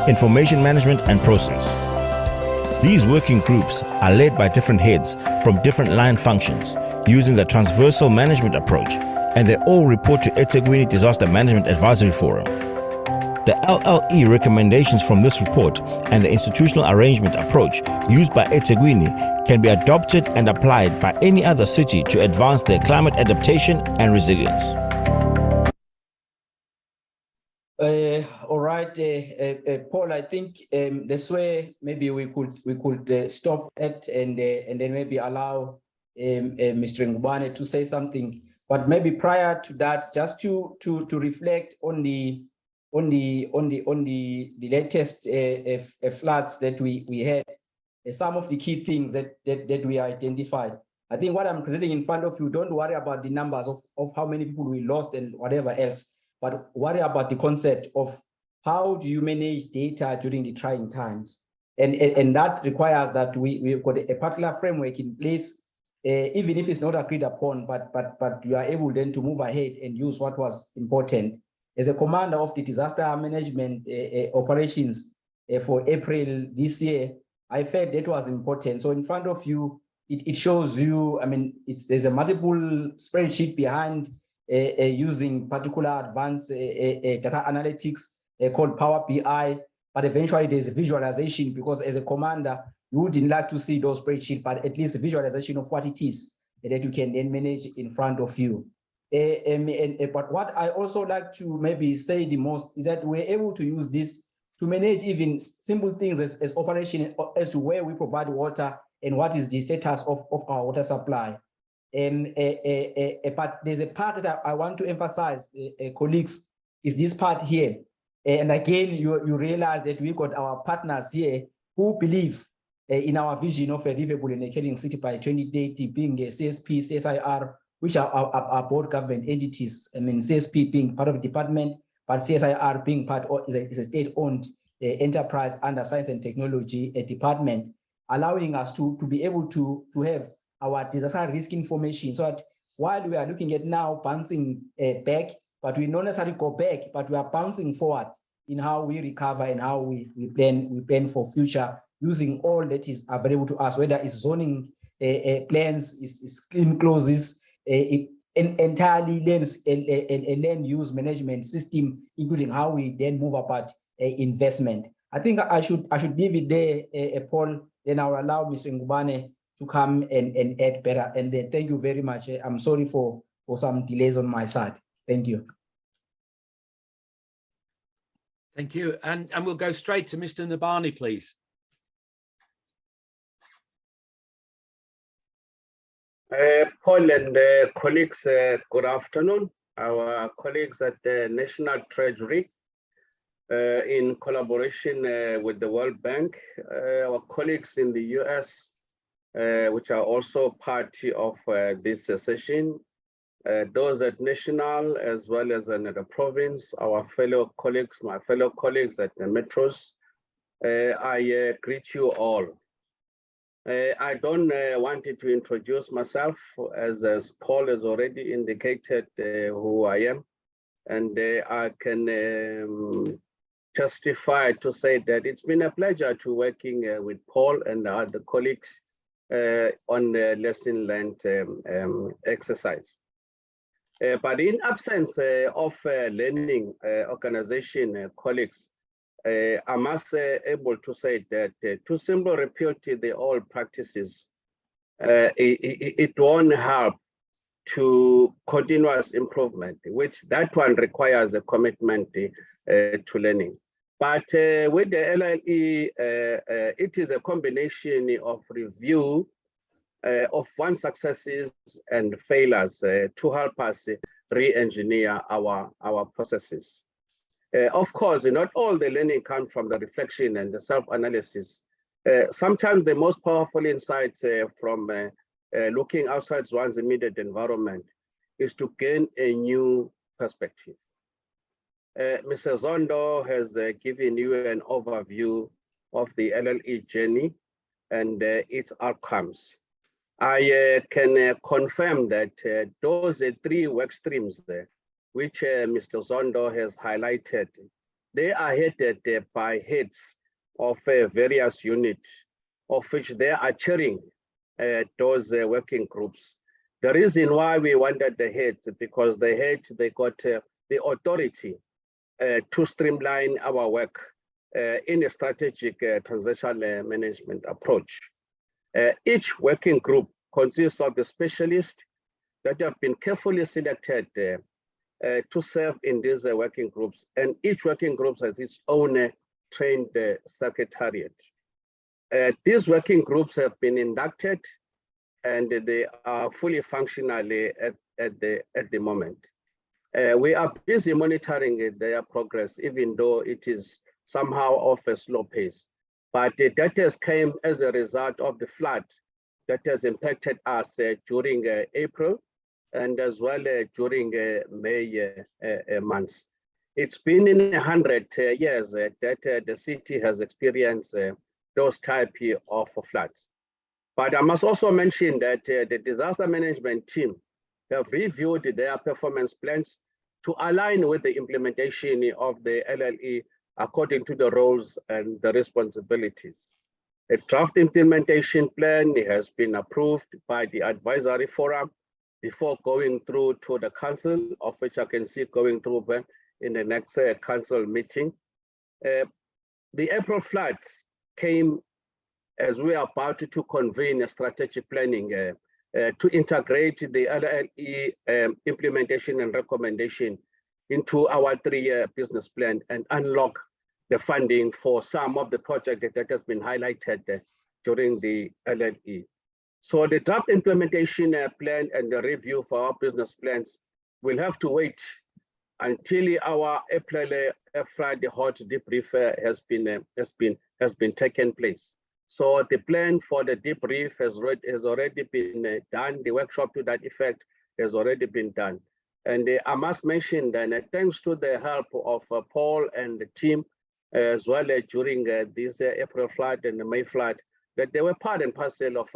information management and process. These working groups are led by different heads from different line functions using the transversal management approach, and they all report to eThekwini Disaster Management Advisory Forum. The LLE recommendations from this report and the institutional arrangement approach used by eThekwini can be adopted and applied by any other city to advance their climate adaptation and resilience. All right, Paul. I think this way maybe we could stop it and then maybe allow Mr. Ngubane to say something. But maybe prior to that, just to reflect on the latest floods that we had, some of the key things that we identified. I think what I'm presenting in front of you, don't worry about the numbers of how many people we lost and whatever else, but worry about the concept of how do you manage data during the trying times. And that requires that we've got a particular framework in place, even if it's not agreed upon, but you are able then to move ahead and use what was important. As a commander of the disaster management operations for April this year, I felt that was important. So in front of you, it shows you, I mean, there's a multiple spreadsheet behind using particular advanced data analytics called Power BI, but eventually there's a visualization, because as a commander, you wouldn't like to see those spreadsheets, but at least a visualization of what it is that you can then manage in front of you. But what I also like to maybe say the most is that we're able to use this to manage even simple things as operation, as to where we provide water and what is the status of our water supply. But there's a part that I want to emphasize, colleagues, is this part here. And again, you realize that we got our partners here who believe in our vision of a livable and a caring city by 2030, being CSP, CSIR, which are both government entities. I mean, CSP being part of the department, but CSIR being part of is a state-owned enterprise under science and technology department, allowing us to be able to have our disaster risk information, so that while we are looking at now bouncing back, but we don't necessarily go back, but we are bouncing forward in how we recover and how we plan for future, using all that is available to us, whether it's zoning plans, is clean clauses, entirely land use management system, including how we then move about investment. I think I should leave it there, Paul. Then I will allow Mr. Ngubane to come and add better. And then thank you very much. I'm sorry for some delays on my side. Thank you. Thank you. And we'll go straight to Mr. Nabani, please. Paul and colleagues, good afternoon. Our colleagues at the National Treasury, in collaboration with the World Bank, our colleagues in the US, which are also part of this session, those at national as well as in the province, our fellow colleagues, my fellow colleagues at the metros, I greet you all. I don't wanted to introduce myself, as Paul has already indicated who I am, and I can testify to say that it's been a pleasure to working with Paul and other colleagues on the lesson learned exercise. But in absence of learning organization colleagues, I must able to say that to simply repeat the old practices, it won't help to continuous improvement, which that one requires a commitment to learning. But with the LLE, it is a combination of review of one's successes and failures to help us re-engineer our processes. Of course, not all the learning comes from the reflection and the self-analysis. Sometimes the most powerful insights from looking outside one's immediate environment is to gain a new perspective. Mr. Zondo has given you an overview of the LLE journey and its outcomes. I can confirm that those 3 work streams there, which Mr. Zondo has highlighted, they are headed by heads of various units, of which they are chairing those working groups. The reason why we wanted the heads, because the head, they got the authority to streamline our work in a strategic transversal management approach. Each working group consists of the specialists that have been carefully selected to serve in these working groups, and each working group has its own trained secretariat. These working groups have been inducted and they are fully functional at the moment. We are busy monitoring their progress, even though it is somehow of a slow pace. But that has come as a result of the flood that has impacted us during April and as well during May months. It's been in 100 years that the city has experienced those type of floods. But I must also mention that the disaster management team have reviewed their performance plans to align with the implementation of the LLE according to the roles and the responsibilities. A draft implementation plan has been approved by the advisory forum before going through to the council, of which I can see going through in the next council meeting. The April floods came as we are about to convene a strategic planning to integrate the LLE implementation and recommendation into our 3-year business plan and unlock the funding for some of the projects that has been highlighted during the LLE. So the draft implementation plan and the review for our business plans will have to wait until our April flood hot debrief has been taken place. So the plan for the debrief has already been done. The workshop to that effect has already been done. And I must mention that thanks to the help of Paul and the team, as well during this April flood and the May flood, that they were part and parcel of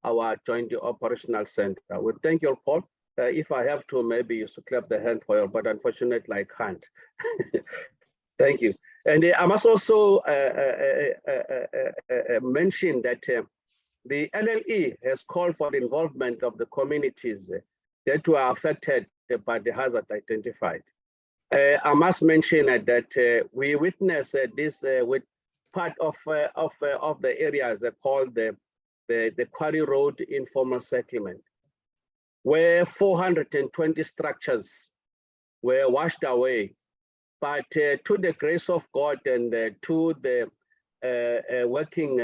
our joint operational center. We thank you, Paul. If I have to, maybe you should clap the hand for you, but unfortunately I can't. Thank you. And I must also mention that the LLE has called for the involvement of the communities that were affected by the hazard identified. I must mention that we witnessed this with part of the areas called the Quarry Road informal settlement, where 420 structures were washed away. But to the grace of God and to the working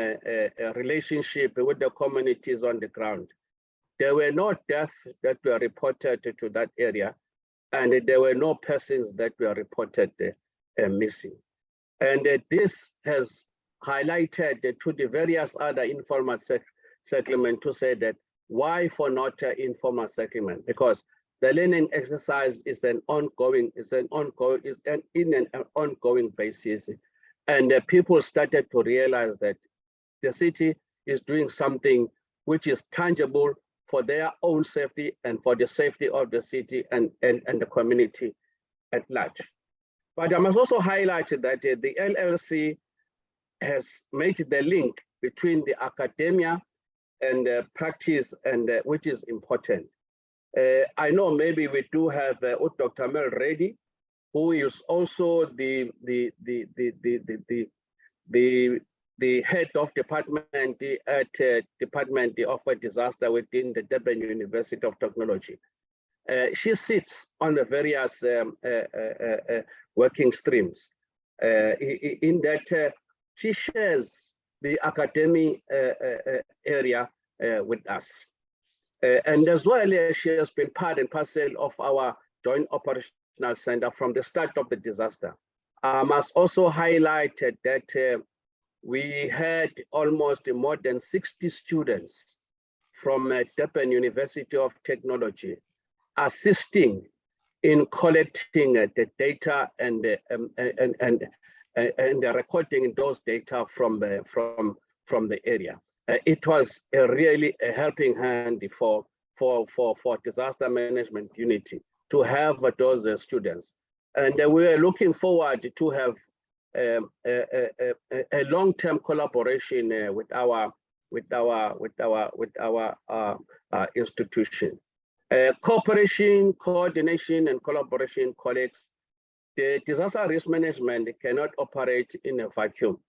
relationship with the communities on the ground, there were no deaths that were reported to that area, and there were no persons that were reported missing. And this has highlighted to the various other informal settlement to say that why for not informal settlement? Because the learning exercise is an ongoing basis, and people started to realize that the city is doing something which is tangible for their own safety and for the safety of the city and the community at large. But I must also highlight that the LLC has made the link between the academia and practice, and which is important. I know maybe we do have Dr. Mel Reddy, who is also the head of department at Department of Disaster within the Durban University of Technology. She sits on the various working streams in that she shares the academic area with us. And as well, she has been part and parcel of our joint operational center from the start of the disaster. I must also highlight that we had almost more than 60 students from Durban University of Technology assisting in collecting the data and and they're recording those data from the area. It was really a helping hand for disaster management unity to have those students, and we are looking forward to have a long-term collaboration with our institution. Cooperation, coordination, and collaboration, colleagues. The disaster risk management cannot operate in a vacuum.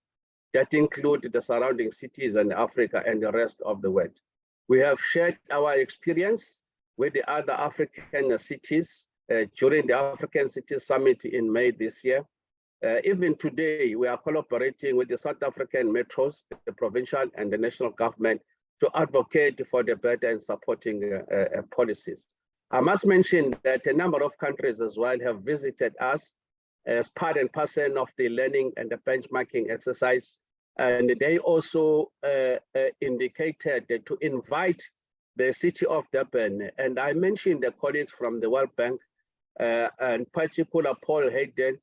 That includes the surrounding cities and Africa and the rest of the world. We have shared our experience with the other African cities during the African Cities Summit in May this year. Even today, we are collaborating with the South African metros, the provincial and the national government to advocate for the better and supporting policies. I must mention that a number of countries as well have visited us as part and parcel of the learning and the benchmarking exercise. And they also indicated to invite the city of Durban. And I mentioned the colleagues from the World Bank, and particular Paul Hayden,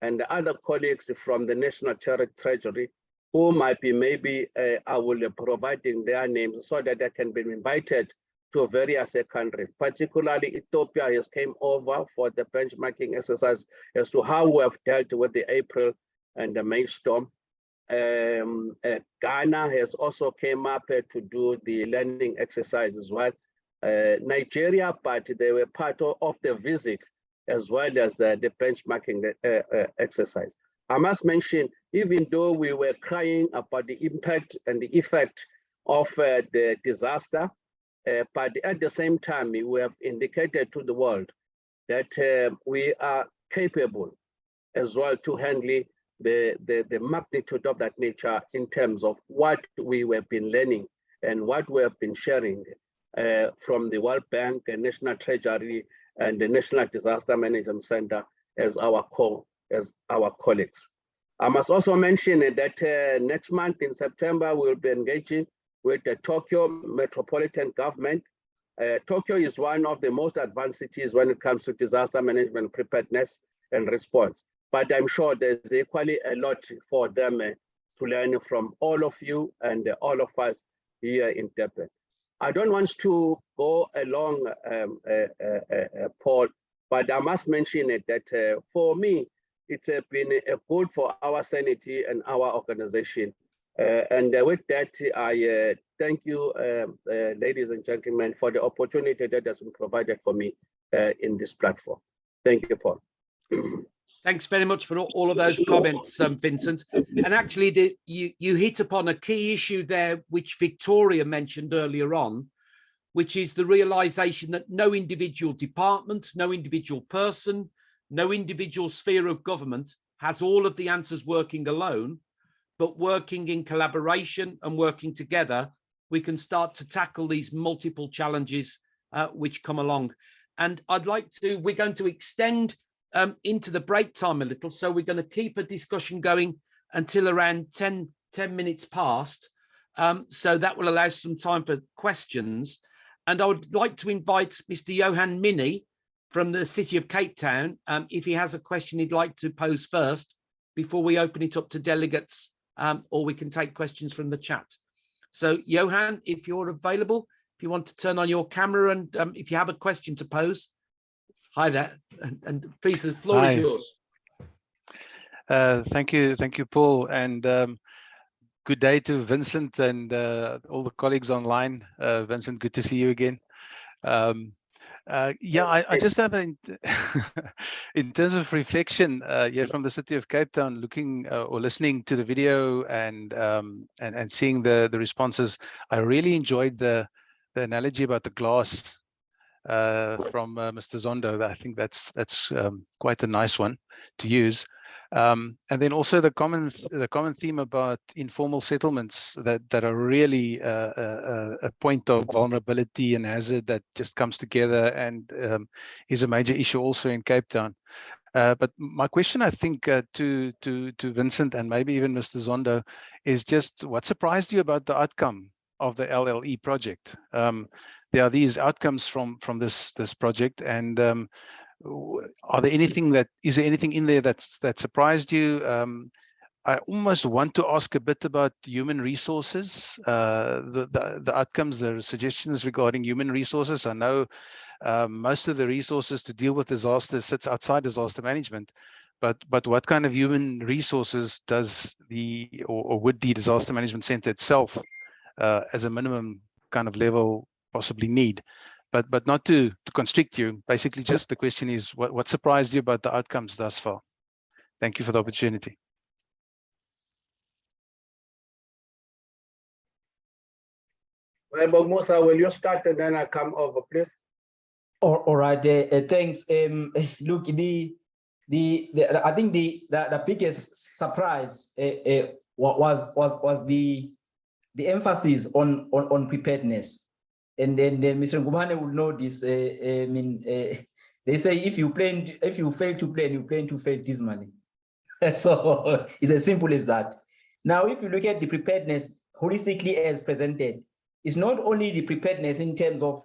and the other colleagues from the National Treasury, who might be maybe, I will be providing their names so that they can be invited to various countries. Particularly Ethiopia has came over for the benchmarking exercise as to how we have dealt with the April and the May storm. Ghana has also came up to do the learning exercise as well. Nigeria, but they were part of the visit as well as the benchmarking exercise. I must mention, even though we were crying about the impact and the effect of the disaster, but at the same time, we have indicated to the world that we are capable as well to handle the magnitude of that nature in terms of what we have been learning and what we have been sharing from the World Bank and National Treasury and the National Disaster Management Center as our colleagues. I must also mention that next month in September, we'll be engaging with the Tokyo Metropolitan Government. Tokyo is one of the most advanced cities when it comes to disaster management, preparedness, and response. But I'm sure there's equally a lot for them to learn from all of you and all of us here in Durban. I don't want to go along, Paul, but I must mention it that for me, it's been good for our sanity and our organization. And with that, I thank you, ladies and gentlemen, for the opportunity that has been provided for me in this platform. Thank you, Paul. Thanks very much for all of those comments, Vincent. And actually, you hit upon a key issue there, which Victoria mentioned earlier on, which is the realization that no individual department, no individual person, no individual sphere of government has all of the answers working alone, but working in collaboration and working together, we can start to tackle these multiple challenges which come along. And we're going to extend into the break time a little. So we're going to keep a discussion going until around 10 minutes past. So that will allow some time for questions. And I would like to invite Mr. Johan Minnie from the City of Cape Town, if he has a question he'd like to pose first before we open it up to delegates, or we can take questions from the chat. So Johan, if you're available, if you want to turn on your camera and if you have a question to pose. Hi there, and please, the floor is yours. Thank you, Paul, and good day to Vincent and all the colleagues online. Vincent, good to see you again. I just have in terms of reflection here from the City of Cape Town, looking or listening to the video and seeing the responses. I really enjoyed the analogy about the glass from Mr. Zondo. I think that's quite a nice one to use. And then also the common theme about informal settlements that are really a point of vulnerability and hazard that just comes together and is a major issue also in Cape Town. But my question, I think, to Vincent and maybe even Mr. Zondo is just what surprised you about the outcome of the LLE project? There are these outcomes from this project, and is there anything in there that surprised you? I almost want to ask a bit about human resources, the outcomes, the suggestions regarding human resources. I know most of the resources to deal with disasters sits outside disaster management, but what kind of human resources does or would the disaster management center itself, as a minimum kind of level, possibly need? But not to constrict you. Basically, just the question is, what surprised you about the outcomes thus far? Thank you for the opportunity. Well, Musa, will you start and then I come over, please? All right, thanks. Look, I think the biggest surprise was the emphasis on preparedness, and then Mr. Ngubane will know this. They say if you fail to plan, you plan to fail dismally. So it's as simple as that. Now, if you look at the preparedness holistically as presented, it's not only the preparedness in terms of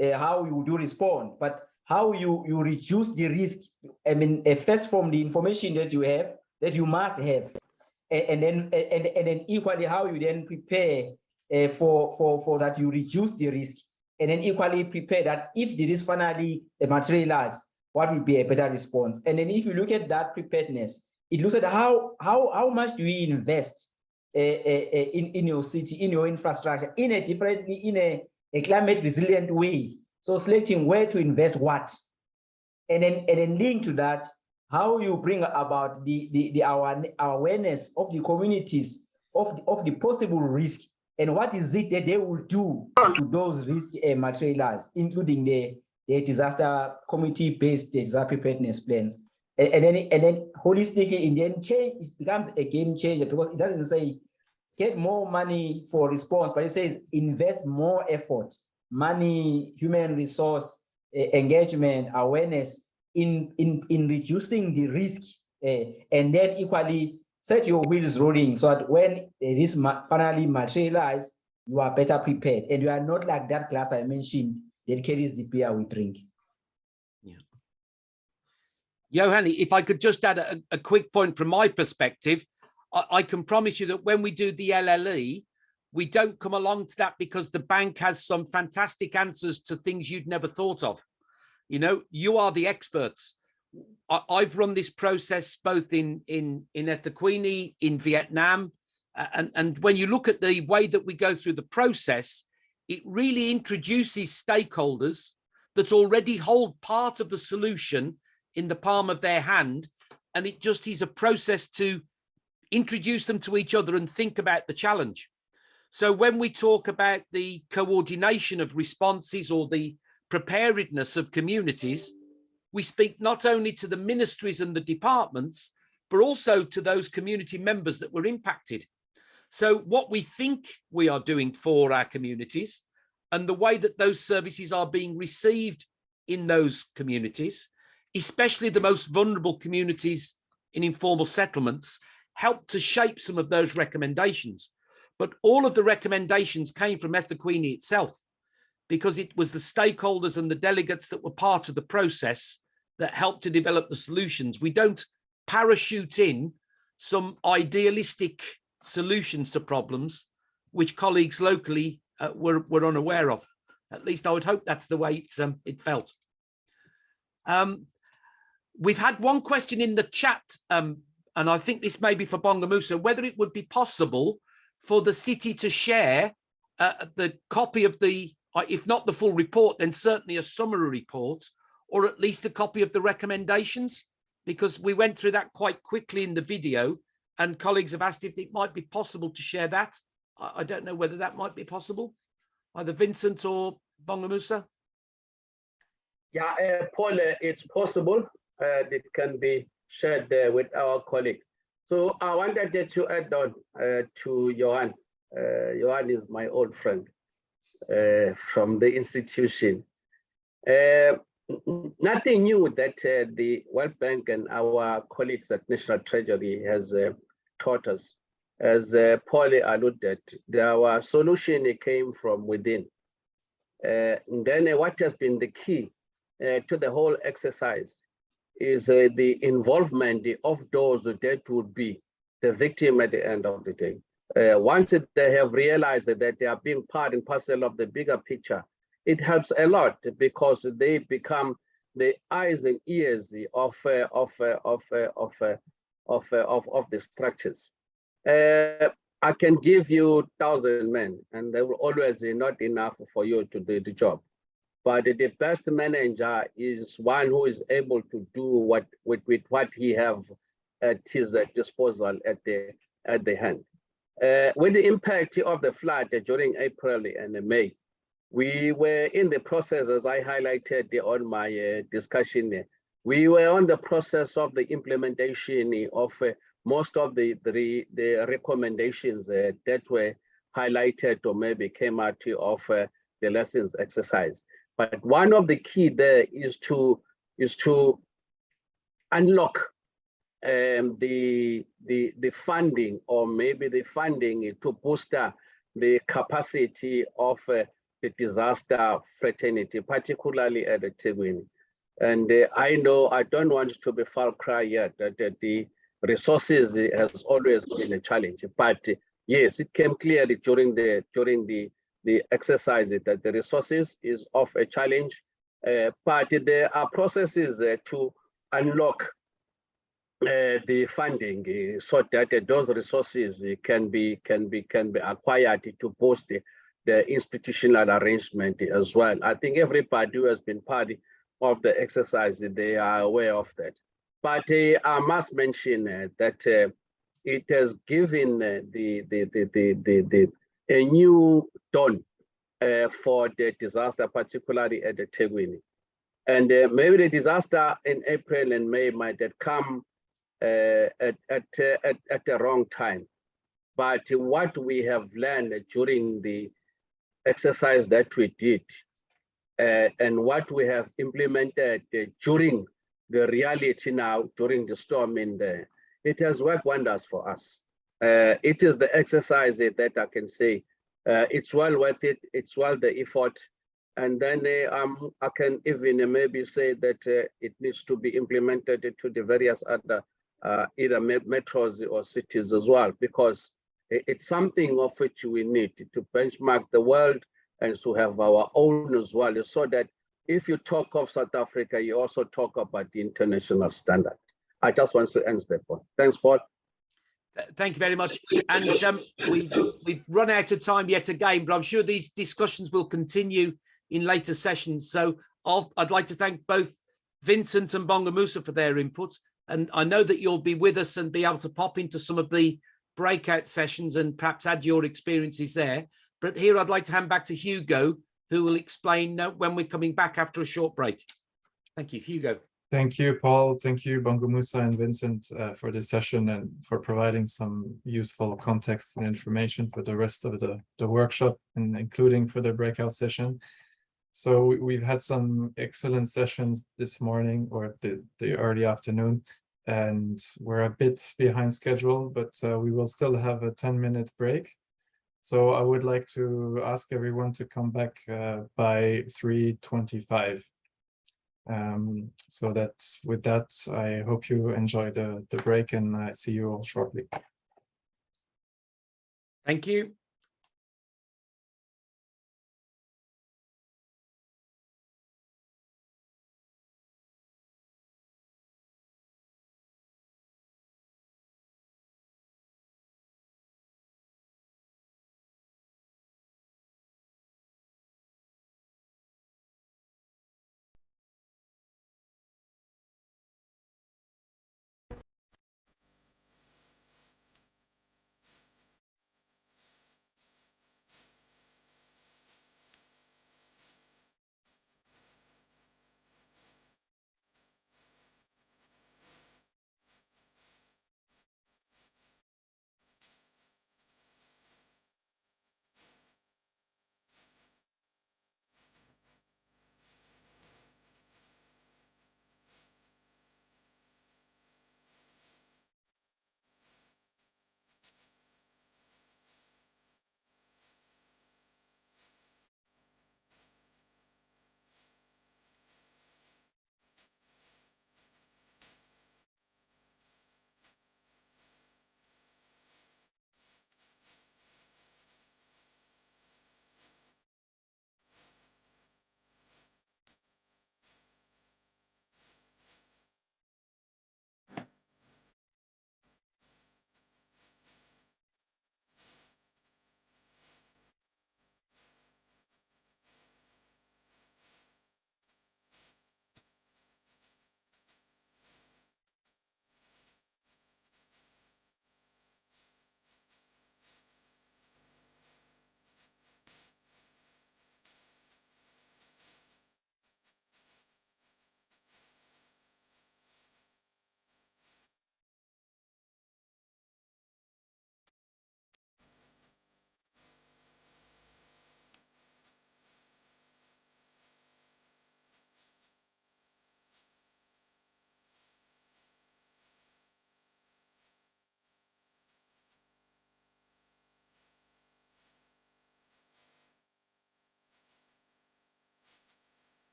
how you do respond, but how you reduce the risk. I mean, first from the information that you have, that you must have, and then equally how you then prepare for that, you reduce the risk, and then equally prepare that if the risk finally materializes, what will be a better response. And then if you look at that preparedness, it looks at how much do you invest in your city, in your infrastructure, in a climate resilient way. So selecting where to invest what, and then link to that, how you bring about the awareness of the communities of the possible risk, and what is it that they will do to those risks materialize, including the disaster community-based disaster preparedness plans. And then holistically, in the end, change, it becomes a game changer, because it doesn't say get more money for response, but it says invest more effort, money, human resource, engagement, awareness in reducing the risk, and then equally set your wheels rolling so that when this finally materializes, you are better prepared, and you are not like that class I mentioned that carries the beer we drink. Yeah. Johanni, if I could just add a quick point from my perspective, I can promise you that when we do the LLE, we don't come along to that because the bank has some fantastic answers to things you'd never thought of. You know, you are the experts. I've run this process both in eThekwini, in Vietnam, and when you look at the way that we go through the process, it really introduces stakeholders that already hold part of the solution in the palm of their hand, and it just is a process to introduce them to each other and think about the challenge. So when we talk about the coordination of responses or the preparedness of communities, we speak not only to the ministries and the departments, but also to those community members that were impacted. So what we think we are doing for our communities and the way that those services are being received in those communities, especially the most vulnerable communities in informal settlements, helped to shape some of those recommendations. But all of the recommendations came from eThekwini itself, because it was the stakeholders and the delegates that were part of the process that helped to develop the solutions. We don't parachute in some idealistic solutions to problems which colleagues locally were unaware of. At least I would hope that's the way it felt. We've had one question in the chat, and I think this may be for Bonga Musa, whether it would be possible for the city to share the copy of the, if not the full report, then certainly a summary report, or at least a copy of the recommendations, because we went through that quite quickly in the video, and colleagues have asked if it might be possible to share that. I don't know whether that might be possible, either Vincent or Bonga Musa. Yeah, Paul, it's possible. It can be shared with our colleague. So I wanted to add on to Johan. Johan is my old friend from the institution. Nothing new that the World Bank and our colleagues at National Treasury has taught us. As Paul alluded, our solution came from within. Then what has been the key to the whole exercise is the involvement of those that would be the victim at the end of the day. Once they have realized that they are being part and parcel of the bigger picture, it helps a lot because they become the eyes and ears of the structures. I can give you 1,000 men, and they will always be not enough for you to do the job. But the best manager is one who is able to do with what he have at his disposal at the hand. With the impact of the flood during April and May, we were in the process, as I highlighted on my discussion, we were on the process of the implementation of most of the recommendations that were highlighted or maybe came out of the lessons exercise. But one of the key there is to unlock the funding, or maybe the funding to boost the capacity of the disaster fraternity, particularly at the eThekwini. And I know I don't want to be far cry yet that the resources has always been a challenge, but yes, it came clearly during the exercise that the resources is of a challenge, but there are processes to unlock the funding so that those resources can be acquired to boost the institutional arrangement as well. I think everybody who has been part of the exercise, they are aware of that. But I must mention that it has given a new dawn for the disaster, particularly at the eThekwini. And maybe the disaster in April and May might have come at the wrong time. But what we have learned during the exercise that we did and what we have implemented during the reality now, during the storm in there, it has worked wonders for us. It is the exercise that I can say it's well worth it, it's well the effort. And then I can even maybe say that it needs to be implemented to the various other either metros or cities as well, because it's something of which we need to benchmark the world and to have our own as well, so that if you talk of South Africa, you also talk about the international standard. I just want to end that point. Thanks, Paul. Thank you very much. And we've run out of time yet again, but I'm sure these discussions will continue in later sessions. So I'd like to thank both Vincent and Bongamusa for their input. And I know that you'll be with us and be able to pop into some of the breakout sessions and perhaps add your experiences there. But here I'd like to hand back to Hugo, who will explain when we're coming back after a short break. Thank you, Hugo. Thank you, Paul. Thank you, Bongamusa and Vincent, for this session and for providing some useful context and information for the rest of the workshop, and including for the breakout session. So we've had some excellent sessions this morning or the early afternoon, and we're a bit behind schedule, but we will still have a 10-minute break. So I would like to ask everyone to come back by 3:25. So that with that, I hope you enjoy the break, and I see you all shortly. Thank you.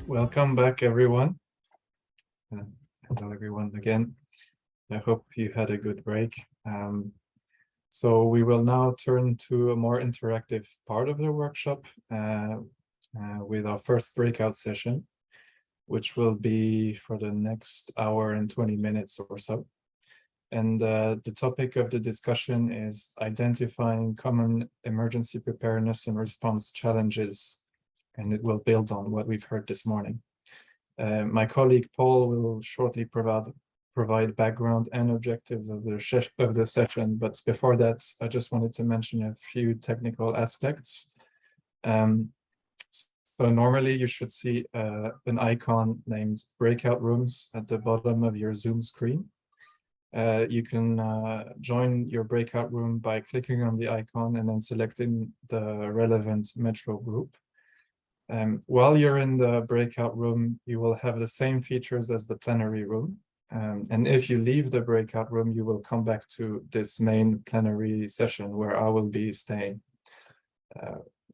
Welcome back, everyone. Hello, everyone, again. I hope you had a good break. So we will now turn to a more interactive part of the workshop with our first breakout session, which will be for the next hour and 20 minutes or so. And the topic of the discussion is identifying common emergency preparedness and response challenges, and it will build on what we've heard this morning. My colleague Paul will shortly provide background and objectives of the session, but before that, I just wanted to mention a few technical aspects. So normally you should see an icon named breakout rooms at the bottom of your Zoom screen. You can join your breakout room by clicking on the icon and then selecting the relevant metro group. While you're in the breakout room, you will have the same features as the plenary room. And if you leave the breakout room, you will come back to this main plenary session where I will be staying.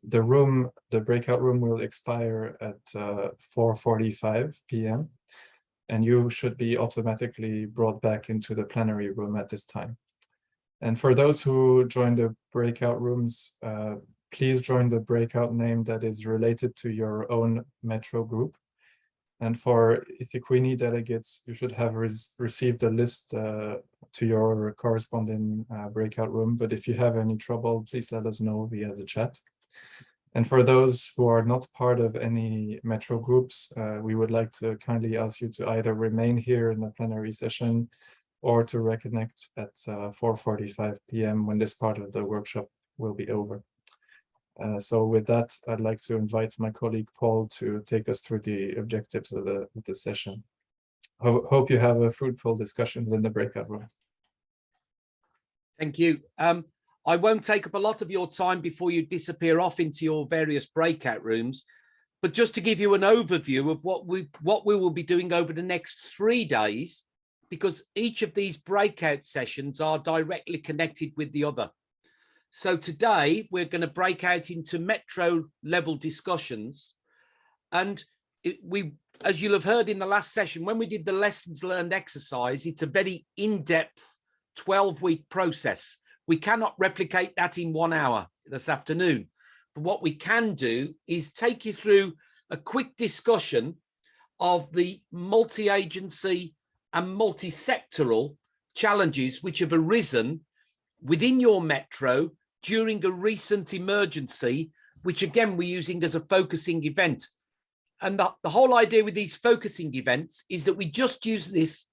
The breakout room will expire at 4:45 p.m. and you should be automatically brought back into the plenary room at this time. And for those who join the breakout rooms, please join the breakout name that is related to your own metro group. And for eThekwini delegates, you should have received a list to your corresponding breakout room. But if you have any trouble, please let us know via the chat. And for those who are not part of any metro groups, we would like to kindly ask you to either remain here in the plenary session or to reconnect at 4:45 p.m. when this part of the workshop will be over. So with that, I'd like to invite my colleague Paul to take us through the objectives of the session. Hope you have a fruitful discussions in the breakout room. Thank you. I won't take up a lot of your time before you disappear off into your various breakout rooms, but just to give you an overview of what we will be doing over the next 3 days, because each of these breakout sessions are directly connected with the other. So today we're going to break out into metro level discussions, and as you'll have heard in the last session, when we did the lessons learned exercise, it's a very in-depth 12-week process. We cannot replicate that in 1 hour this afternoon. But what we can do is take you through a quick discussion of the multi-agency and multi-sectoral challenges which have arisen within your metro during a recent emergency, which again, we're using as a focusing event. And the whole idea with these focusing events is that we just use this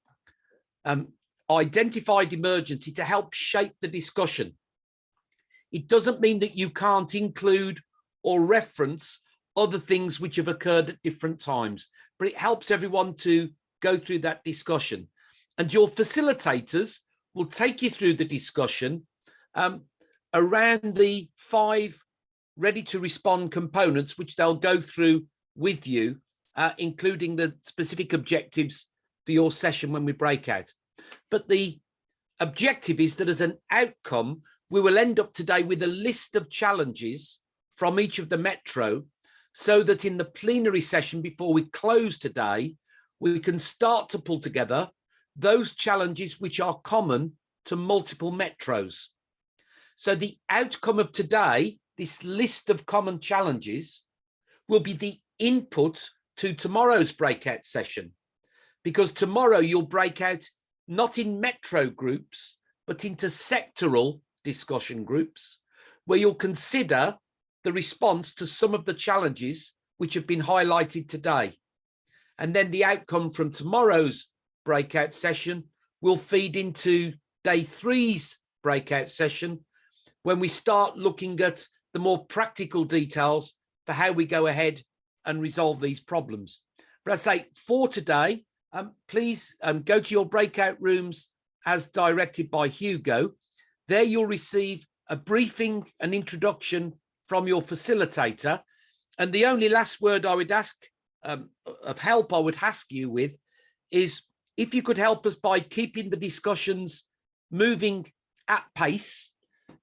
identified emergency to help shape the discussion. It doesn't mean that you can't include or reference other things which have occurred at different times, but it helps everyone to go through that discussion. And your facilitators will take you through the discussion around the 5 ready to respond components, which they'll go through with you, including the specific objectives for your session when we break out. But the objective is that as an outcome, we will end up today with a list of challenges from each of the metro, so that in the plenary session before we close today, we can start to pull together those challenges which are common to multiple metros. So the outcome of today, this list of common challenges, will be the input to tomorrow's breakout session, because tomorrow you'll break out not in metro groups, but into sectoral discussion groups, where you'll consider the response to some of the challenges which have been highlighted today. And then the outcome from tomorrow's breakout session will feed into day 3's breakout session, when we start looking at the more practical details for how we go ahead and resolve these problems. But I say for today, please go to your breakout rooms as directed by Hugo. There you'll receive a briefing, an introduction from your facilitator. And the only last word I would ask of help I would ask you with is if you could help us by keeping the discussions moving at pace.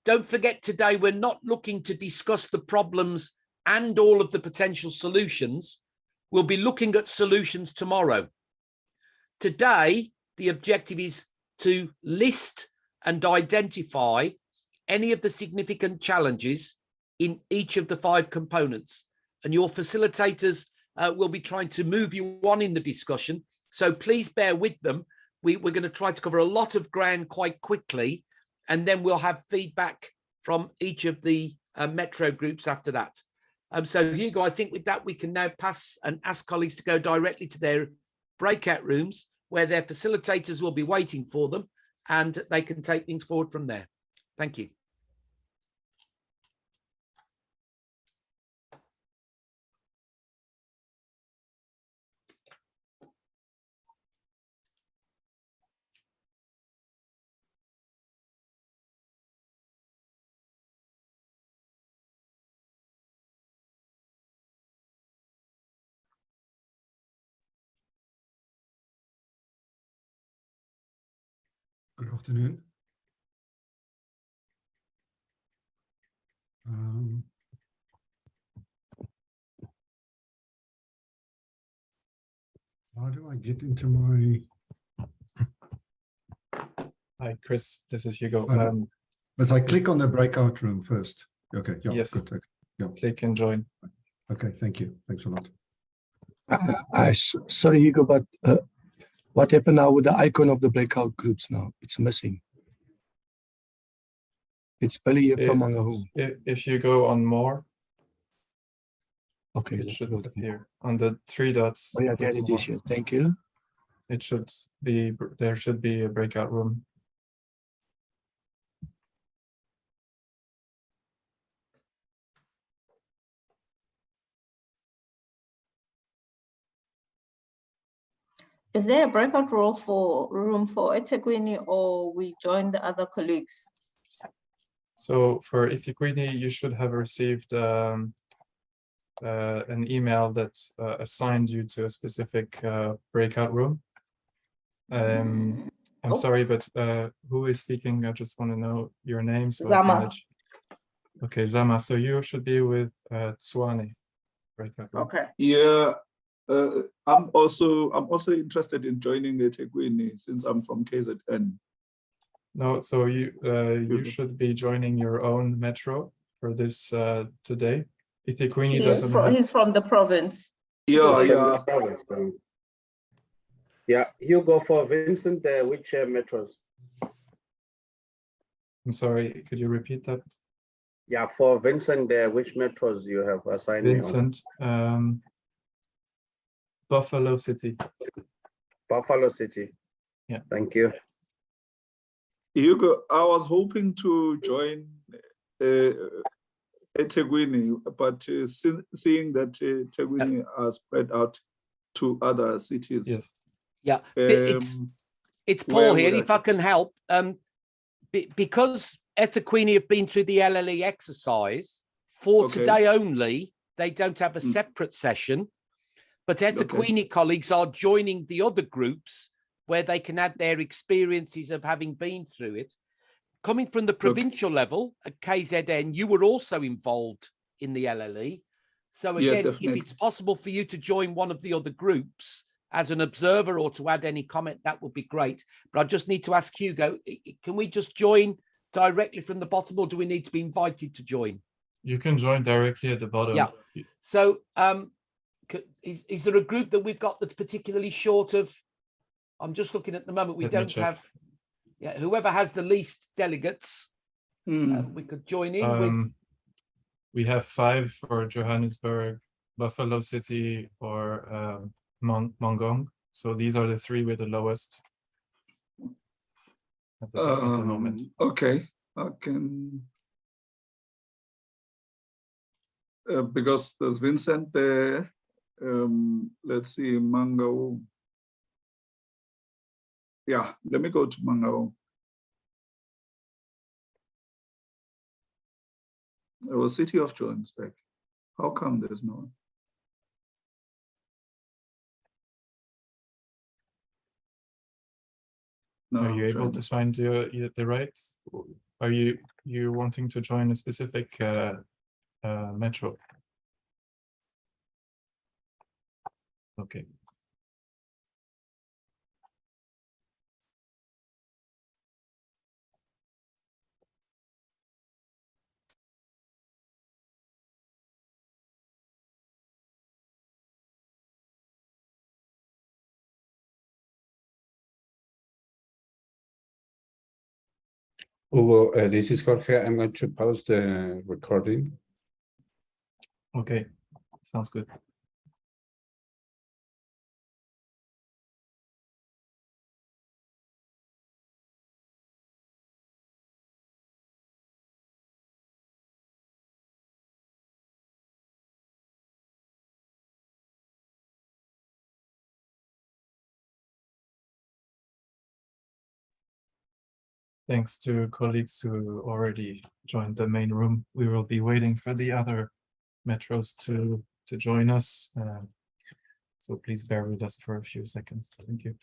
Don't forget today, we're not looking to discuss the problems and all of the potential solutions. we'll be looking at solutions tomorrow. Today, the objective is to list and identify any of the significant challenges in each of the 5 components. And your facilitators will be trying to move you on in the discussion. So please bear with them. We're going to try to cover a lot of ground quite quickly, and then we'll have feedback from each of the metro groups after that. So Hugo, I think with that, we can now pass and ask colleagues to go directly to their breakout rooms where their facilitators will be waiting for them, and they can take things forward from there. Thank you. Good afternoon. How do I get into my... Hi, Chris, this is Hugo. Must I click on the breakout room first? Okay, yeah, yes. good. Okay. Yeah. Click and join. Okay, thank you. Thanks a lot. Sorry, Hugo, but what happened now with the icon of the breakout groups now? It's missing. It's Billy here from Mangahu. If you go on more, okay, it should appear on the 3 dots. Oh yeah, there it is here. Thank you. It should be, there should be a breakout room. Is there a breakout room for eThekwini, or we join the other colleagues? So for eThekwini, you should have received an email that assigned you to a specific breakout room. I'm sorry, but who is speaking? I just want to know your name. So Zama. Okay, Zama. So you should be with Tswane breakout room. Okay. Yeah. I'm also interested in joining eThekwini since I'm from KZN. No, so you should be joining your own metro for this today. eThekwini doesn't have... He's from the province. Yeah. Yeah, you go for Vincent, which metros? I'm sorry, could you repeat that? Yeah, for Vincent, which metros you have assigned Vincent, Buffalo City. Buffalo City. Yeah. Thank you. Hugo, I was hoping to join eThekwini, but seeing that eThekwini are spread out to other cities. Yes. Yeah, it's Paul here, if I can help. Because eThekwini have been through the LLE exercise, for today only, they don't have a separate session, but eThekwini colleagues are joining the other groups where they can add their experiences of having been through it. Coming from the provincial level at KZN, you were also involved in the LLE. So again, if it's possible for you to join one of the other groups as an observer or to add any comment, that would be great. But I just need to ask Hugo, can we just join directly from the bottom, or do we need to be invited to join? You can join directly at the bottom. Yeah. So is there a group that we've got that's particularly short of? I'm just looking at the moment. We don't have. Yeah, whoever has the least delegates, we could join in with. We have 5 for Johannesburg, Buffalo City, or Mongong. So these are the 3 with the lowest at the moment. Okay, I can. Because there's Vincent there. Let's see, Mango. Yeah, let me go to Mango. It was City of Johannesburg. How come there's no one? No, are you able to find the rights? Are you wanting to join a specific metro? Okay. Hugo, this is Jorge. I'm going to pause the recording. Okay, sounds good. Thanks to colleagues who already joined the main room. We will be waiting for the other metros to join us. So please bear with us for a few seconds. Thank you.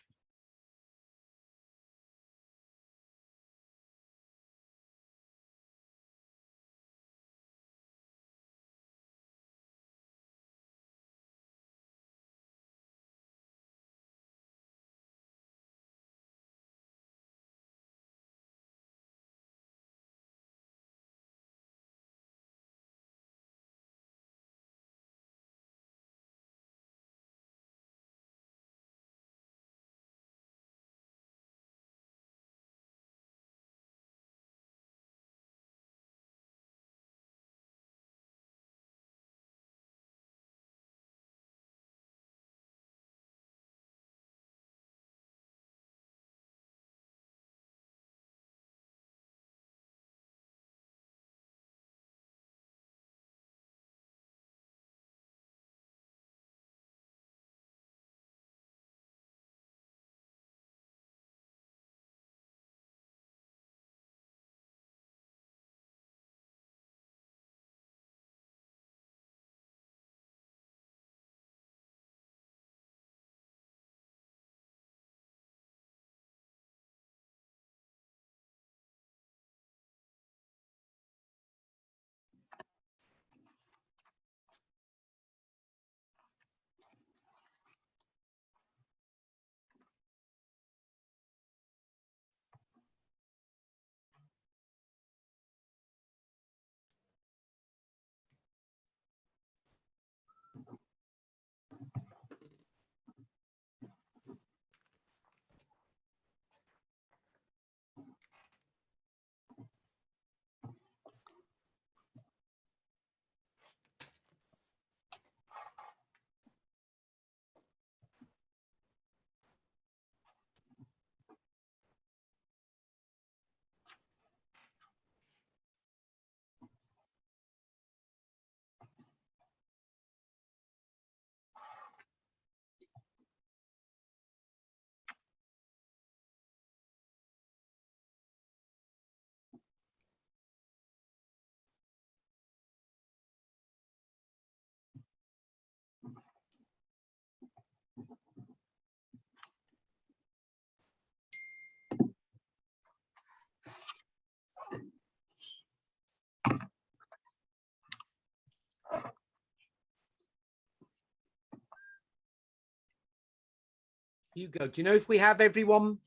Hugo, do you know if we have everyone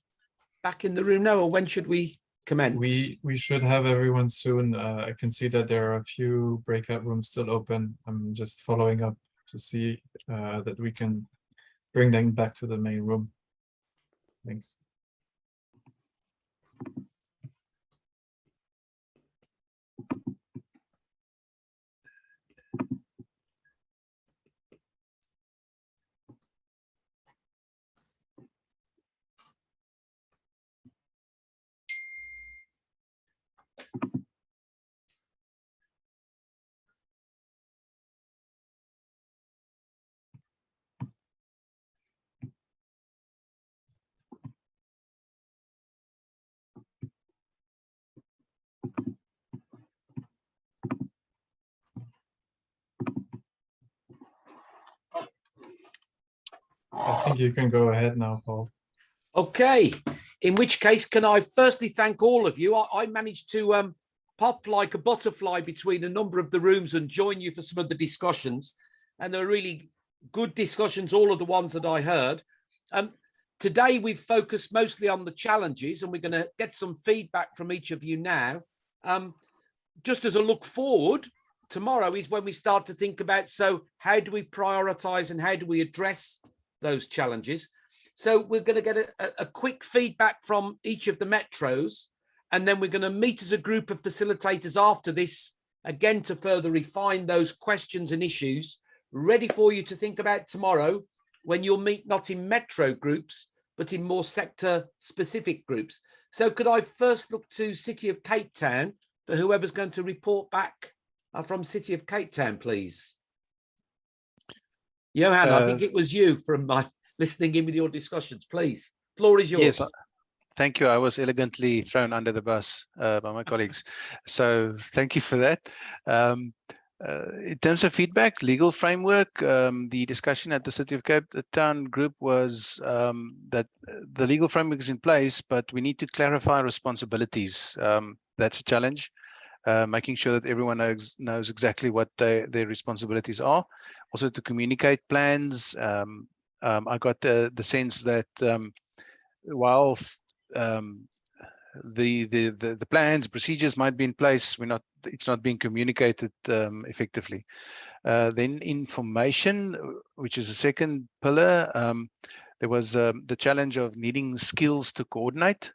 back in the room now, or when should we commence? We should have everyone soon. I can see that there are a few breakout rooms still open. I'm just following up to see that we can bring them back to the main room. Thanks. I think you can go ahead now, Paul. Okay, in which case, can I firstly thank all of you? I managed to pop like a butterfly between a number of the rooms and join you for some of the discussions. And there are really good discussions, all of the ones that I heard. Today, we've focused mostly on the challenges, and we're going to get some feedback from each of you now. Just as a look forward, tomorrow is when we start to think about, so how do we prioritize and how do we address those challenges? So we're going to get a quick feedback from each of the metros, and then we're going to meet as a group of facilitators after this, again, to further refine those questions and issues, ready for you to think about tomorrow, when you'll meet not in metro groups, but in more sector-specific groups. So could I first look to City of Cape Town for whoever's going to report back from City of Cape Town, please? Johan, I think it was you from my listening in with your discussions, please. Floor is yours. Yes, thank you. I was elegantly thrown under the bus by my colleagues. So thank you for that. In terms of feedback, legal framework, the discussion at the City of Cape Town group was that the legal framework is in place, but we need to clarify responsibilities. That's a challenge, making sure that everyone knows exactly what their responsibilities are. Also to communicate plans. I got the sense that while the plans, procedures might be in place, it's not being communicated effectively. Then information, which is a second pillar, there was the challenge of needing skills to coordinate,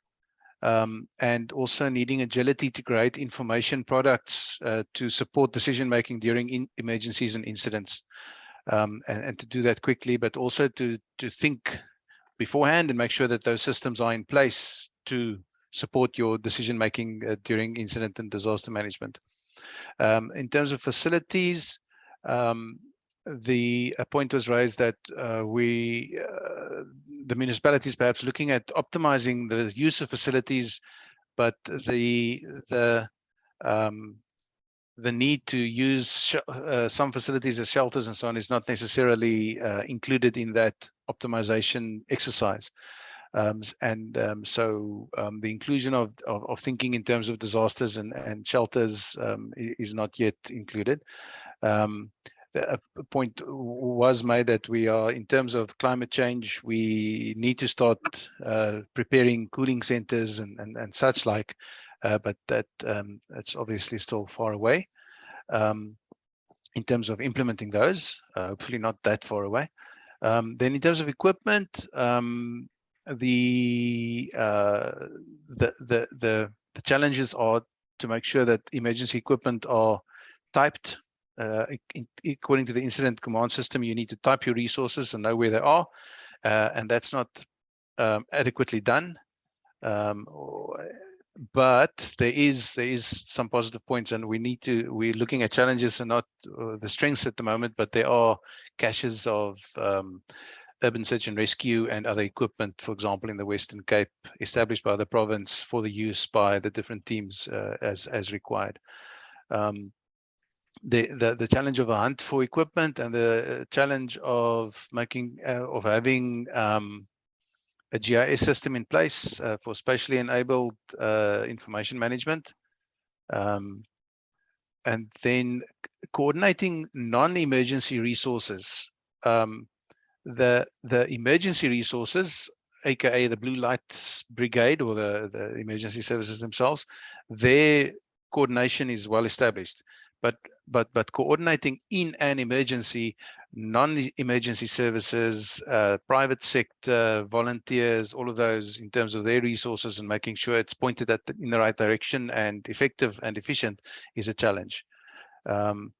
and also needing agility to create information products to support decision making during emergencies and incidents, and to do that quickly, but also to think beforehand and make sure that those systems are in place to support your decision making during incident and disaster management. In terms of facilities, the point was raised that the municipalities perhaps looking at optimizing the use of facilities, but the need to use some facilities as shelters and so on is not necessarily included in that optimization exercise. So the inclusion of thinking in terms of disasters and shelters is not yet included. A point was made that we are, in terms of climate change, we need to start preparing cooling centers and such like, but that's obviously still far away in terms of implementing those, hopefully not that far away. Then in terms of equipment, the challenges are to make sure that emergency equipment are typed according to the incident command system. You need to type your resources and know where they are, and that's not adequately done. But there is some positive points, and we're looking at challenges and not the strengths at the moment, but there are caches of urban search and rescue and other equipment, for example, in the Western Cape, established by the province for the use by the different teams as required. The challenge of a hunt for equipment and the challenge of having a GIS system in place for spatially enabled information management, and then coordinating non-emergency resources. The emergency resources, aka the Blue Lights Brigade or the emergency services themselves, their coordination is well established. But coordinating in an emergency, non-emergency services, private sector, volunteers, all of those in terms of their resources and making sure it's pointed in the right direction and effective and efficient is a challenge. And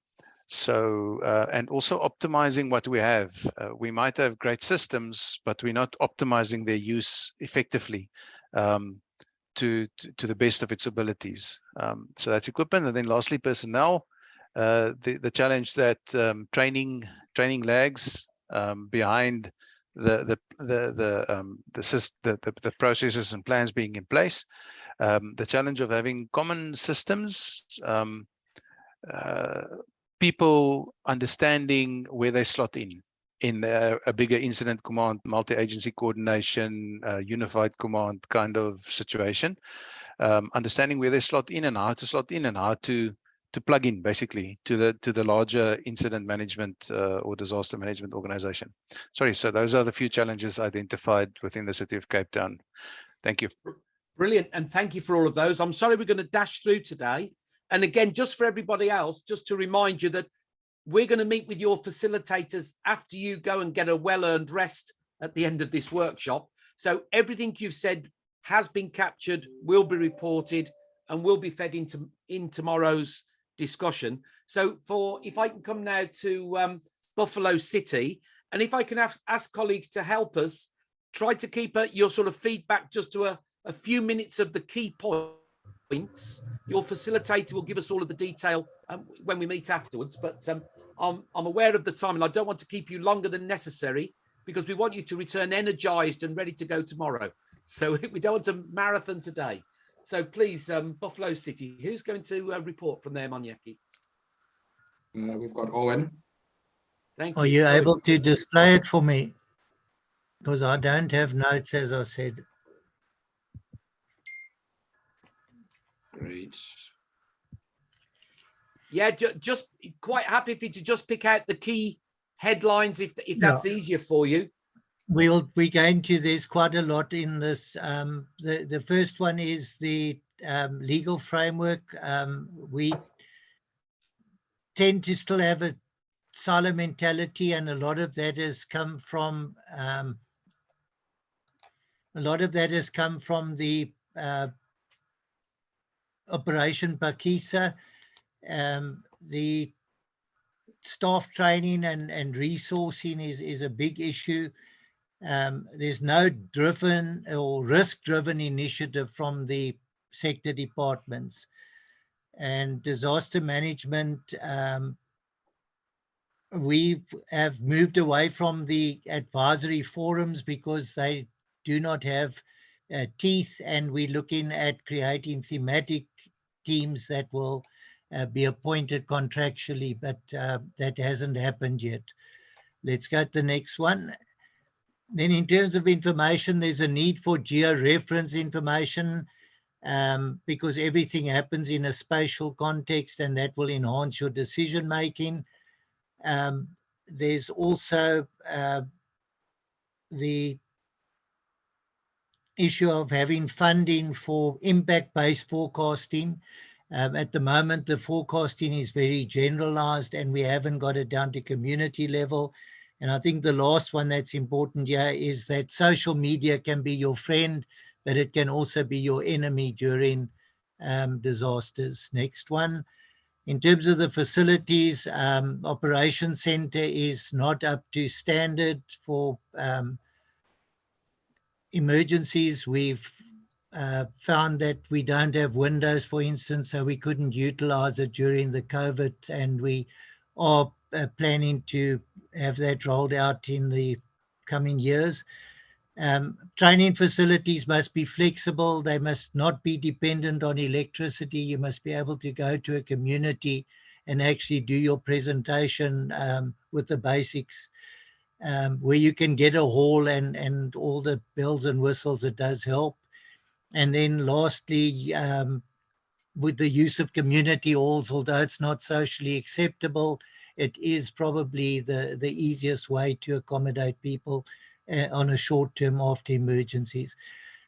also optimizing what we have. We might have great systems, but we're not optimizing their use effectively to the best of its abilities. So that's equipment. And then lastly, personnel. The challenge that training lags behind the processes and plans being in place. The challenge of having common systems, people understanding where they slot in a bigger incident command, multi-agency coordination, unified command kind of situation. Understanding where they slot in and how to slot in and how to plug in basically to the larger incident management or disaster management organization. Sorry, so those are the few challenges identified within the City of Cape Town. Thank you. Brilliant, and thank you for all of those. I'm sorry we're going to dash through today. And again, just for everybody else, just to remind you that we're going to meet with your facilitators after you go and get a well-earned rest at the end of this workshop. So everything you've said has been captured, will be reported, and will be fed in tomorrow's discussion. So if I can come now to Buffalo City, and if I can ask colleagues to help us, try to keep your sort of feedback just to a few minutes of the key points. Your facilitator will give us all of the detail when we meet afterwards, but I'm aware of the time and I don't want to keep you longer than necessary because we want you to return energized and ready to go tomorrow. So we don't want to marathon today. So please, Buffalo City, who's going to report from there, Monyeki? We've got Owen. Thank you. Are you Owen. able to display it for me? Because I don't have notes, as I said. Great. Yeah, just quite happy for you to just pick out the key headlines if that's easier for you. We're going to, there's quite a lot in this. The first one is the legal framework. We tend to still have a silo mentality, and a lot of that has come from the Operation Pakisa. The staff training and resourcing is a big issue. There's no driven or risk-driven initiative from the sector departments. And disaster management, we have moved away from the advisory forums because they do not have teeth, and we're looking at creating thematic teams that will be appointed contractually, but that hasn't happened yet. Let's go to the next one. Then in terms of information, there's a need for georeference information because everything happens in a spatial context, and that will enhance your decision making. There's also the issue of having funding for impact-based forecasting. At the moment, the forecasting is very generalized and we haven't got it down to community level. And I think the last one that's important here is that social media can be your friend, but it can also be your enemy during disasters. Next one. In terms of the facilities, Operations Center is not up to standard for emergencies. We've found that we don't have windows, for instance, so we couldn't utilize it during the COVID, and we are planning to have that rolled out in the coming years. Training facilities must be flexible. They must not be dependent on electricity. You must be able to go to a community and actually do your presentation with the basics. Where you can get a hall and all the bells and whistles, it does help. And then lastly, with the use of community halls, although it's not socially acceptable, it is probably the easiest way to accommodate people on a short term after emergencies.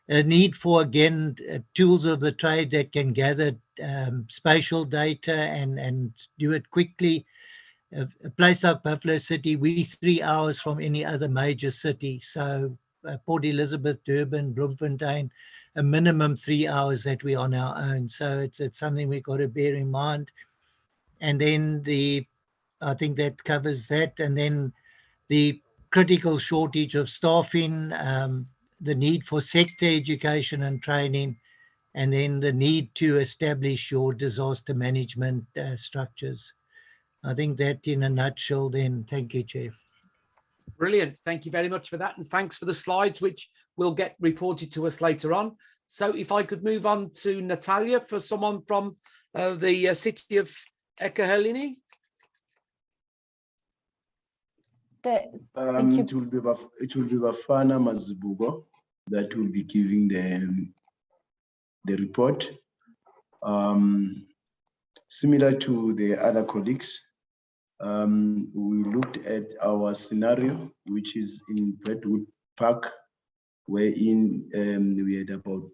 A need for, again, tools of the trade that can gather spatial data and do it quickly. A place like Buffalo City, we're 3 hours from any other major city. So Port Elizabeth, Durban, Bloemfontein, a minimum 3 hours that we're on our own. So it's something we've got to bear in mind. And then I think that covers that. And then the critical shortage of staffing, the need for sector education and training, and then the need to establish your disaster management structures. I think that in a nutshell then. Thank you, Chair. Brilliant. Thank you very much for that. And thanks for the slides, which will get reported to us later on. So if I could move on to Natalia for someone from the city of eThekwini. It will be Bafana Mazibugo that will be giving the report. Similar to the other colleagues, we looked at our scenario, which is in Brentwood Park, wherein we had about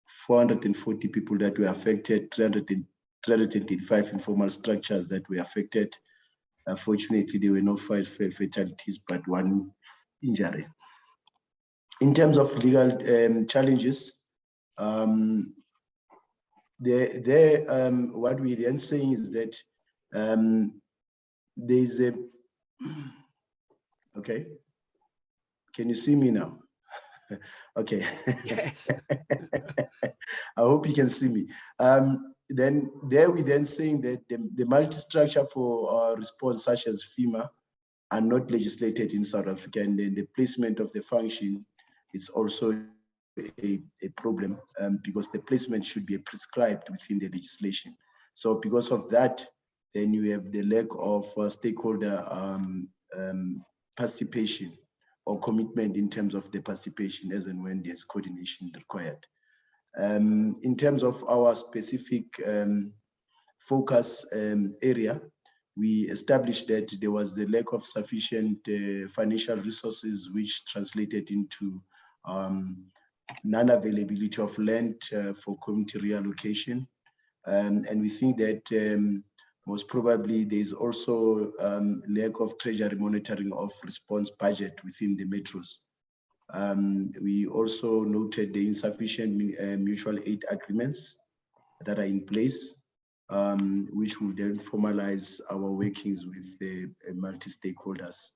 440 people that were affected, 385 informal structures that were affected. Fortunately, there were no 5 fatalities, but 1 injury. In terms of legal challenges, what we're then saying is that there's a, okay, can you see me now? Okay. Yes. I hope you can see me. Then there we then saying that the multi-structure for response such as FEMA are not legislated in South Africa, and then the placement of the function is also a problem because the placement should be prescribed within the legislation. So because of that, then you have the lack of stakeholder participation or commitment in terms of the participation as and when there's coordination required. In terms of our specific focus area, we established that there was the lack of sufficient financial resources, which translated into non-availability of land for community reallocation. And we think that most probably there's also lack of treasury monitoring of response budget within the metros. We also noted the insufficient mutual aid agreements that are in place, which will then formalize our workings with the multi-stakeholders.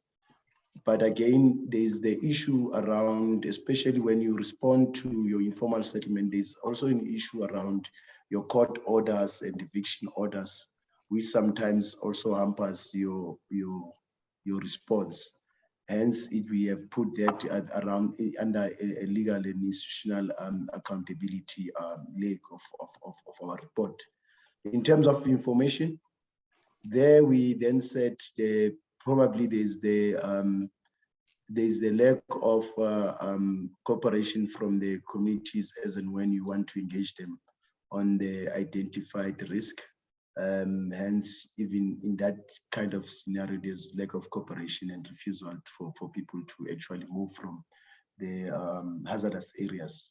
But again, there's the issue around, especially when you respond to your informal settlement, there's also an issue around your court orders and eviction orders, which sometimes also hampers your response. Hence, we have put that around under a legal and institutional accountability leg of our report. In terms of information, there we then said probably there's the lack of cooperation from the communities as and when you want to engage them on the identified risk. Hence, even in that kind of scenario, there's lack of cooperation and refusal for people to actually move from the hazardous areas.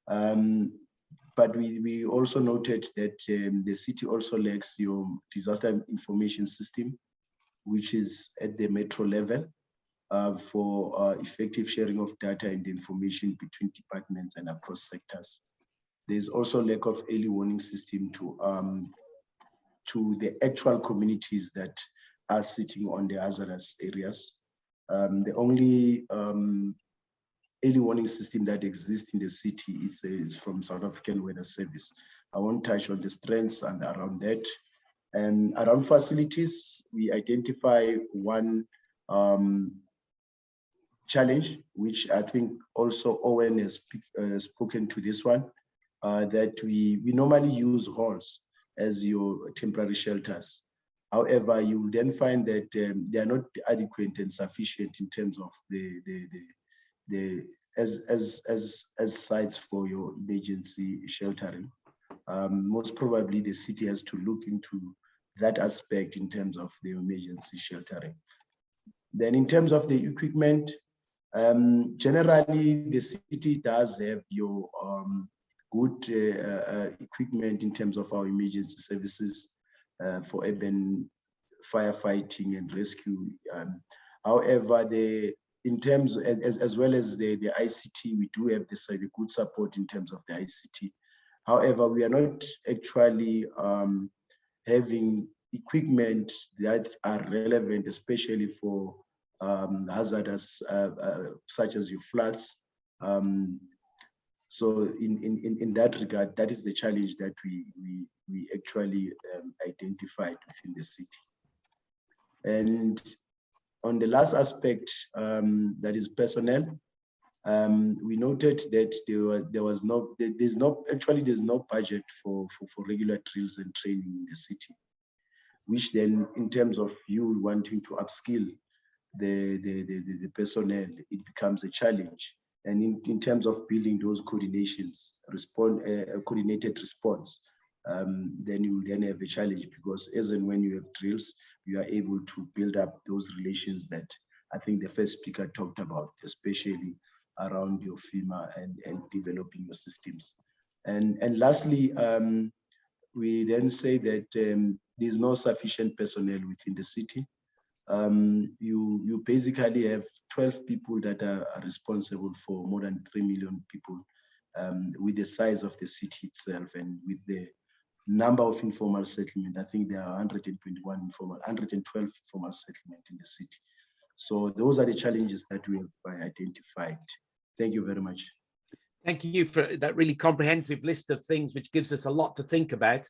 But we also noted that the city also lacks your disaster information system, which is at the metro level for effective sharing of data and information between departments and across sectors. There's also lack of early warning system to the actual communities that are sitting on the hazardous areas. The only early warning system that exists in the city is from South African Weather Service. I won't touch on the strengths and around that. And around facilities, we identify one challenge, which I think also Owen has spoken to this one, that we normally use halls as your temporary shelters. However, you will then find that they are not adequate and sufficient in terms of as sites for your emergency sheltering. Most probably the city has to look into that aspect in terms of the emergency sheltering. Then in terms of the equipment, generally the city does have your good equipment in terms of our emergency services for urban firefighting and rescue. However, in terms, as well as the ICT, we do have the good support in terms of the ICT. However, we are not actually having equipment that are relevant, especially for hazardous, such as your floods. So in that regard, that is the challenge that we actually identified within the city. And on the last aspect, that is personnel, we noted that there's no budget for regular drills and training in the city, which then, in terms of you wanting to upskill the personnel, it becomes a challenge. And in terms of building those coordinations, coordinated response, then you then have a challenge, because as and when you have drills, you are able to build up those relations that I think the first speaker talked about, especially around your FEMA and developing your systems. And lastly, we then say that there's no sufficient personnel within the city. You basically have 12 people that are responsible for more than 3 million people, with the size of the city itself and with the number of informal settlement. I think there are 112 informal settlement in the city. So those are the challenges that we have identified. Thank you very much. Thank you for that really comprehensive list of things, which gives us a lot to think about.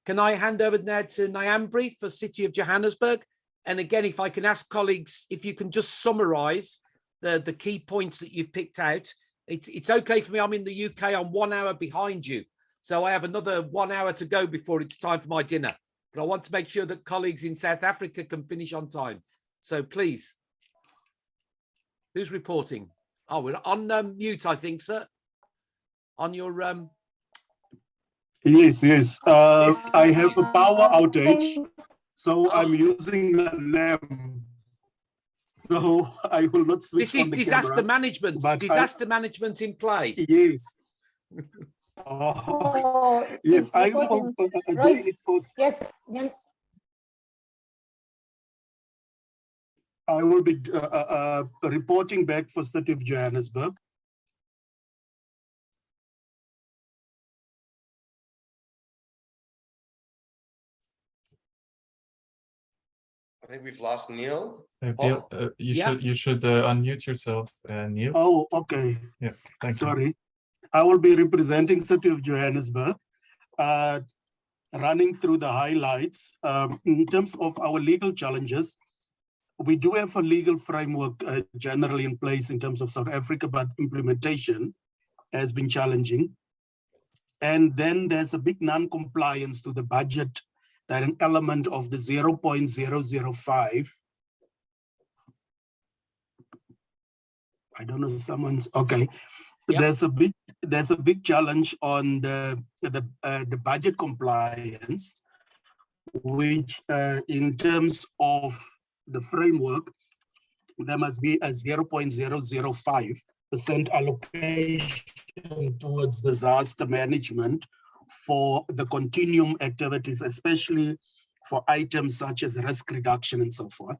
Can I hand over now to Nyambri for City of Johannesburg? And again, if I can ask colleagues, if you can just summarize the key points that you've picked out. It's okay for me. I'm in the UK. I'm 1 hour behind you. So I have another 1 hour to go before it's time for my dinner. But I want to make sure that colleagues in South Africa can finish on time. So please. Who's reporting? Oh, we're on mute, I think, sir. On your Yes. I have a power outage, so I'm using a lamp. So I will not switch. This is disaster management. Disaster management in play. Yes. Yes, I will doing it for. Yes. I will be reporting back for City of Johannesburg. I think we've lost Neil. Neil, you should unmute yourself, Neil. Oh, okay. Yes, thank you. Sorry. I will be representing City of Johannesburg, running through the highlights. In terms of our legal challenges, we do have a legal framework generally in place in terms of South Africa, but implementation has been challenging. And then there's a big non-compliance to the budget, that an element of the 0.005. I don't know if someone's okay. Yep. There's a big challenge on the budget compliance, which in terms of the framework, there must be a 0.005% allocation towards disaster management for the continuum activities, especially for items such as risk reduction and so forth.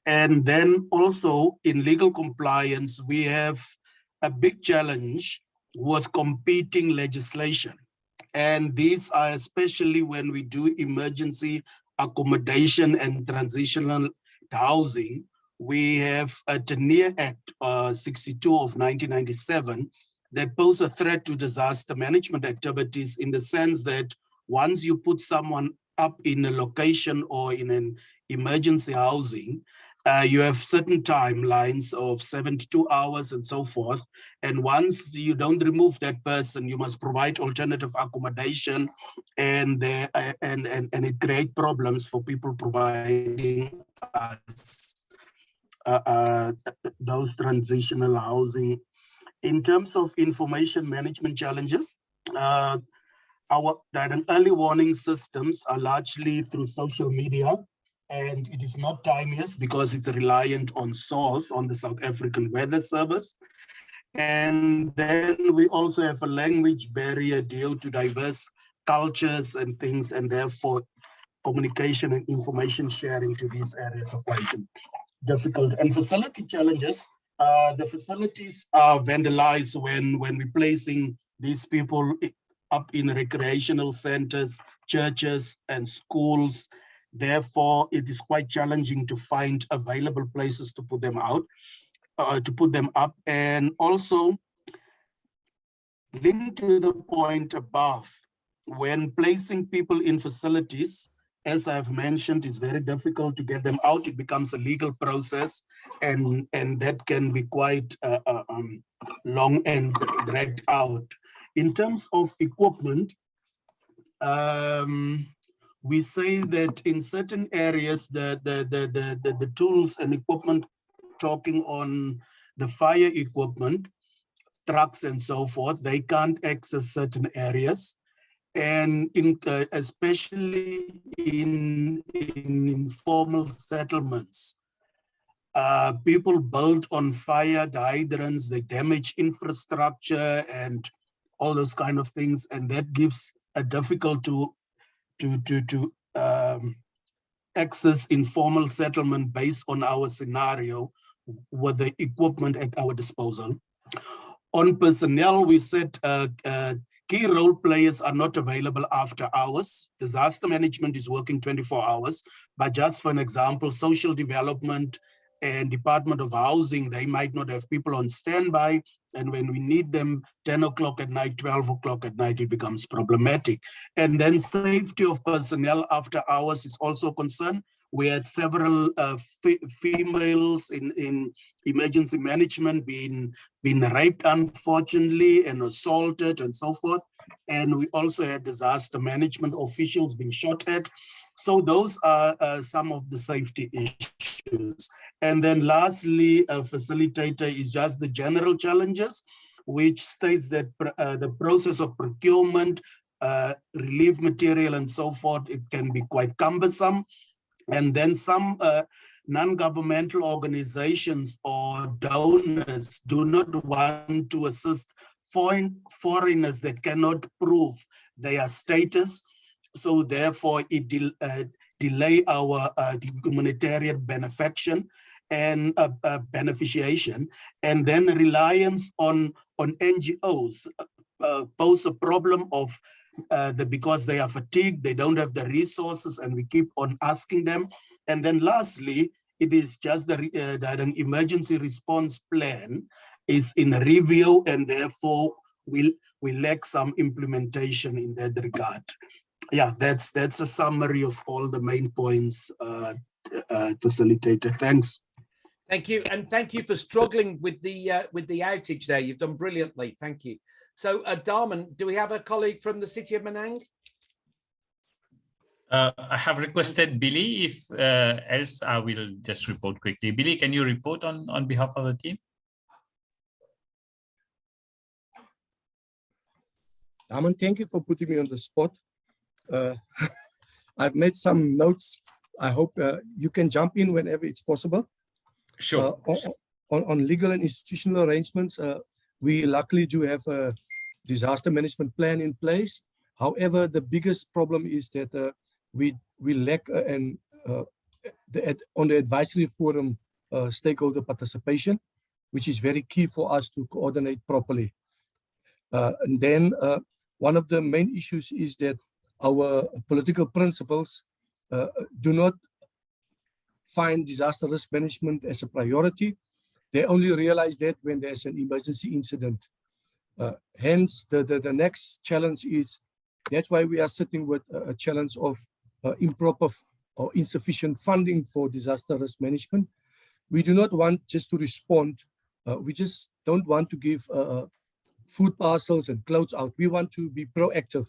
And then also in legal compliance, we have a big challenge with competing legislation. And these are especially when we do emergency accommodation and transitional housing. We have a TENEA Act 62 of 1997 that pose a threat to disaster management activities, in the sense that once you put someone up in a location or in an emergency housing, you have certain timelines of 72 hours and so forth. And once you don't remove that person, you must provide alternative accommodation, and it creates problems for people providing us those transitional housing. In terms of information management challenges, our early warning systems are largely through social media, and it is not timeless because it's reliant on source, on the South African Weather Service. And then we also have a language barrier due to diverse cultures and things, and therefore communication and information sharing to these areas are quite difficult. And facility challenges, the facilities are vandalized when we're placing these people up in recreational centers, churches, and schools. Therefore, it is quite challenging to find available places to put them out, to put them up. And also, linked to the point above, when placing people in facilities, as I've mentioned, it's very difficult to get them out. It becomes a legal process, and that can be quite long and dragged out. In terms of equipment, we say that in certain areas, the tools and equipment, talking on the fire equipment, trucks and so forth, they can't access certain areas. and especially in informal settlements. People build on fire, the hydrants, they damage infrastructure and all those kind of things, and that gives a difficult to access informal settlement based on our scenario with the equipment at our disposal. On personnel, we said key role players are not available after hours. Disaster management is working 24 hours, but just for an example, social development and Department of Housing, they might not have people on standby. And when we need them 10 o'clock at night, 12 o'clock at night, it becomes problematic. And then safety of personnel after hours is also a concern. We had several females in emergency management being raped, unfortunately, and assaulted and so forth. And we also had disaster management officials being shot at. So those are some of the safety issues. And then lastly, a facilitator is just the general challenges, which states that the process of procurement, relief material and so forth, it can be quite cumbersome. And then some non-governmental organizations or donors do not want to assist foreigners that cannot prove their status. So therefore it delay our humanitarian benefaction and beneficiation. And then reliance on NGOs pose a problem of because they are fatigued, they don't have the resources, and we keep on asking them. And then lastly, it is just that an emergency response plan is in review, and therefore we lack some implementation in that regard. Yeah, that's a summary of all the main points, facilitator. Thanks. Thank you, and thank you for struggling with the outage there. You've done brilliantly. Thank you. So, Darman, do we have a colleague from the city of Manang? I have requested Billy. If else, I will just report quickly. Billy, can you report on behalf of the team? Darman, thank you for putting me on the spot. I've made some notes. I hope you can jump in whenever it's possible. Sure. On legal and institutional arrangements, we luckily do have a disaster management plan in place. However, the biggest problem is that we lack on the advisory forum stakeholder participation, which is very key for us to coordinate properly. And then one of the main issues is that our political principles do not find disaster risk management as a priority. They only realize that when there's an emergency incident. Hence, the next challenge is, that's why we are sitting with a challenge of improper or insufficient funding for disaster risk management. We do not want just to respond. We just don't want to give food parcels and clothes out. We want to be proactive.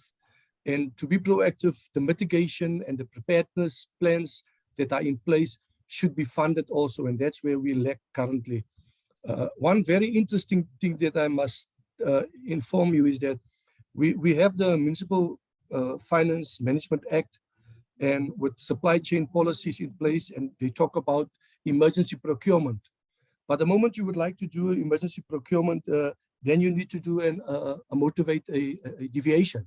And to be proactive, the mitigation and the preparedness plans that are in place should be funded also, and that's where we lack currently. One very interesting thing that I must inform you is that we have the Municipal Finance Management Act, and with supply chain policies in place, and they talk about emergency procurement. But the moment you would like to do emergency procurement, then you need to do motivate a deviation.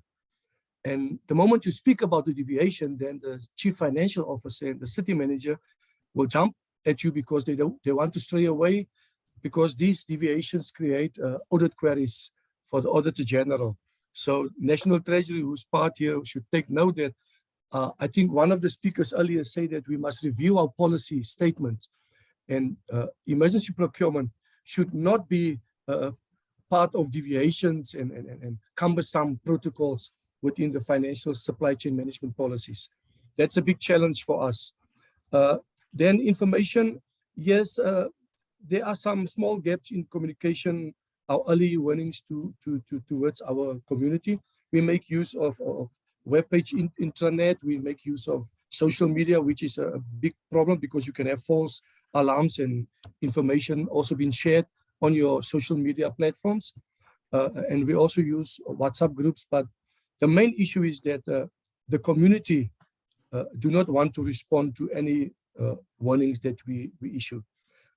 And the moment you speak about the deviation, then the chief financial officer and the city manager will jump at you because they want to stray away, because these deviations create audit queries for the Auditor General. So National Treasury, who's part here, should take note that I think one of the speakers earlier said that we must review our policy statements, and emergency procurement should not be part of deviations and cumbersome protocols within the financial supply chain management policies. That's a big challenge for us. Then information, yes, there are some small gaps in communication, our early warnings towards our community. We make use of webpage intranet, we make use of social media, which is a big problem because you can have false alarms and information also being shared on your social media platforms. And we also use WhatsApp groups, but The main issue is that the community do not want to respond to any warnings that we issue.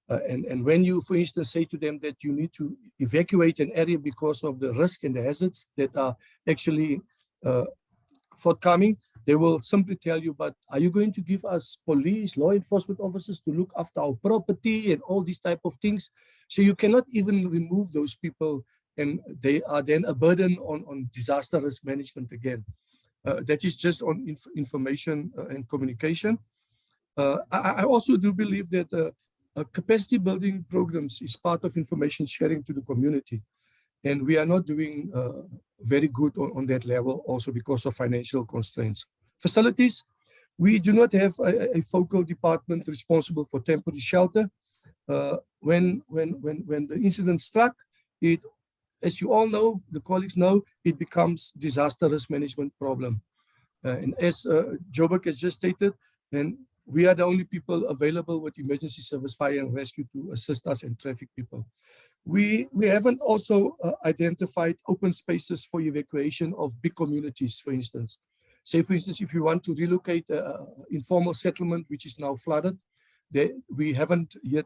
And when you, for instance, say to them that you need to evacuate an area because of the risk and the hazards that are actually forthcoming, they will simply tell you, but are you going to give us police, law enforcement officers to look after our property and all these type of things? So you cannot even remove those people, and they are then a burden on disaster risk management again. That is just on information and communication. I also do believe that capacity building programs is part of information sharing to the community. And we are not doing very good on that level also because of financial constraints. Facilities, we do not have a focal department responsible for temporary shelter. When the incident struck, it, as you all know, the colleagues know, it becomes disaster risk management problem. And as Joburg has just stated, and we are the only people available with emergency service, fire and rescue to assist us and traffic people. We haven't also identified open spaces for evacuation of big communities, for instance. Say, for instance, if you want to relocate informal settlement, which is now flooded, we haven't yet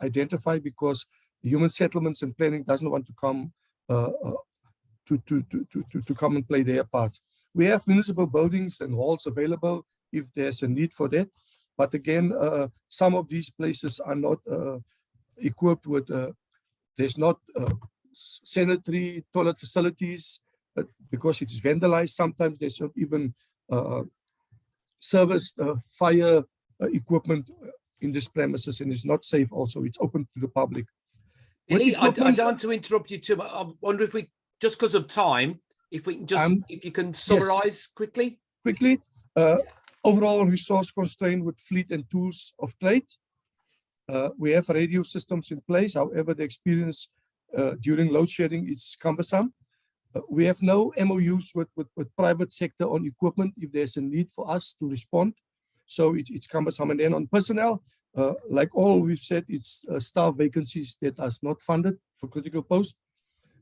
identified because human settlements and planning doesn't want to come to come and play their part. We have municipal buildings and halls available if there's a need for that. But again, some of these places are not equipped with, there's not sanitary toilet facilities because it is vandalized. Sometimes there's not even serviced fire equipment in this premises, and it's not safe also. It's open to the public. Billy, I don't want to interrupt you too much. I wonder if we, just because of time, if we can just, if you can summarize yes. quickly. Quickly, overall resource constraint with fleet and tools of trade. We have radio systems in place. However, the experience during load shedding is cumbersome. We have no MOUs with private sector on equipment if there's a need for us to respond. So it's cumbersome. And then on personnel, like all we've said, it's staff vacancies that are not funded for critical posts.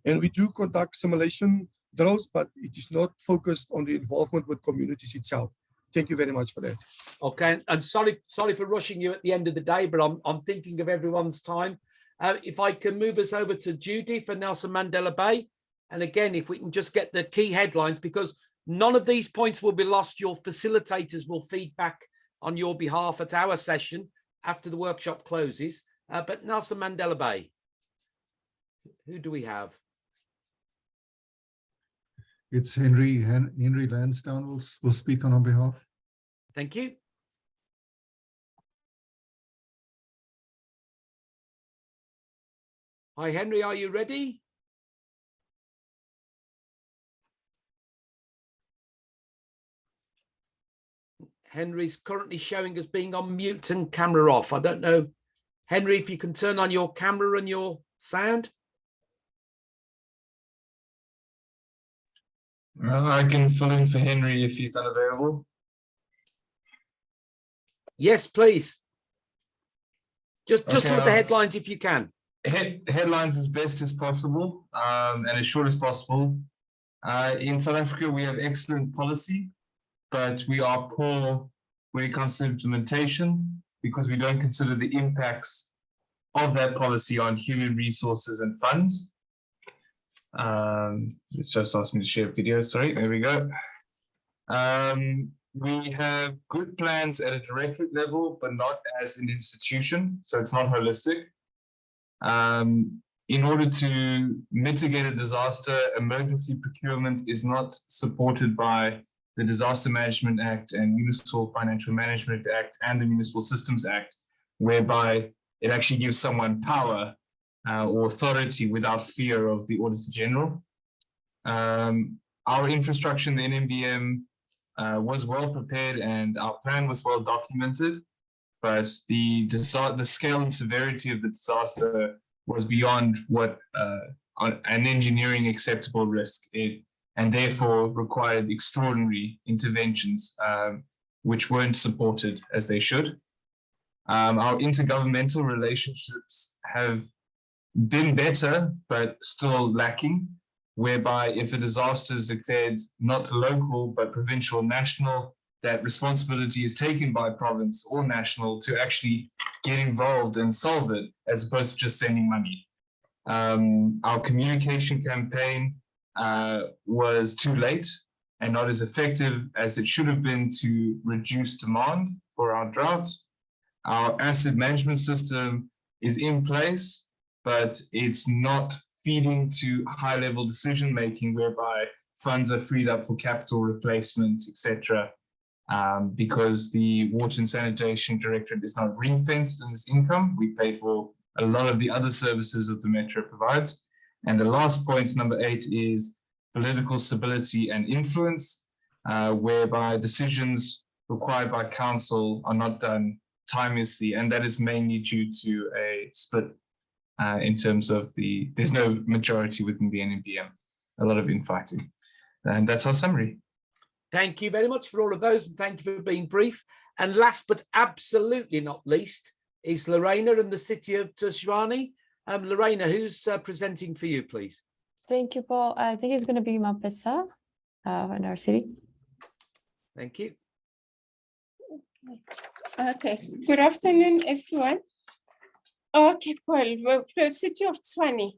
And we do conduct simulation drills, but it is not focused on the involvement with communities itself. Thank you very much for that. Okay, and sorry for rushing you at the end of the day, but I'm thinking of everyone's time. If I can move us over to Judy for Nelson Mandela Bay. And again, if we can just get the key headlines, because none of these points will be lost. Your facilitators will feed back on your behalf at our session after the workshop closes. But Nelson Mandela Bay, who do we have? It's Henry Lansdowne will speak on our behalf. Thank you. Hi, Henry, are you ready? Henry's currently showing as being on mute and camera off. I don't know, Henry, if you can turn on your camera and your sound. I can fill in for Henry if he's unavailable. Yes, please. Just some of the headlines if you can. Headlines as best as possible and as short as possible. In South Africa, we have excellent policy, but we are poor when it comes to implementation because we don't consider the impacts of that policy on human resources and funds. It's just asked me to share video. Sorry, there we go. We have good plans at a directorate level, but not as an institution, so it's not holistic. In order to mitigate a disaster, emergency procurement is not supported by the Disaster Management Act and Municipal Financial Management Act and the Municipal Systems Act, whereby it actually gives someone power or authority without fear of the Auditor General. Our infrastructure in the NMDM was well prepared and our plan was well documented, but the scale and severity of the disaster was beyond what an engineering acceptable risk, and therefore required extraordinary interventions which weren't supported as they should. Our intergovernmental relationships have been better, but still lacking. whereby if a disaster is declared not local but provincial or national, that responsibility is taken by province or national to actually get involved and solve it, as opposed to just sending money. Our communication campaign was too late and not as effective as it should have been to reduce demand for our droughts. Our asset management system is in place, but it's not feeding to high-level decision-making whereby funds are freed up for capital replacement, etc. Because the Water and Sanitation Directorate is not ring-fenced in its income. We pay for a lot of the other services that the Metro provides. And the last point, number 8, is political stability and influence, whereby decisions required by council are not done timelessly, and that is mainly due to a split in terms of there's no majority within the NDM, a lot of infighting. And that's our summary. Thank you very much for all of those, and thank you for being brief. And last but absolutely not least is Lorena in the city of Tshwane. Lorena, who's presenting for you, please? Thank you, Paul. I think it's going to be Mapesa in our city. Thank you. Okay, good afternoon, everyone. Okay, Paul, well, the city of Tshwane.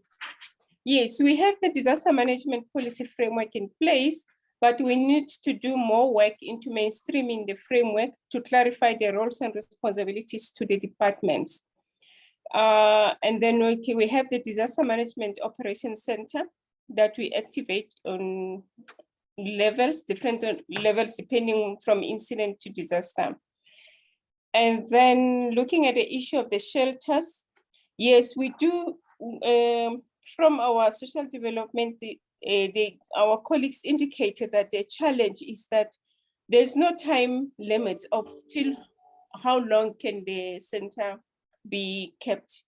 Yes, we have the disaster management policy framework in place, but we need to do more work into mainstreaming the framework to clarify the roles and responsibilities to the departments. And then we have the Disaster Management Operations Center that we activate on levels, different levels depending from incident to disaster. And then looking at the issue of the shelters, yes, we do, from our social development, our colleagues indicated that the challenge is that there's no time limit of till how long can the center be kept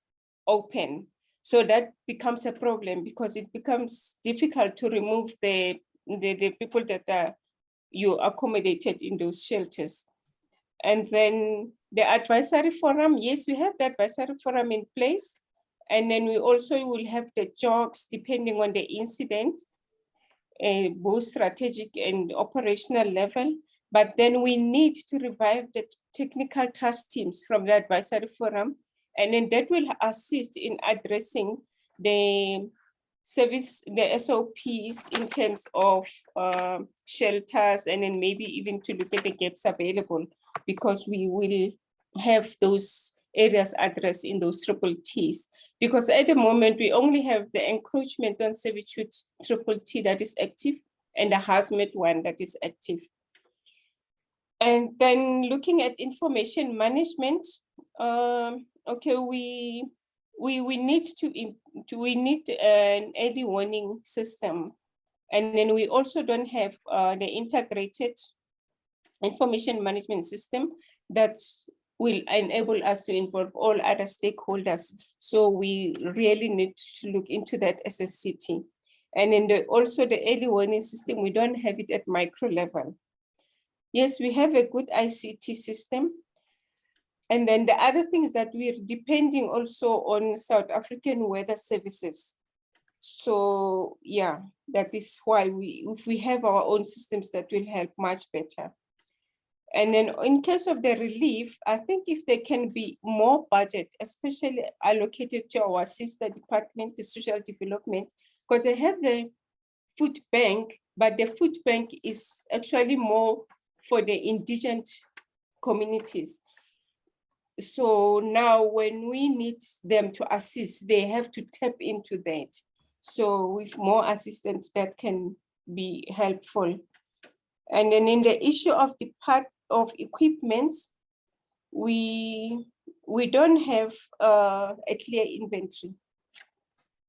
open. So that becomes a problem because it becomes difficult to remove the people that are you accommodated in those shelters. And then the advisory forum, yes, we have the advisory forum in place. And then we also will have the jogs depending on the incident, both strategic and operational level. But then we need to revive the technical task teams from the advisory forum. And then that will assist in addressing the service, the SOPs in terms of shelters, and then maybe even to look at the gaps available, because we will have those areas addressed in those triple Ts. Because at the moment, we only have the encroachment on servitude triple T that is active and the hazmat one that is active. And then looking at information management, okay, we need an early warning system. And then we also don't have the integrated information management system that will enable us to involve all other stakeholders. So we really need to look into that as a city. And then also the early warning system, we don't have it at micro level. Yes, we have a good ICT system. And then the other thing is that we're depending also on South African weather services. So yeah, that is why if we have our own systems, that will help much better. And then in case of the relief, I think if there can be more budget, especially allocated to our sister department, the social development, because they have the food bank, but the food bank is actually more for the indigent communities. So now when we need them to assist, they have to tap into that. So with more assistance, that can be helpful. And then in the issue of the part of equipment, we don't have a clear inventory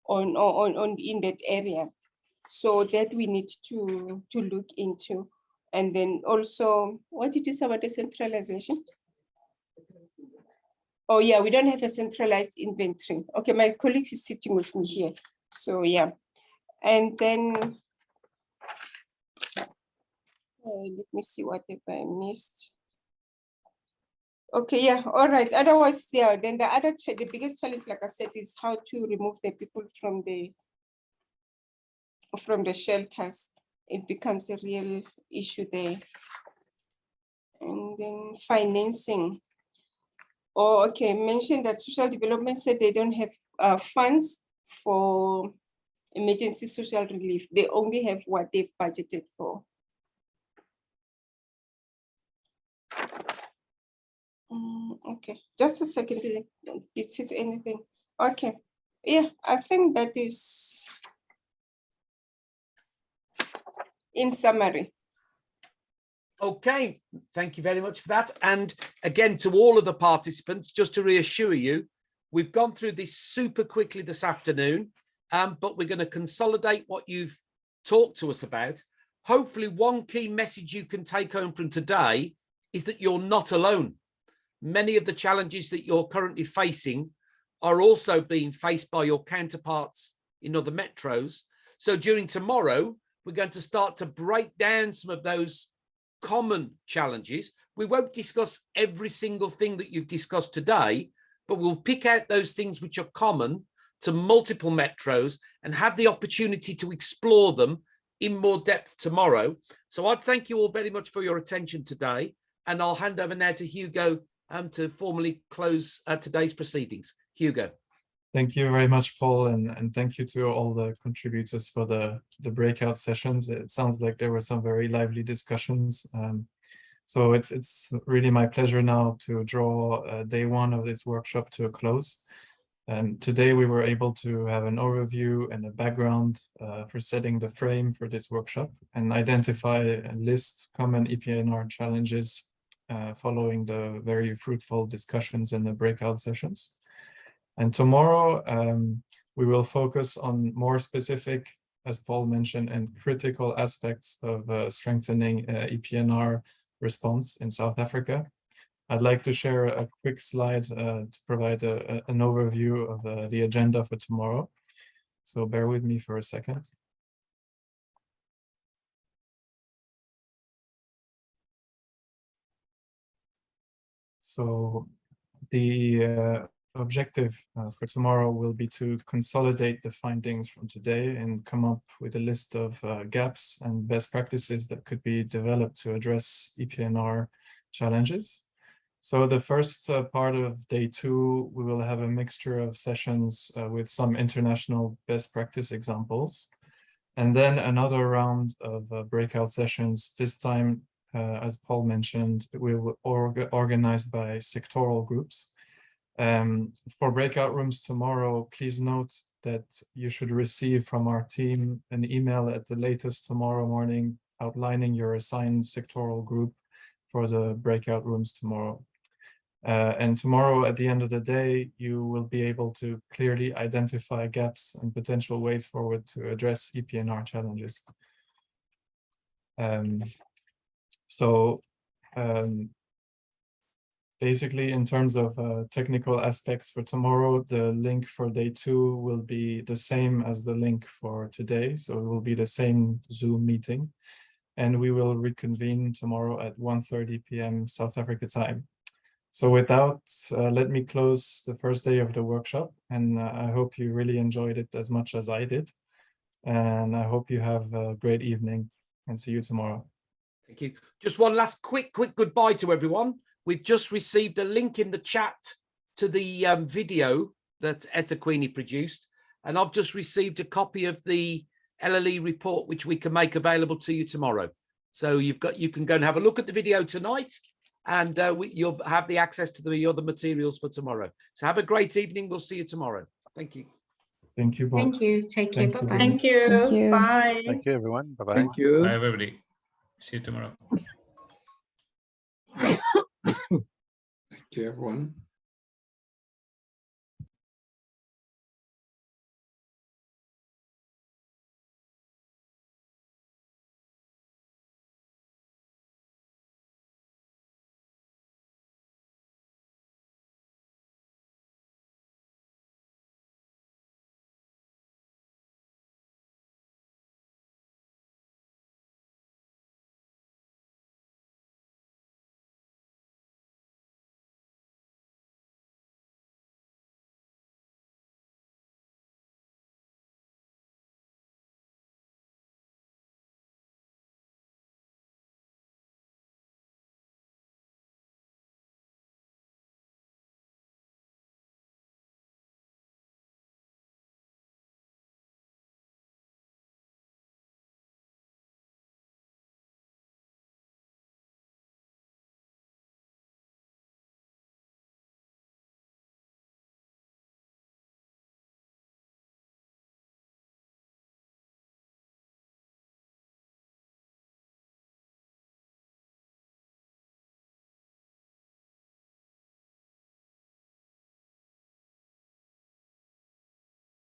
on in that area. So that we need to look into. And then also, what did you say about the centralization? Oh yeah, we don't have a centralized inventory. Okay, my colleague is sitting with me here. So yeah, and then, let me see what if I missed. Okay, yeah, all right. Otherwise, yeah, then the biggest challenge, like I said, is how to remove the people from the from the shelters, it becomes a real issue there. And then financing. Oh, okay, mentioned that social development said they don't have funds for emergency social relief. They only have what they've budgeted for. Okay, just a second. It says anything. Okay, yeah, I think that is in summary. Okay, thank you very much for that. And again, to all of the participants, just to reassure you, we've gone through this super quickly this afternoon, but we're going to consolidate what you've talked to us about. Hopefully, one key message you can take home from today is that you're not alone. Many of the challenges that you're currently facing are also being faced by your counterparts in other metros. So during tomorrow, we're going to start to break down some of those common challenges. We won't discuss every single thing that you've discussed today, but we'll pick out those things which are common to multiple metros and have the opportunity to explore them in more depth tomorrow. So I'd thank you all very much for your attention today, and I'll hand over now to Hugo to formally close today's proceedings. Hugo. Thank you very much, Paul, and thank you to all the contributors for the breakout sessions. It sounds like there were some very lively discussions. So it's really my pleasure now to draw day one of this workshop to a close. And today we were able to have an overview and a background for setting the frame for this workshop and identify and list common EP&R challenges following the very fruitful discussions in the breakout sessions. And tomorrow we will focus on more specific, as Paul mentioned, and critical aspects of strengthening EP&R response in South Africa. I'd like to share a quick slide to provide an overview of the agenda for tomorrow. So bear with me for a second. So the objective for tomorrow will be to consolidate the findings from today and come up with a list of gaps and best practices that could be developed to address EP&R challenges. So the first part of day two, we will have a mixture of sessions with some international best practice examples. And then another round of breakout sessions, this time, as Paul mentioned, we will organized by sectoral groups. For breakout rooms tomorrow, please note that you should receive from our team an email at the latest tomorrow morning outlining your assigned sectoral group for the breakout rooms tomorrow. And tomorrow, at the end of the day, you will be able to clearly identify gaps and potential ways forward to address EP&R challenges. Basically, in terms of technical aspects for tomorrow, the link for day two will be the same as the link for today. So it will be the same Zoom meeting. And we will reconvene tomorrow at 1:30 p.m. South Africa time. So with that, let me close the first day of the workshop. And I hope you really enjoyed it as much as I did. And I hope you have a great evening and see you tomorrow. Thank you. Just one last quick goodbye to everyone. We've just received a link in the chat to the video that eThekwini produced, and I've just received a copy of the LLE report, which we can make available to you tomorrow. So you can go and have a look at the video tonight, and you'll have the access to the other materials for tomorrow. So have a great evening. We'll see you tomorrow. Thank you. Thank you, Paul. Thank you. Take care. Bye-bye. Thank you. Thank you. Bye. Thank you, everyone. Bye-bye. Thank you. Bye, everybody. See you tomorrow. Thank you, everyone.